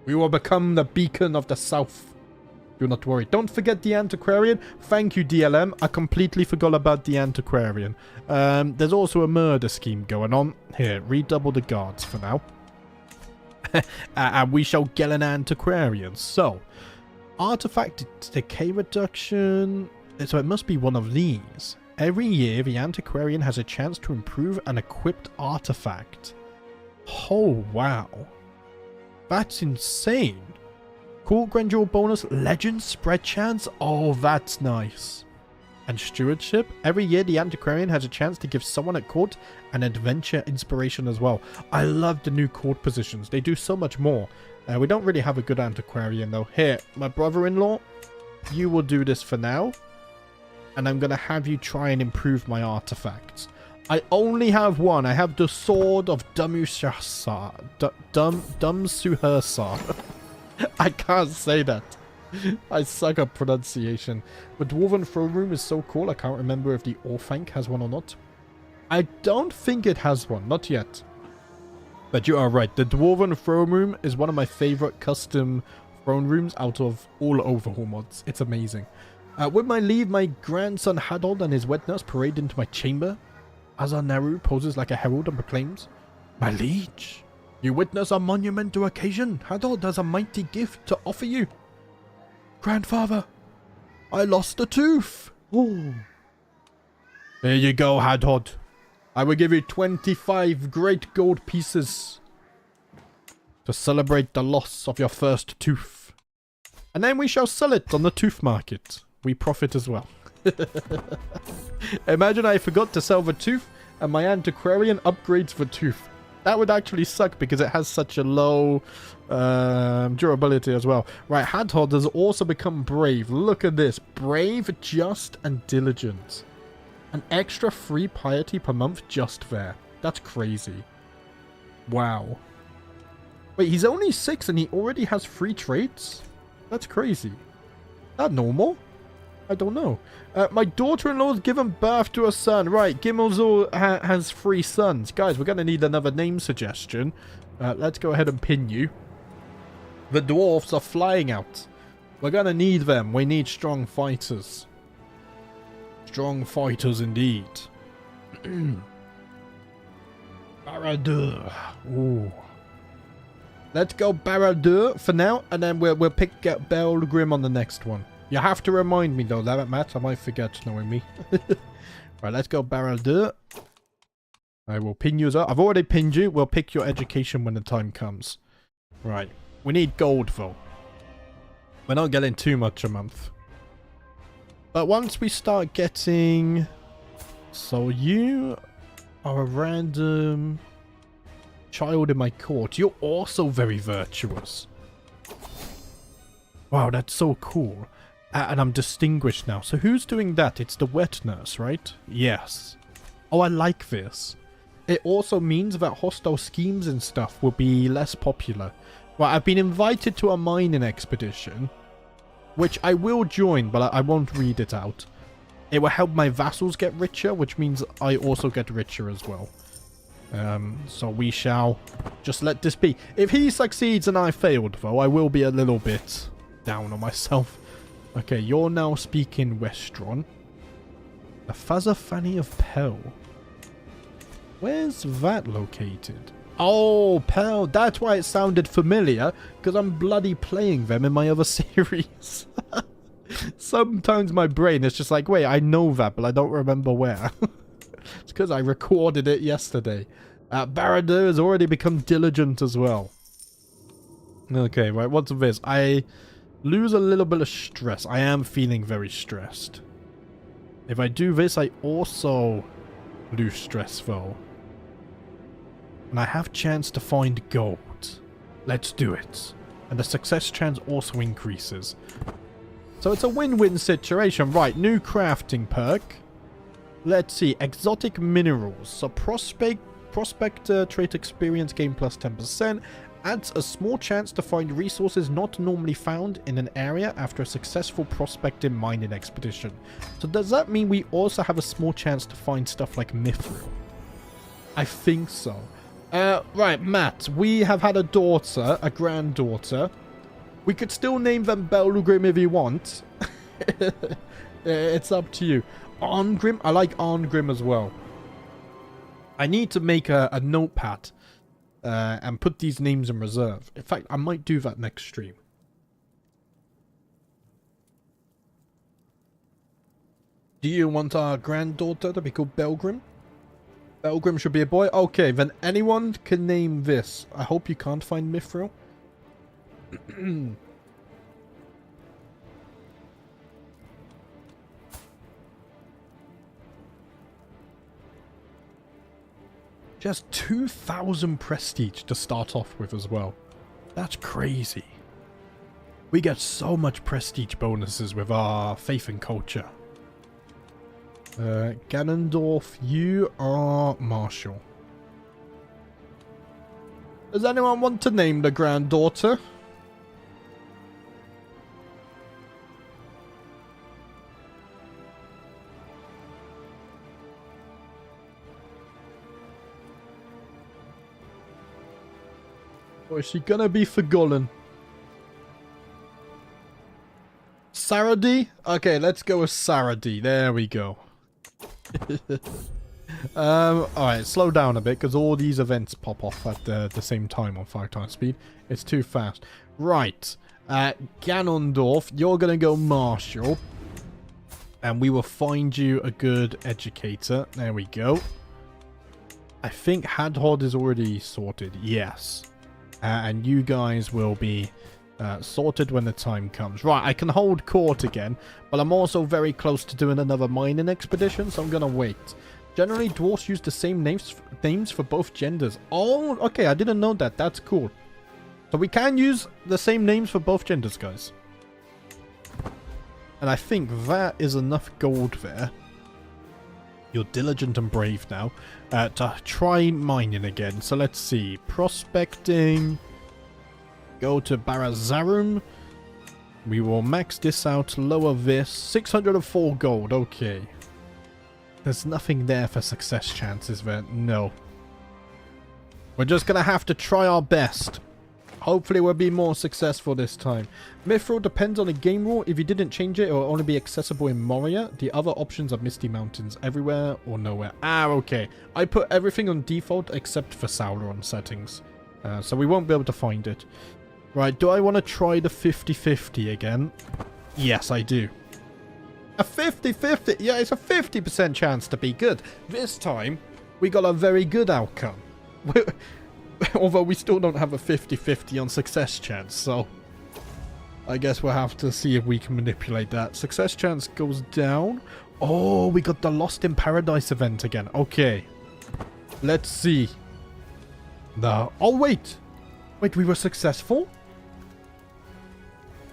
We will become the beacon of the south. Do not worry. Don't forget the Antiquarian. Thank you, DLM. I completely forgot about the Antiquarian. There's also a murder scheme going on. Here, redouble the guards for now. And we shall get an Antiquarian. So, artifact decay reduction. So it must be one of these. Every year, the Antiquarian has a chance to improve an equipped artifact. Oh, wow. That's insane. Cool grandeur bonus, legend spread chance. Oh, that's nice. And stewardship. Every year, the Antiquarian has a chance to give someone at court an adventure inspiration as well. I love the new court positions. They do so much more. We don't really have a good Antiquarian, though. Here, my brother-in-law, you will do this for now. And I'm going to have you try and improve my artifacts. I only have one. I have the Sword of Dumsuhsa. Dumsuhsa. I can't say that. I suck at pronunciation. The Dwarven Throne Room is so cool. I can't remember if the Orthanc has one or not. I don't think it has one. Not yet. But you are right. The Dwarven Throne Room is one of my favorite custom throne rooms out of all Overhaul mods. It's amazing. With my leave, my grandson Hadod and his wet nurse parade into my chamber. Azar Naru poses like a herald and proclaims, "My liege, you witness a monumental occasion. Hadod has a mighty gift to offer you." "Grandfather, I lost a tooth." "Oh." "Here you go, Hadod. I will give you 25 great gold pieces to celebrate the loss of your first tooth. And then we shall sell it on the tooth market. We profit as well." Imagine I forgot to sell the tooth and my Antiquarian upgrades the tooth. That would actually suck because it has such a low durability as well. Right, Hadod has also become brave. Look at this. Brave, just, and diligent. An extra 3 piety per month just there. That's crazy. Wow. Wait, he's only 6 and he already has 3 traits? That's crazy. Is that normal? I don't know. My daughter-in-law's given birth to a son. Right, Gimmelzor has 3 sons. Guys, we're going to need another name suggestion. Let's go ahead and pin you. The dwarfs are flying out. We're going to need them. We need strong fighters. Strong fighters indeed. Barad-dûr. Ooh. Let's go Barad-dûr for now, and then we'll pick Belgrim on the next one. You have to remind me though, Matt. I might forget knowing me. Right, let's go Barad-dûr. I will pin you as well. I've already pinned you. We'll pick your education when the time comes. Right. We need gold though. We're not getting too much a month. But once we start getting... So you are a random child in my court. You're also very virtuous. Wow, that's so cool. And I'm distinguished now. So who's doing that? It's the wet nurse, right? Yes. Oh, I like this. It also means that hostile schemes and stuff will be less popular. Well, I've been invited to a mining expedition, which I will join, but I won't read it out. It will help my vassals get richer, which means I also get richer as well. So we shall just let this be. If he succeeds and I failed, though, I will be a little bit down on myself. Okay, you're now speaking Westron. The Fazafani of Pell. Where's that located? Oh, pal, that's why it sounded familiar, because I'm bloody playing them in my other series. Sometimes my brain is just like, wait, I know that, but I don't remember where. It's because I recorded it yesterday. Baradur has already become diligent as well. Okay, right, what's this? I lose a little bit of stress. I am feeling very stressed. If I do this, I also lose stress, though. And I have chance to find gold. Let's do it. And the success chance also increases. So it's a win-win situation. Right, new crafting perk. Let's see. Exotic minerals. So prospector trait experience gain plus 10%. Adds a small chance to find resources not normally found in an area after a successful prospecting mining expedition. So does that mean we also have a small chance to find stuff like mithril? I think so. Right, Matt, we have had a daughter, a granddaughter. We could still name them Belgrim if you want. It's up to you. Arngrim, I like Arngrim as well. I need to make a notepad and put these names in reserve. In fact, I might do that next stream. Do you want our granddaughter to be called Belgrim? Belgrim should be a boy. Okay, then anyone can name this. I hope you can't find mithril. Just 2,000 prestige to start off with as well. That's crazy. We get so much prestige bonuses with our faith and culture. Ganondorf, you are Marshal. Does anyone want to name the granddaughter? Or is she gonna be forgotten? Saradi? Okay, let's go with Saradi. There we go. Alright, slow down a bit because all these events pop off at the same time on 5 times speed. It's too fast. Right. Ganondorf, you're gonna go Marshal. And we will find you a good educator. There we go. I think Hadhod is already sorted. Yes. And you guys will be sorted when the time comes. Right, I can hold court again, but I'm also very close to doing another mining expedition, so I'm going to wait. Generally, dwarfs use the same names for both genders. Oh, okay, I didn't know that. That's cool. So we can use the same names for both genders, guys. And I think that is enough gold there. You're diligent and brave now. To try mining again. So let's see. Prospecting. Go to Barazarum. We will max this out. Lower this. 604 gold. Okay. There's nothing there for success chances there. No. We're just going to have to try our best. Hopefully we'll be more successful this time. Mithril depends on the game rule. If you didn't change it, it will only be accessible in Moria. The other options are Misty Mountains, everywhere or nowhere. Ah, okay. I put everything on default except for Sauron settings. So we won't be able to find it. Right, do I want to try the 50-50 again? Yes, I do. A 50-50? Yeah, it's a 50% chance to be good. This time, we got a very good outcome. Although we still don't have a 50-50 on success chance, so I guess we'll have to see if we can manipulate that. Success chance goes down. Oh, we got the Lost in Paradise event again. Okay. Let's see. No. Oh, wait. Wait, we were successful?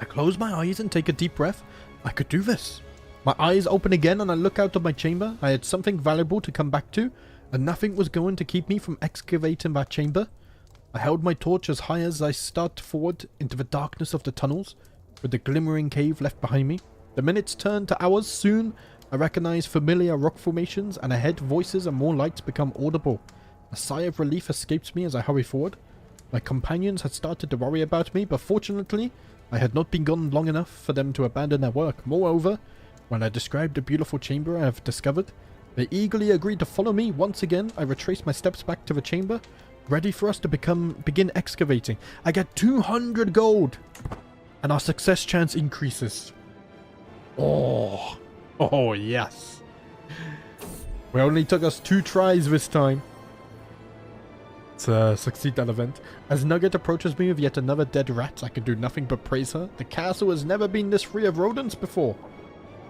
I close my eyes and take a deep breath. I could do this. My eyes open again and I look out of my chamber. I had something valuable to come back to, and nothing was going to keep me from excavating that chamber. I held my torch as high as I started forward into the darkness of the tunnels, with the glimmering cave left behind me. The minutes turned to hours. Soon, I recognized familiar rock formations, and ahead voices and more lights become audible. A sigh of relief escapes me as I hurry forward. My companions had started to worry about me, but fortunately, I had not been gone long enough for them to abandon their work. Moreover, when I described the beautiful chamber I have discovered, they eagerly agreed to follow me. Once again, I retraced my steps back to the chamber. ready for us to begin excavating. I get 200 gold, and our success chance increases. Oh, yes. It only took us 2 tries this time to succeed that event. As Nugget approaches me with yet another dead rat, I can do nothing but praise her. The castle has never been this free of rodents before.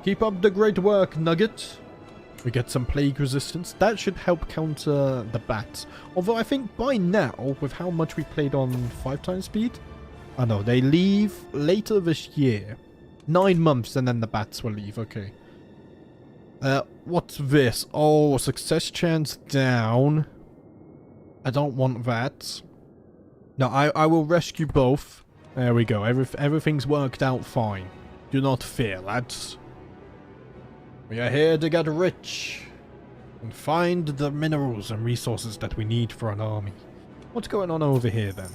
Keep up the great work, Nugget. We get some plague resistance. That should help counter the bats. Although I think by now, with how much we played on 5 times speed, oh no, they leave later this year. 9 months and then the bats will leave. Okay. What's this? Oh, success chance down. I don't want that. No, I will rescue both. There we go. Everything's worked out fine. Do not fear, lads. We are here to get rich and find the minerals and resources that we need for an army. What's going on over here then?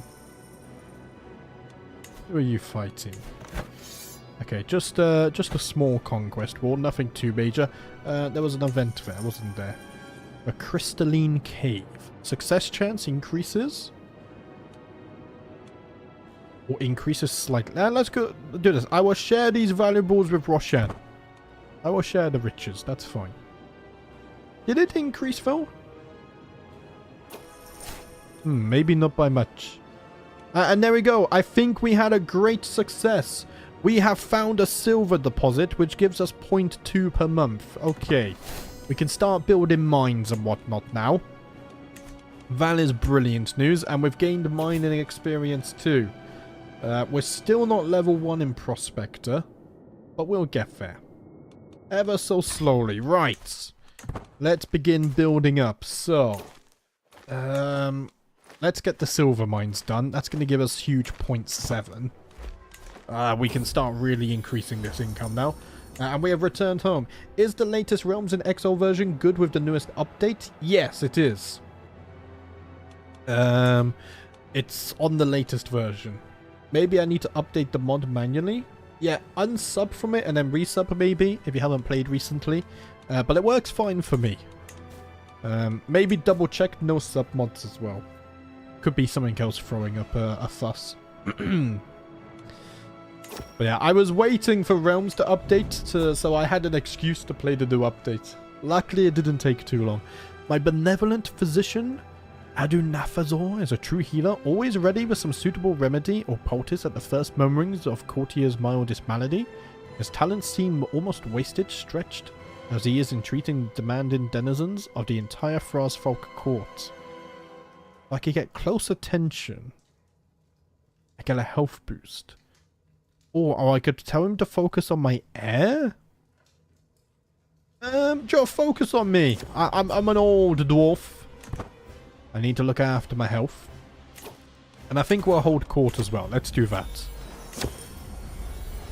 Who are you fighting? Okay, just a small conquest war, nothing too major. There was an event there, wasn't there? A crystalline cave. Success chance increases. Or increases slightly. Let's go do this. I will share these valuables with Roshan. I will share the riches. That's fine. Did it increase though? Maybe not by much. And there we go. I think we had a great success. We have found a silver deposit, which gives us 0.2 per month. Okay. We can start building mines and whatnot now. That is brilliant news. And we've gained mining experience too. We're still not level 1 in Prospector. But we'll get there. Ever so slowly. Right. Let's begin building up. So. Let's get the silver mines done. That's going to give us huge 0.7. We can start really increasing this income now. And we have returned home. Is the latest Realms in Exile version good with the newest update? Yes, it is. It's on the latest version. Maybe I need to update the mod manually. Yeah, unsub from it and then resub maybe, if you haven't played recently. But it works fine for me. Maybe double check no sub mods as well. Could be something else throwing up a fuss. But yeah, I was waiting for Realms to update, so I had an excuse to play the new update. Luckily, it didn't take too long. My benevolent physician, Adunafazor, is a true healer, always ready with some suitable remedy or poultice at the first murmurings of Courtier's mildest malady. His talents seem almost wasted, stretched, as he is in treating demanding denizens of the entire Frostfolk court. If I could get close attention, I get a health boost. Or I could tell him to focus on my heir? Just focus on me. I'm an old dwarf. I need to look after my health. And I think we'll hold court as well. Let's do that.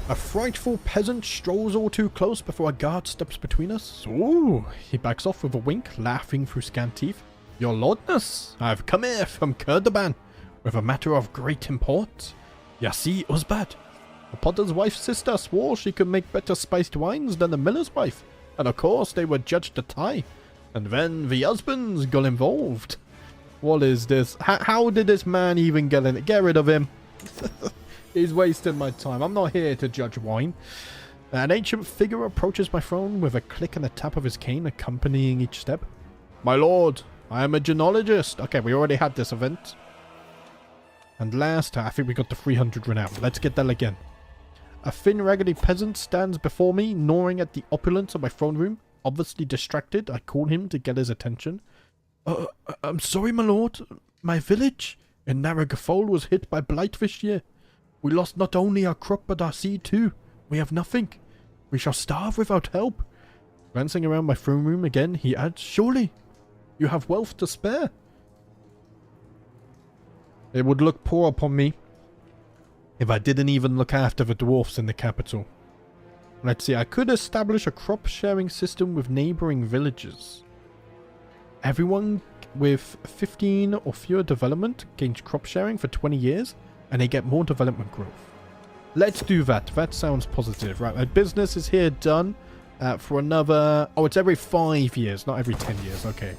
A frightful peasant strolls all too close before a guard steps between us. Ooh, he backs off with a wink, laughing through scant teeth. Your lordness, I've come here from Kurdaban with a matter of great import. Yassi Uzbad, the potter's wife's sister, swore she could make better spiced wines than the miller's wife. And of course they were judged to tie. And then the husbands got involved. What is this? How did this man even get in it? Get rid of him. He's wasting my time. I'm not here to judge wine. An ancient figure approaches my throne with a click and a tap of his cane accompanying each step. My lord, I am a genealogist. Okay, we already had this event. And last, I think we got the 300 renown. Let's get that again. A thin, raggedy peasant stands before me, gnawing at the opulence of my throne room. Obviously distracted, I call him to get his attention. I'm sorry, my lord. My village in Narragafold was hit by blight this year. We lost not only our crop, but our seed too. We have nothing. We shall starve without help. Glancing around my throne room again, he adds, surely you have wealth to spare. It would look poor upon me if I didn't even look after the dwarfs in the capital. Let's see, I could establish a crop sharing system with neighboring villages. Everyone with 15 or fewer development gains crop sharing for 20 years, and they get more development growth. Let's do that. That sounds positive. Right, my business is here done for another... Oh, it's every 5 years, not every 10 years. Okay.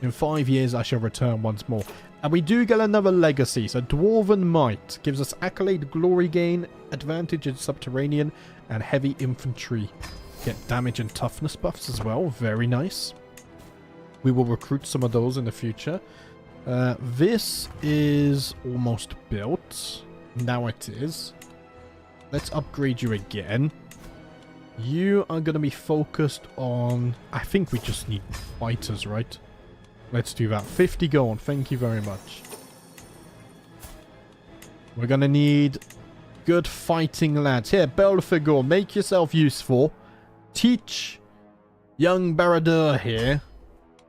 In 5 years, I shall return once more. And we do get another legacy. So Dwarven Might gives us Accolade Glory Gain, Advantage in Subterranean, and Heavy Infantry. Get damage and toughness buffs as well. Very nice. We will recruit some of those in the future. This is almost built. Now it is. Let's upgrade you again. You are going to be focused on... I think we just need fighters, right? Let's do that. 50 gold. Thank you very much. We're going to need good fighting lads. Here, Belphegor, make yourself useful. Teach young Baradur here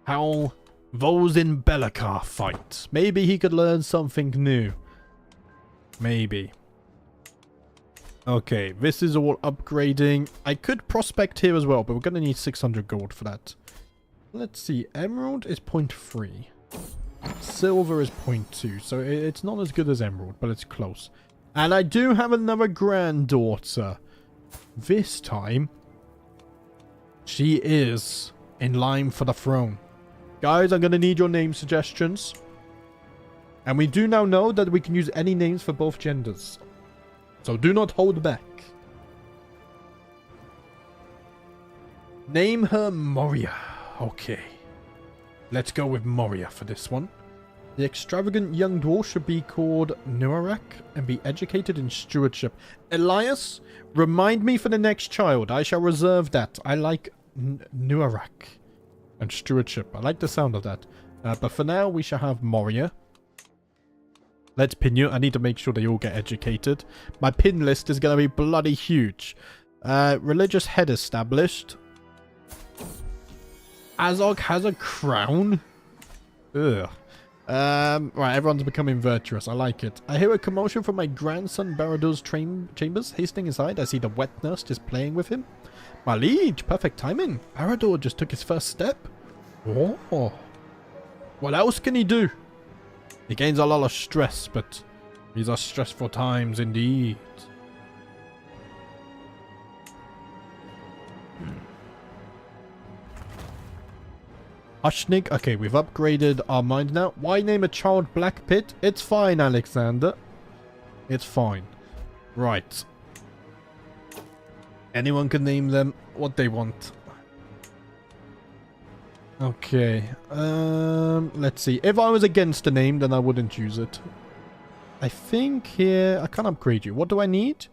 how those in Belakar fight. Maybe he could learn something new. Maybe. Okay, this is all upgrading. I could prospect here as well, but we're going to need 600 gold for that. Let's see. Emerald is 0.3. Silver is 0.2. So it's not as good as Emerald, but it's close. And I do have another granddaughter. This time, she is in line for the throne. Guys, I'm going to need your name suggestions. And we do now know that we can use any names for both genders. So do not hold back. Name her Moria. Okay. Let's go with Moria for this one. The extravagant young dwarf should be called Nuarak and be educated in stewardship. Elias, remind me for the next child. I shall reserve that. I like Nuarak and stewardship. I like the sound of that. But for now, we shall have Moria. Let's pin you. I need to make sure they all get educated. My pin list is going to be bloody huge. Religious head established. Azog has a crown. Ugh. Right, everyone's becoming virtuous. I like it. I hear a commotion from my grandson Baradur's chambers. Hastening inside, I see the wet nurse just playing with him. My liege, perfect timing. Baradur just took his first step. Oh. What else can he do? He gains a lot of stress, but these are stressful times indeed. Hushnig. Okay, we've upgraded our mind now. Why name a child Black Pit? It's fine, Alexander. It's fine. Right. Anyone can name them what they want. Okay. Let's see. If I was against a name, then I wouldn't use it. I think here... I can't upgrade you. What do I need?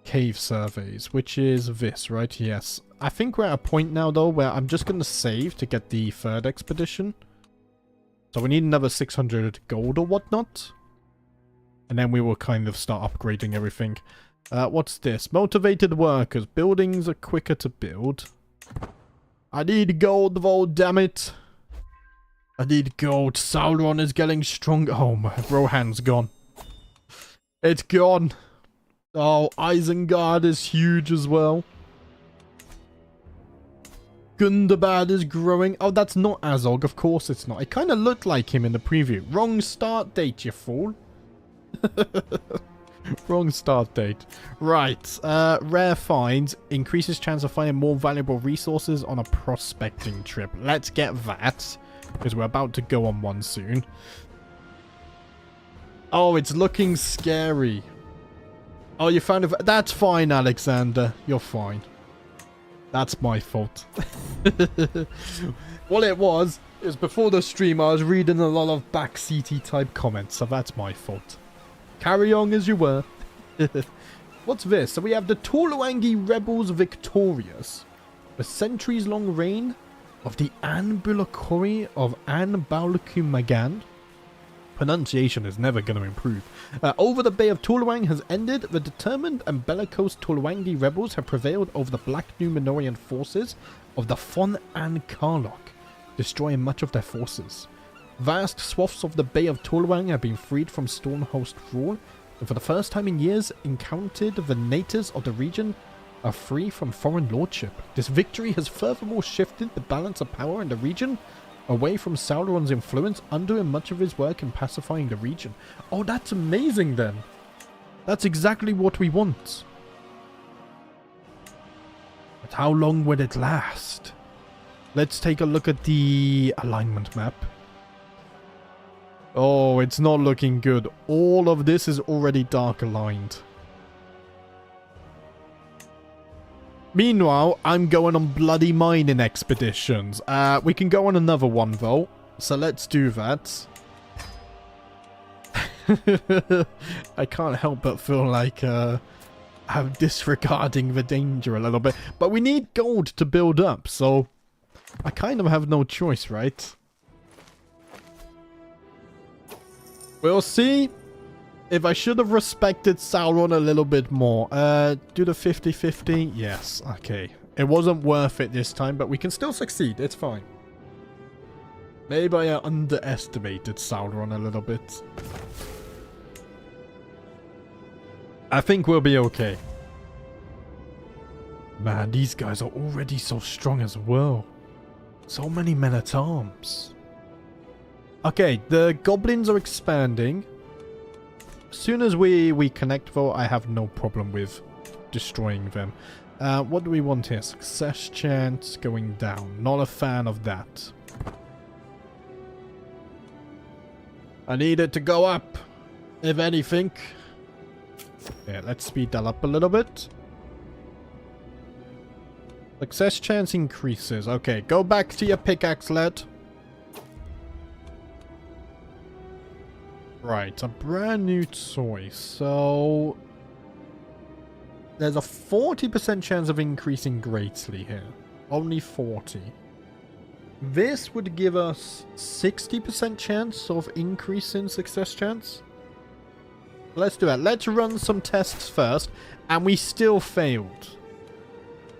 Cave surveys, which is this, right? Yes. I think we're at a point now, though, where I'm just going to save to get the third expedition. So we need another 600 gold or whatnot. And then we will kind of start upgrading everything. What's this? Motivated workers. Buildings are quicker to build. I need gold, though, damn it. I need gold. Sauron is getting strong. Oh, my Rohan's gone. It's gone. Oh, Isengard is huge as well. Gundabad is growing. Oh, that's not Azog. Of course it's not. It kind of looked like him in the preview. Wrong start date, you fool. Wrong start date. Right. Rare finds. Increases chance of finding more valuable resources on a prospecting trip. Let's get that. Because we're about to go on one soon. Oh, it's looking scary. Oh, you found it. That's fine, Alexander. You're fine. That's my fault. What it was is before the stream I was reading a lot of backseaty type comments, so that's my fault. Carry on as you were. What's this? So we have the Toluangi rebels victorious. The centuries-long reign of the Anbulakori of Anbaulukumagan. Pronunciation is never going to improve. Over the Bay of Toluang has ended. The determined and bellicose Toluangi rebels have prevailed over the Black Numenorian forces of the Fon An Karlok, destroying much of their forces. Vast swaths of the Bay of Toluang have been freed from Stormhost rule, and for the first time in years encountered the natives of the region are free from foreign lordship. This victory has furthermore shifted the balance of power in the region away from Sauron's influence, undoing much of his work in pacifying the region. Oh, that's amazing then. That's exactly what we want. But how long will it last? Let's take a look at the alignment map. Oh, it's not looking good. All of this is already dark aligned. Meanwhile, I'm going on bloody mining expeditions. We can go on another one, though. So let's do that. I can't help but feel like I'm disregarding the danger a little bit. But we need gold to build up, so I kind of have no choice, right? We'll see if I should have respected Sauron a little bit more. Do the 50-50? Yes, okay. It wasn't worth it this time, but we can still succeed. It's fine. Maybe I underestimated Sauron a little bit. I think we'll be okay. Man, these guys are already so strong as well. So many men-at-arms. Okay, the goblins are expanding. As soon as we connect, though, I have no problem with destroying them. What do we want here? Success chance going down. Not a fan of that. I need it to go up, if anything. Yeah, let's speed that up a little bit. Success chance increases. Okay, go back to your pickaxe, lad. Right, a brand new toy. So there's a 40% chance of increasing greatly here. Only 40. This would give us 60% chance of increase in success chance. Let's do that. Let's run some tests first. And we still failed.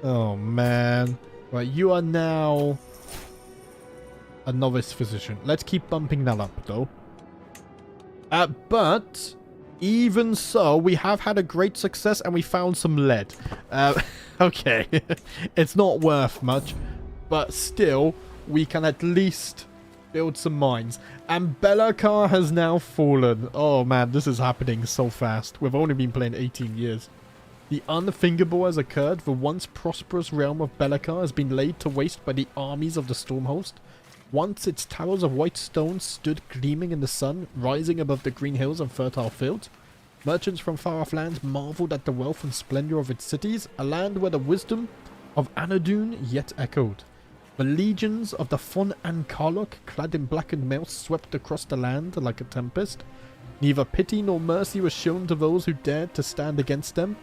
Oh, man. Right, you are now a novice physician. Let's keep bumping that up, though. But even so, we have had a great success and we found some lead. Okay. It's not worth much, but still, we can at least build some mines. And Blacklocks has now fallen. Oh man, this is happening so fast. We've only been playing 18 years. The unthinkable has occurred. The once prosperous realm of Blacklocks has been laid to waste by the armies of the Stormhost. Once its towers of white stone stood gleaming in the sun, rising above the green hills and fertile fields. Merchants from far-off lands marveled at the wealth and splendor of its cities, a land where the wisdom of Anadun yet echoed. The legions of the Fon and Karlok, clad in blackened mail, swept across the land like a tempest. Neither pity nor mercy was shown to those who dared to stand against them.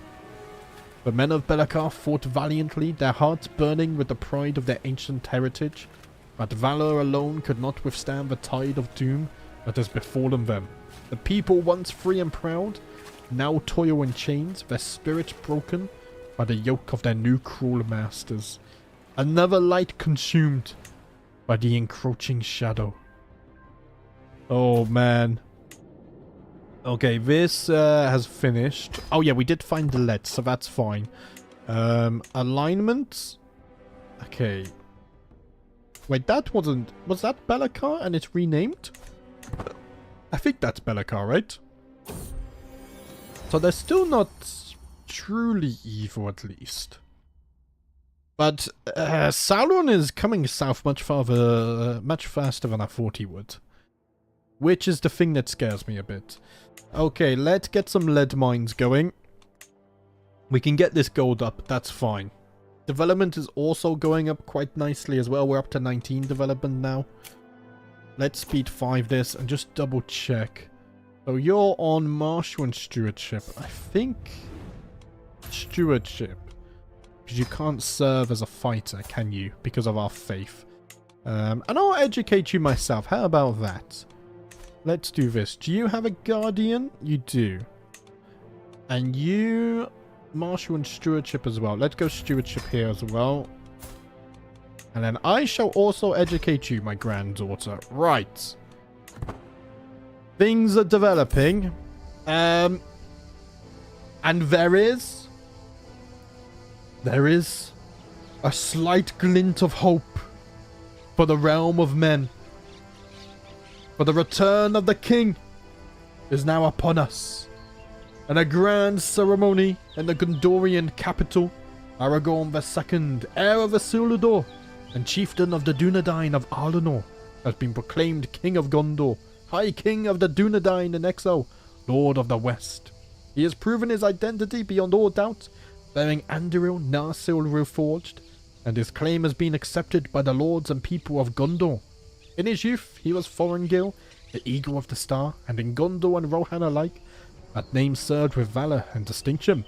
The men of Blacklocks fought valiantly, their hearts burning with the pride of their ancient heritage. But valor alone could not withstand the tide of doom that has befallen them. The people once free and proud, now toil in chains, their spirits broken by the yoke of their new cruel masters. Another light consumed by the encroaching shadow. Oh man. Okay, this has finished. Oh yeah, we did find the lead, so that's fine. Alignment. Okay. Wait, that wasn't... Was that Blacklocks and it's renamed? I think that's Blacklocks, right? So they're still not truly evil, at least. But Sauron is coming south much faster than I thought he would. Which is the thing that scares me a bit. Okay, let's get some lead mines going. We can get this gold up, that's fine. Development is also going up quite nicely as well. We're up to 19 development now. Let's speed 5 this and just double check. So you're on Martial and Stewardship. I think Stewardship. Because you can't serve as a fighter, can you? Because of our faith. And I'll educate you myself. How about that? Let's do this. Do you have a Guardian? You do. And you... Martial and Stewardship as well. Let's go Stewardship here as well. And then I shall also educate you, my granddaughter. Right. Things are developing. And there is a slight glint of hope for the realm of men. For the return of the king is now upon us. And a grand ceremony in the Gondorian capital, Aragorn II, heir of Isildur, and chieftain of the Dunedain of Arlenor, has been proclaimed King of Gondor, High King of the Dunedain in Exile, Lord of the West. He has proven his identity beyond all doubt, bearing Anduril Narsil reforged, and his claim has been accepted by the lords and people of Gondor. In his youth, he was Thorongil, the Eagle of the Star, and in Gondor and Rohan alike, that name served with valor and distinction.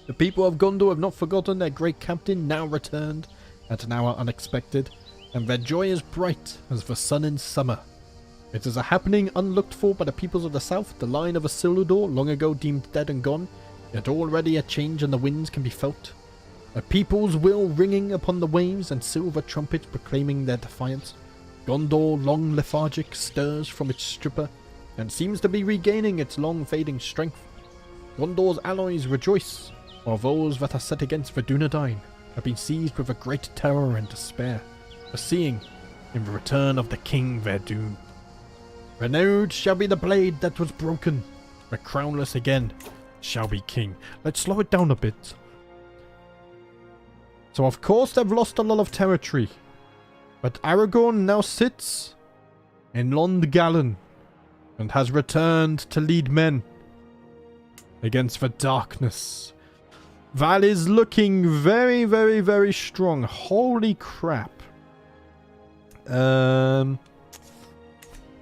The people of Gondor have not forgotten their great captain, now returned, at an hour unexpected, and their joy is bright as the sun in summer. It is a happening unlooked for by the peoples of the south, the line of Isildur, long ago deemed dead and gone, yet already a change in the winds can be felt. A people's will ringing upon the waves, and silver trumpets proclaiming their defiance. Gondor, long lethargic, stirs from its stupor, and seems to be regaining its long fading strength. Gondor's allies rejoice, while those that are set against the Dunedain have been seized with a great terror and despair, foreseeing in the return of the king their doom. Renewed shall be the blade that was broken, the crownless again shall be king. Let's slow it down a bit. So of course they've lost a lot of territory, but Aragorn now sits in Londgalen and has returned to lead men against the darkness. That is looking very, very, very strong. Holy crap.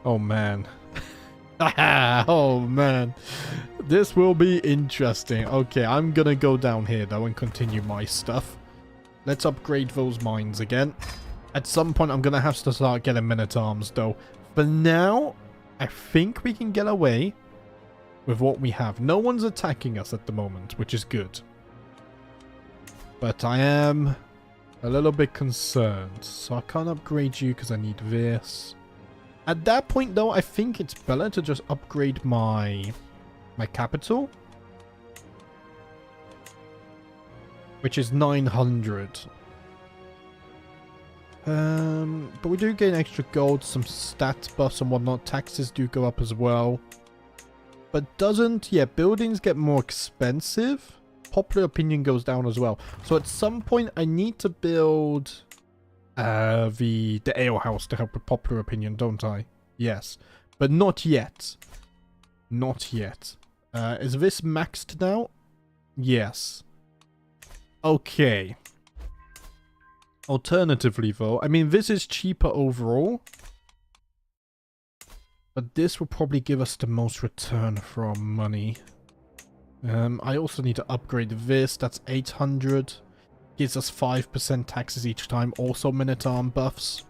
Oh man. Oh man. This will be interesting. Okay, I'm gonna go down here though and continue my stuff. Let's upgrade those mines again. At some point I'm gonna have to start getting men-at-arms though. For now, I think we can get away with what we have. No one's attacking us at the moment, which is good. But I am a little bit concerned. So I can't upgrade you because I need this. At that point though, I think it's better to just upgrade my capital. Which is 900. But we do gain extra gold, some stats buffs and whatnot. Taxes do go up as well. But doesn't... yeah, buildings get more expensive. Popular opinion goes down as well. So at some point I need to build the ale house to help with popular opinion, don't I? Yes. But not yet. Not yet. Is this maxed now? Yes. Okay. Alternatively though, I mean this is cheaper overall. But this will probably give us the most return for our money. I also need to upgrade this. That's 800. Gives us 5% taxes each time. Also men-at-arm buffs.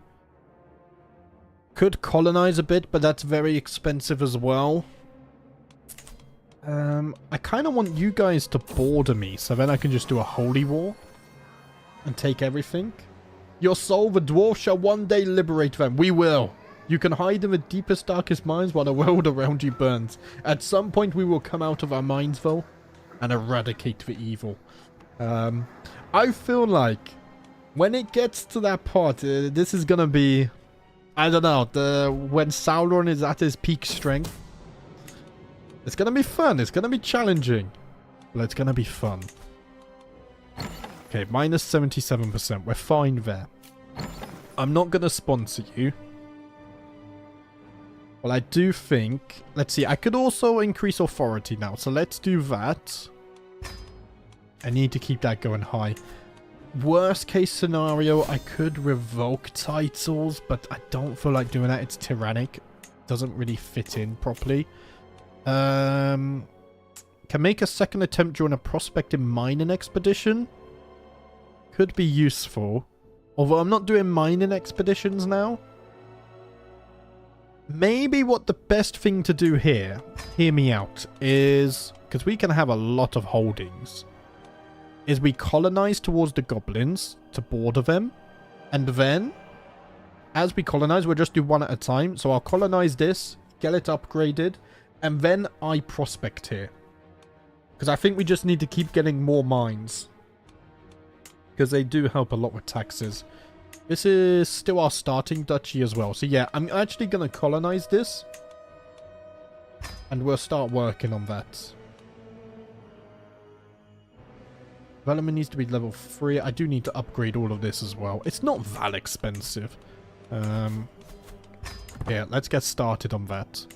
Could colonize a bit, but that's very expensive as well. I kind of want you guys to border me, so then I can just do a holy war. And take everything. Your soul, the dwarf, shall one day liberate them. We will. You can hide in the deepest, darkest mines while the world around you burns. At some point we will come out of our mines, though, and eradicate the evil. I feel like when it gets to that part, this is gonna be... I don't know, when Sauron is at his peak strength. It's gonna be fun, it's gonna be challenging. But it's gonna be fun. Okay, minus 77%. We're fine there. I'm not gonna sponsor you. Well, I do think... let's see, I could also increase authority now. So let's do that. I need to keep that going high. Worst case scenario, I could revoke titles, but I don't feel like doing that. It's tyrannic. Doesn't really fit in properly. Can make a second attempt during a prospecting mining expedition. Could be useful. Although I'm not doing mining expeditions now. Maybe what the best thing to do here, hear me out, is... because we can have a lot of holdings. Is we colonize towards the goblins to border them. And then, as we colonize, we'll just do one at a time. So I'll colonize this, get it upgraded, and then I prospect here. Because I think we just need to keep getting more mines. Because they do help a lot with taxes. This is still our starting duchy as well. So yeah, I'm actually going to colonize this. And we'll start working on that. Development needs to be level 3. I do need to upgrade all of this as well. It's not that expensive. Yeah, let's get started on that.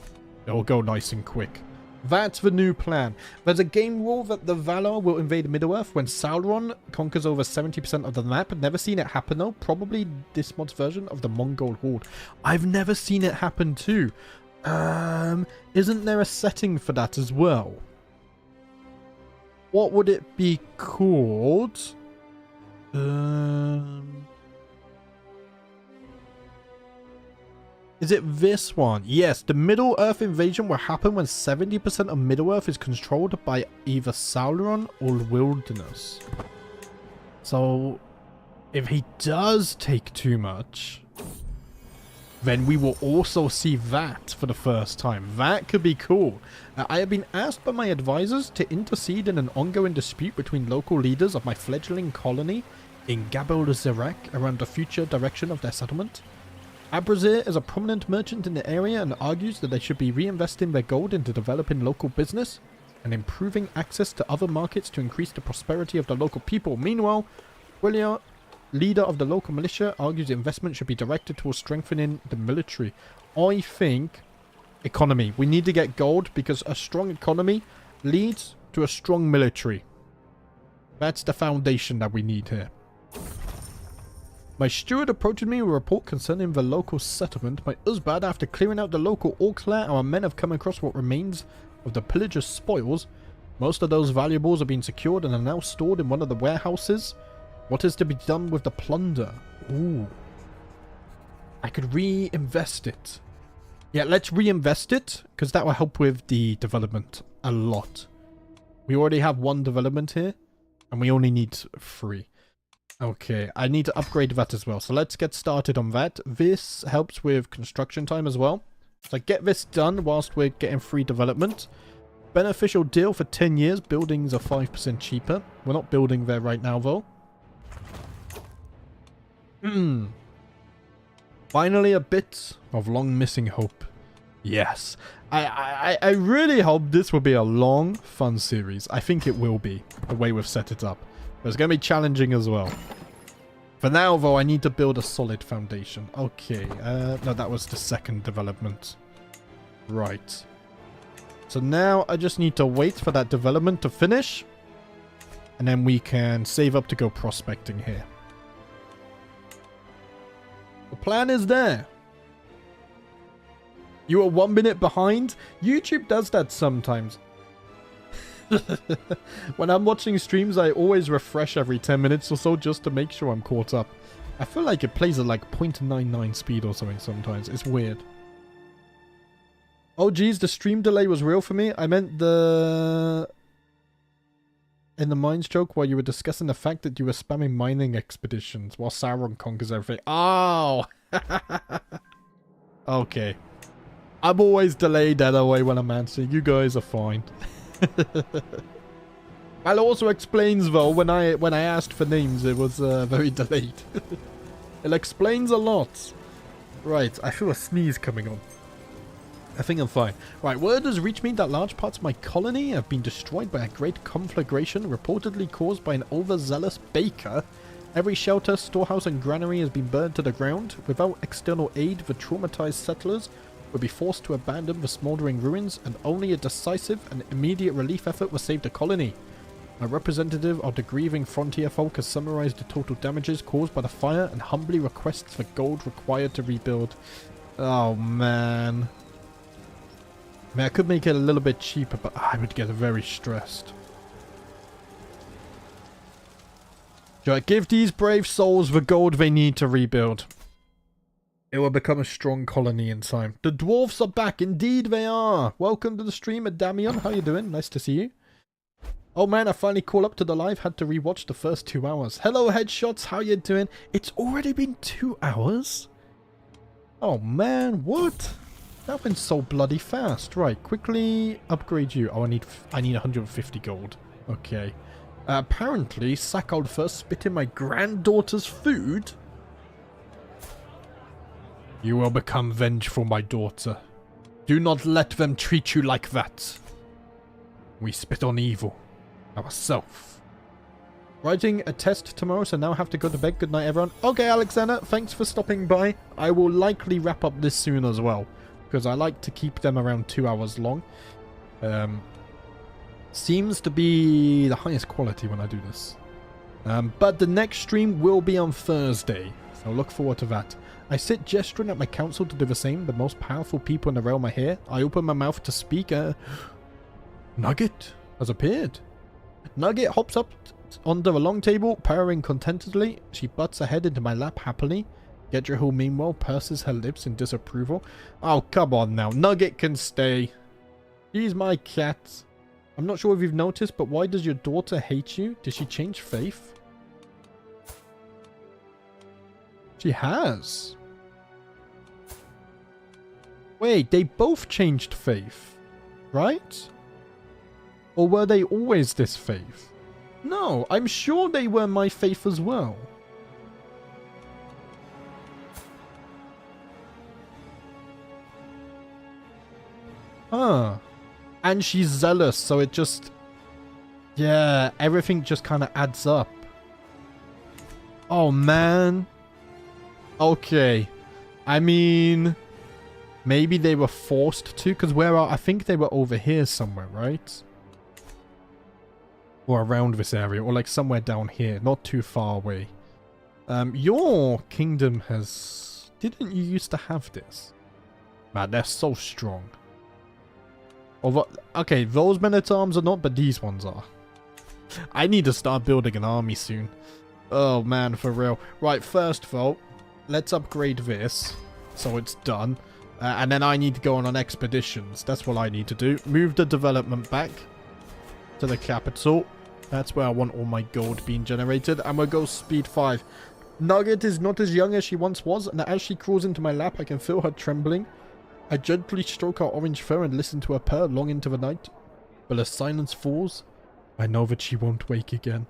It'll go nice and quick. That's the new plan. There's a game rule that the Valar will invade Middle-earth when Sauron conquers over 70% of the map. Never seen it happen though. Probably this mod's version of the Mongol Horde. I've never seen it happen too. Isn't there a setting for that as well? What would it be called? Is it this one? Yes, the Middle-earth invasion will happen when 70% of Middle-earth is controlled by either Sauron or Wilderness. So, if he does take too much, then we will also see that for the first time. That could be cool. I have been asked by my advisors to intercede in an ongoing dispute between local leaders of my fledgling colony in Gabel Zerak around the future direction of their settlement. Abrazir is a prominent merchant in the area and argues that they should be reinvesting their gold into developing local business and improving access to other markets to increase the prosperity of the local people. Meanwhile, William, leader of the local militia, argues investment should be directed towards strengthening the military. I think economy. We need to get gold because a strong economy leads to a strong military. That's the foundation that we need here. My steward approached me with a report concerning the local settlement. My Uzbad, after clearing out the local Orkla, our men have come across what remains of the pillagers' spoils. Most of those valuables are being secured and are now stored in one of the warehouses. What is to be done with the plunder? Ooh. I could reinvest it. Yeah, let's reinvest it, because that will help with the development a lot. We already have 1 development here, and we only need 3. Okay, I need to upgrade that as well. So let's get started on that. This helps with construction time as well. So get this done whilst we're getting free development. Beneficial deal for 10 years. Buildings are 5% cheaper. We're not building there right now though. Finally a bit of long missing hope. Yes. I really hope this will be a long, fun series. I think it will be, the way we've set it up. But it's going to be challenging as well. For now, though, I need to build a solid foundation. Okay. No, that was the second development. Right. So now I just need to wait for that development to finish. And then we can save up to go prospecting here. The plan is there. You are 1 minute behind? YouTube does that sometimes. When I'm watching streams, I always refresh every 10 minutes or so just to make sure I'm caught up. I feel like it plays at like 0.99 speed or something sometimes. It's weird. Oh geez, the stream delay was real for me. I meant the... in the mines joke while you were discussing the fact that you were spamming mining expeditions while Sauron conquers everything. Oh! Okay. I'm always delayed that way when I'm answering. You guys are fine. That also explains though, when I asked for names, it was very delayed. It explains a lot. Right, I feel a sneeze coming on. I think I'm fine. Right, word has reached me that large parts of my colony have been destroyed by a great conflagration reportedly caused by an overzealous baker. Every shelter, storehouse and granary has been burned to the ground. Without external aid, the traumatized settlers would be forced to abandon the smoldering ruins, and only a decisive and immediate relief effort will save the colony. A representative of the grieving frontier folk has summarized the total damages caused by the fire and humbly requests the gold required to rebuild. Oh man. I mean, I could make it a little bit cheaper, but I would get very stressed. Should I give these brave souls the gold they need to rebuild? It will become a strong colony in time. The dwarfs are back. Indeed they are. Welcome to the stream, Damian. How you doing? Nice to see you. Oh man, I finally caught up to the live. Had to rewatch the first 2 hours. Hello, Headshots. How you doing? It's already been 2 hours? Oh man, what? That went so bloody fast. Right, quickly upgrade you. Oh, I need 150 gold. Okay. Apparently, Sakald first spit in my granddaughter's food. You will become vengeful, my daughter. Do not let them treat you like that. We spit on evil. Ourself. Writing a test tomorrow, so now I have to go to bed. Good night, everyone. Okay, Alexander, thanks for stopping by. I will likely wrap up this soon as well, because I like to keep them around 2 hours long. Seems to be the highest quality when I do this. But the next stream will be on Thursday, so look forward to that. I sit gesturing at my council to do the same. The most powerful people in the realm are here. I open my mouth to speak. Nugget has appeared. Nugget hops up onto a long table, purring contentedly. She butts her head into my lap happily. Gedrihul, meanwhile, purses her lips in disapproval. Oh, come on now. Nugget can stay. She's my cat. I'm not sure if you've noticed, but why does your daughter hate you? Did she change faith? She has. Wait, they both changed faith, right? Or were they always this faith? No, I'm sure they were my faith as well. Huh. And she's zealous, so it just... yeah, everything just kind of adds up. Oh, man. Okay. I mean... maybe they were forced to, because where are... I think they were over here somewhere, right? Or around this area, or like somewhere down here, not too far away. Your kingdom has... didn't you used to have this? Man, they're so strong. Although, okay, those men-at-arms are not, but these ones are. I need to start building an army soon. Oh man, for real. Right, first though, let's upgrade this, so it's done. And then I need to go on expeditions. That's what I need to do. Move the development back to the capital. That's where I want all my gold being generated. And we'll go speed 5. Nugget is not as young as she once was, and as she crawls into my lap, I can feel her trembling. I gently stroke her orange fur and listen to her purr long into the night. But as silence falls, I know that she won't wake again.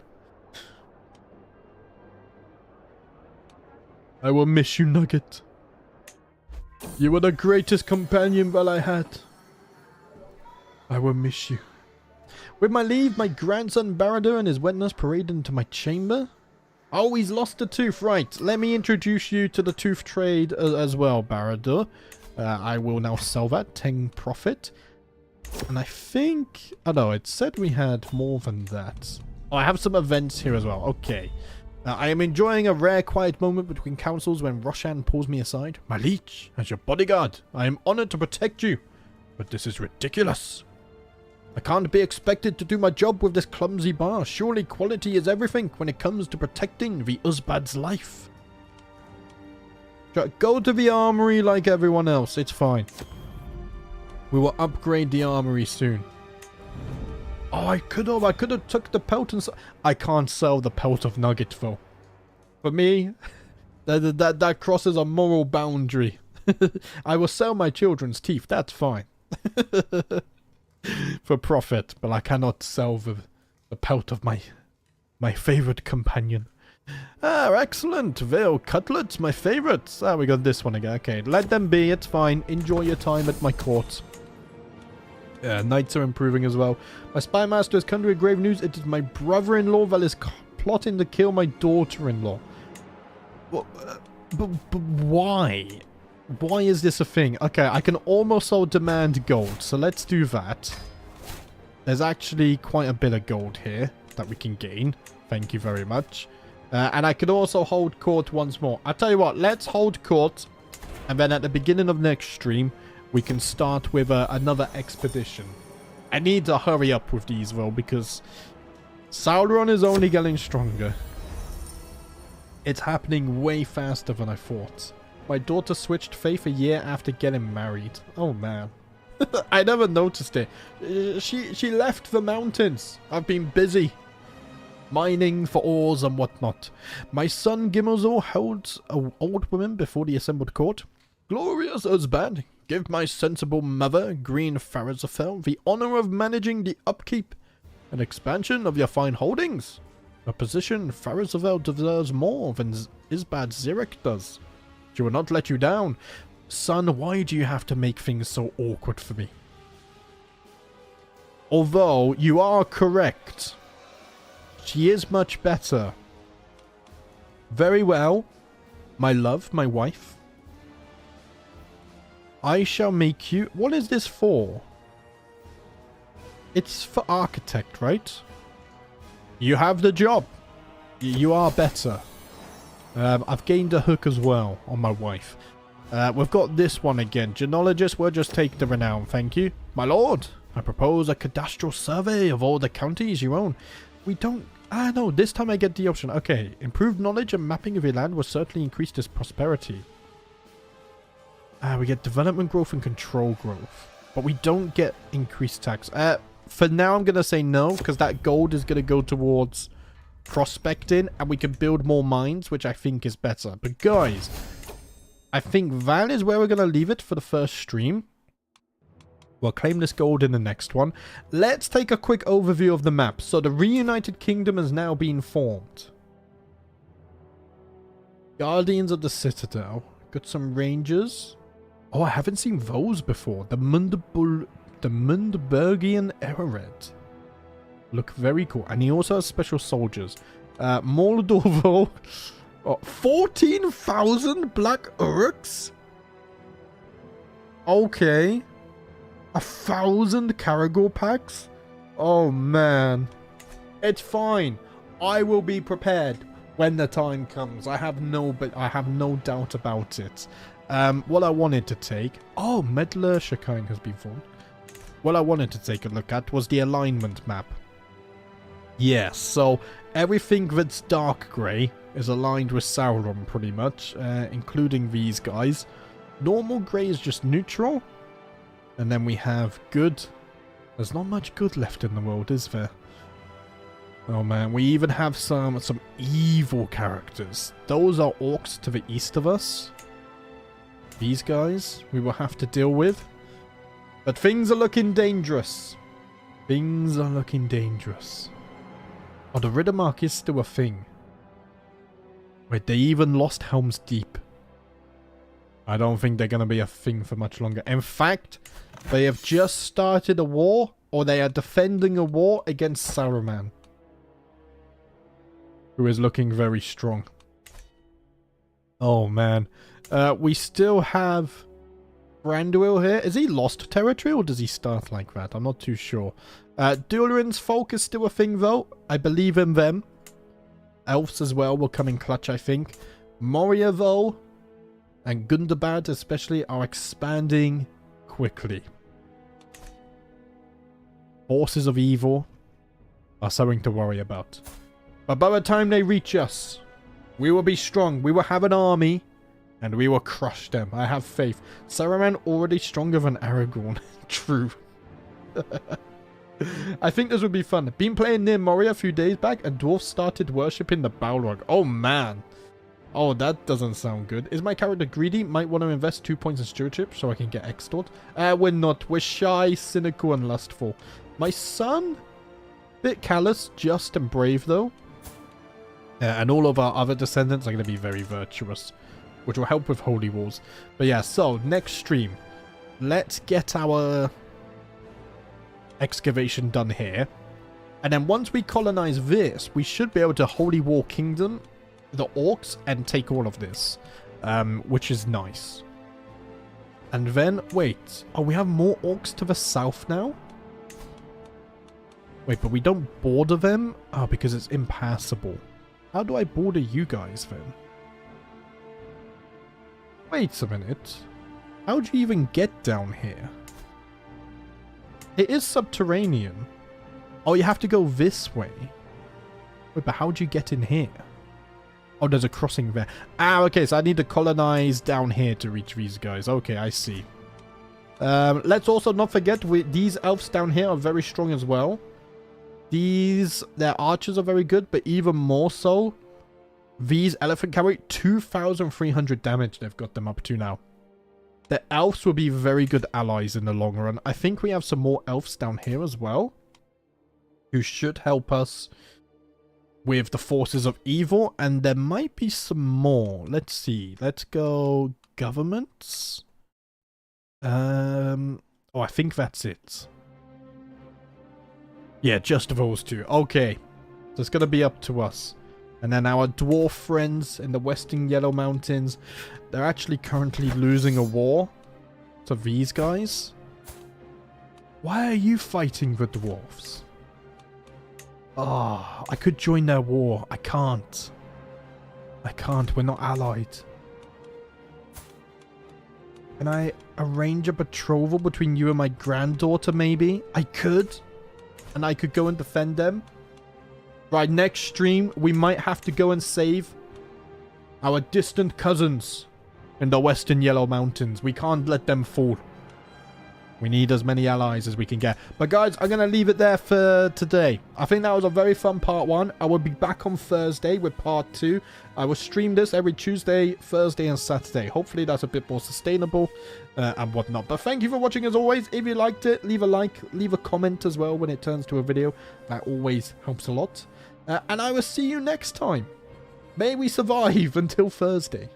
I will miss you, Nugget. You were the greatest companion that I had. I will miss you. With my leave, my grandson Baradur and his wet nurse parade into my chamber. Oh, he's lost a tooth. Right, let me introduce you to the tooth trade as well, Baradur. I will now sell that, 10 profit. And I think... oh no, it said we had more than that. Oh, I have some events here as well. Okay. I am enjoying a rare quiet moment between councils when Roshan pulls me aside. My liege, as your bodyguard, I am honored to protect you. But this is ridiculous. I can't be expected to do my job with this clumsy bar. Surely quality is everything when it comes to protecting the Uzbad's life. Go to the armory like everyone else. It's fine. We will upgrade the armory soon. Oh, I could have took the pelt and... I can't sell the pelt of Nugget, though. For me, that crosses a moral boundary. I will sell my children's teeth. That's fine. For profit, but I cannot sell the pelt of my favorite companion. Ah, excellent. Veal cutlets, my favorites. Ah, we got this one again. Okay, let them be. It's fine. Enjoy your time at my court. Yeah, knights are improving as well. My spy master has come to a grave news. It is my brother-in-law that is plotting to kill my daughter-in-law. But why? Why is this a thing? Okay, I can also demand gold, so let's do that. There's actually quite a bit of gold here that we can gain. Thank you very much. And I can also hold court once more. I'll tell you what, let's hold court. And then at the beginning of next stream, we can start with another expedition. I need to hurry up with these though, because Sauron is only getting stronger. It's happening way faster than I thought. My daughter switched faith a year after getting married. Oh man. I never noticed it. She left the mountains. I've been busy mining for ores and whatnot. My son Gimmelzor holds an old woman before the assembled court. Glorious Uzbad, give my sensible mother, Green Farazafel, the honor of managing the upkeep and expansion of your fine holdings. A position Farazafel deserves more than Uzbad Zirek does. She will not let you down. Son, why do you have to make things so awkward for me? Although, you are correct. She is much better. Very well. My love, my wife. I shall make you... What is this for? It's for architect, right? You have the job. You are better. I've gained a hook as well on my wife. We've got this one again. Genealogist, we'll just take the renown, thank you. My lord, I propose a cadastral survey of all the counties you own. We don't... Ah, no, this time I get the option. Okay, improved knowledge and mapping of your land will certainly increase this prosperity. We get development growth and control growth. But we don't get increased tax. For now, I'm going to say no, because that gold is going to go towards prospecting, and we can build more mines, which I think is better. But guys, I think that is where we're going to leave it for the first stream. We'll claim this gold in the next one. Let's take a quick overview of the map. So the reunited kingdom has now been formed. Guardians of the Citadel. Got some rangers. Oh, I haven't seen those before. The Mundbergian Eraret. Look very cool. And he also has special soldiers. Moldorvo. Oh, 14,000 Black Uruks? Okay. 1,000 Karagor packs? Oh, man. It's fine. I will be prepared when the time comes. I have no doubt about it. What I wanted to take... Oh, Medler Shakine has been formed. What I wanted to take a look at was the alignment map. Yes, so everything that's dark grey is aligned with Sauron pretty much, including these guys. Normal grey is just neutral. And then we have good. There's not much good left in the world, is there? Oh man, we even have some evil characters. Those are orcs to the east of us. These guys we will have to deal with. But things are looking dangerous. Things are looking dangerous. Oh, the Riddermark is still a thing. Wait, they even lost Helm's Deep. I don't think they're going to be a thing for much longer. In fact, they have just started a war, or they are defending a war against Saruman, who is looking very strong. Oh, man. We still have Branduil here. Is he lost territory, or does he start like that? I'm not too sure. Duelin's folk is still a thing, though. I believe in them. Elves as well will come in clutch, I think. Moria, though, and Gundabad especially are expanding quickly. Forces of evil are something to worry about. But by the time they reach us, we will be strong. We will have an army, and we will crush them. I have faith. Saruman already stronger than Aragorn. True. I think this would be fun. Been playing near Moria a few days back, and dwarves started worshipping the Balrog. Oh, man. Oh, that doesn't sound good. Is my character greedy? Might want to invest 2 points in stewardship so I can get extort. We're not. We're shy, cynical, and lustful. My son? Bit callous, just, and brave, though. And all of our other descendants are going to be very virtuous, which will help with holy wars. But yeah, so, next stream. Let's get our excavation done here. And then once we colonize this, we should be able to Holy War Kingdom the orcs and take all of this, which is nice. And then, wait, oh, we have more orcs to the south now? Wait, but we don't border them? Oh, because it's impassable. How do I border you guys then? Wait a minute. How do you even get down here? It is subterranean. Oh, you have to go this way. Wait, but how do you get in here? Oh, there's a crossing there. Ah, okay, so I need to colonize down here to reach these guys. Okay, I see. Let's also not forget, these elves down here are very strong as well. Their archers are very good, but even more so, these elephant cavalry, 2,300 damage they've got them up to now. The elves will be very good allies in the long run. I think we have some more elves down here as well, who should help us with the forces of evil, and there might be some more. Let's see. Let's go governments. Oh, I think that's it. Yeah, just those two. Okay. So it's going to be up to us. And then our dwarf friends in the Western Yellow Mountains, they're actually currently losing a war to these guys. Why are you fighting the dwarves? Ah, I could join their war. I can't. I can't. We're not allied. Can I arrange a betrothal between you and my granddaughter, maybe? I could. And I could go and defend them. Right, next stream, we might have to go and save our distant cousins in the Western Yellow Mountains. We can't let them fall. We need as many allies as we can get. But guys, I'm going to leave it there for today. I think that was a very fun part 1. I will be back on Thursday with part 2. I will stream this every Tuesday, Thursday and Saturday. Hopefully that's a bit more sustainable and whatnot. But thank you for watching as always. If you liked it, leave a like, leave a comment as well when it turns to a video. That always helps a lot. And I will see you next time. May we survive until Thursday.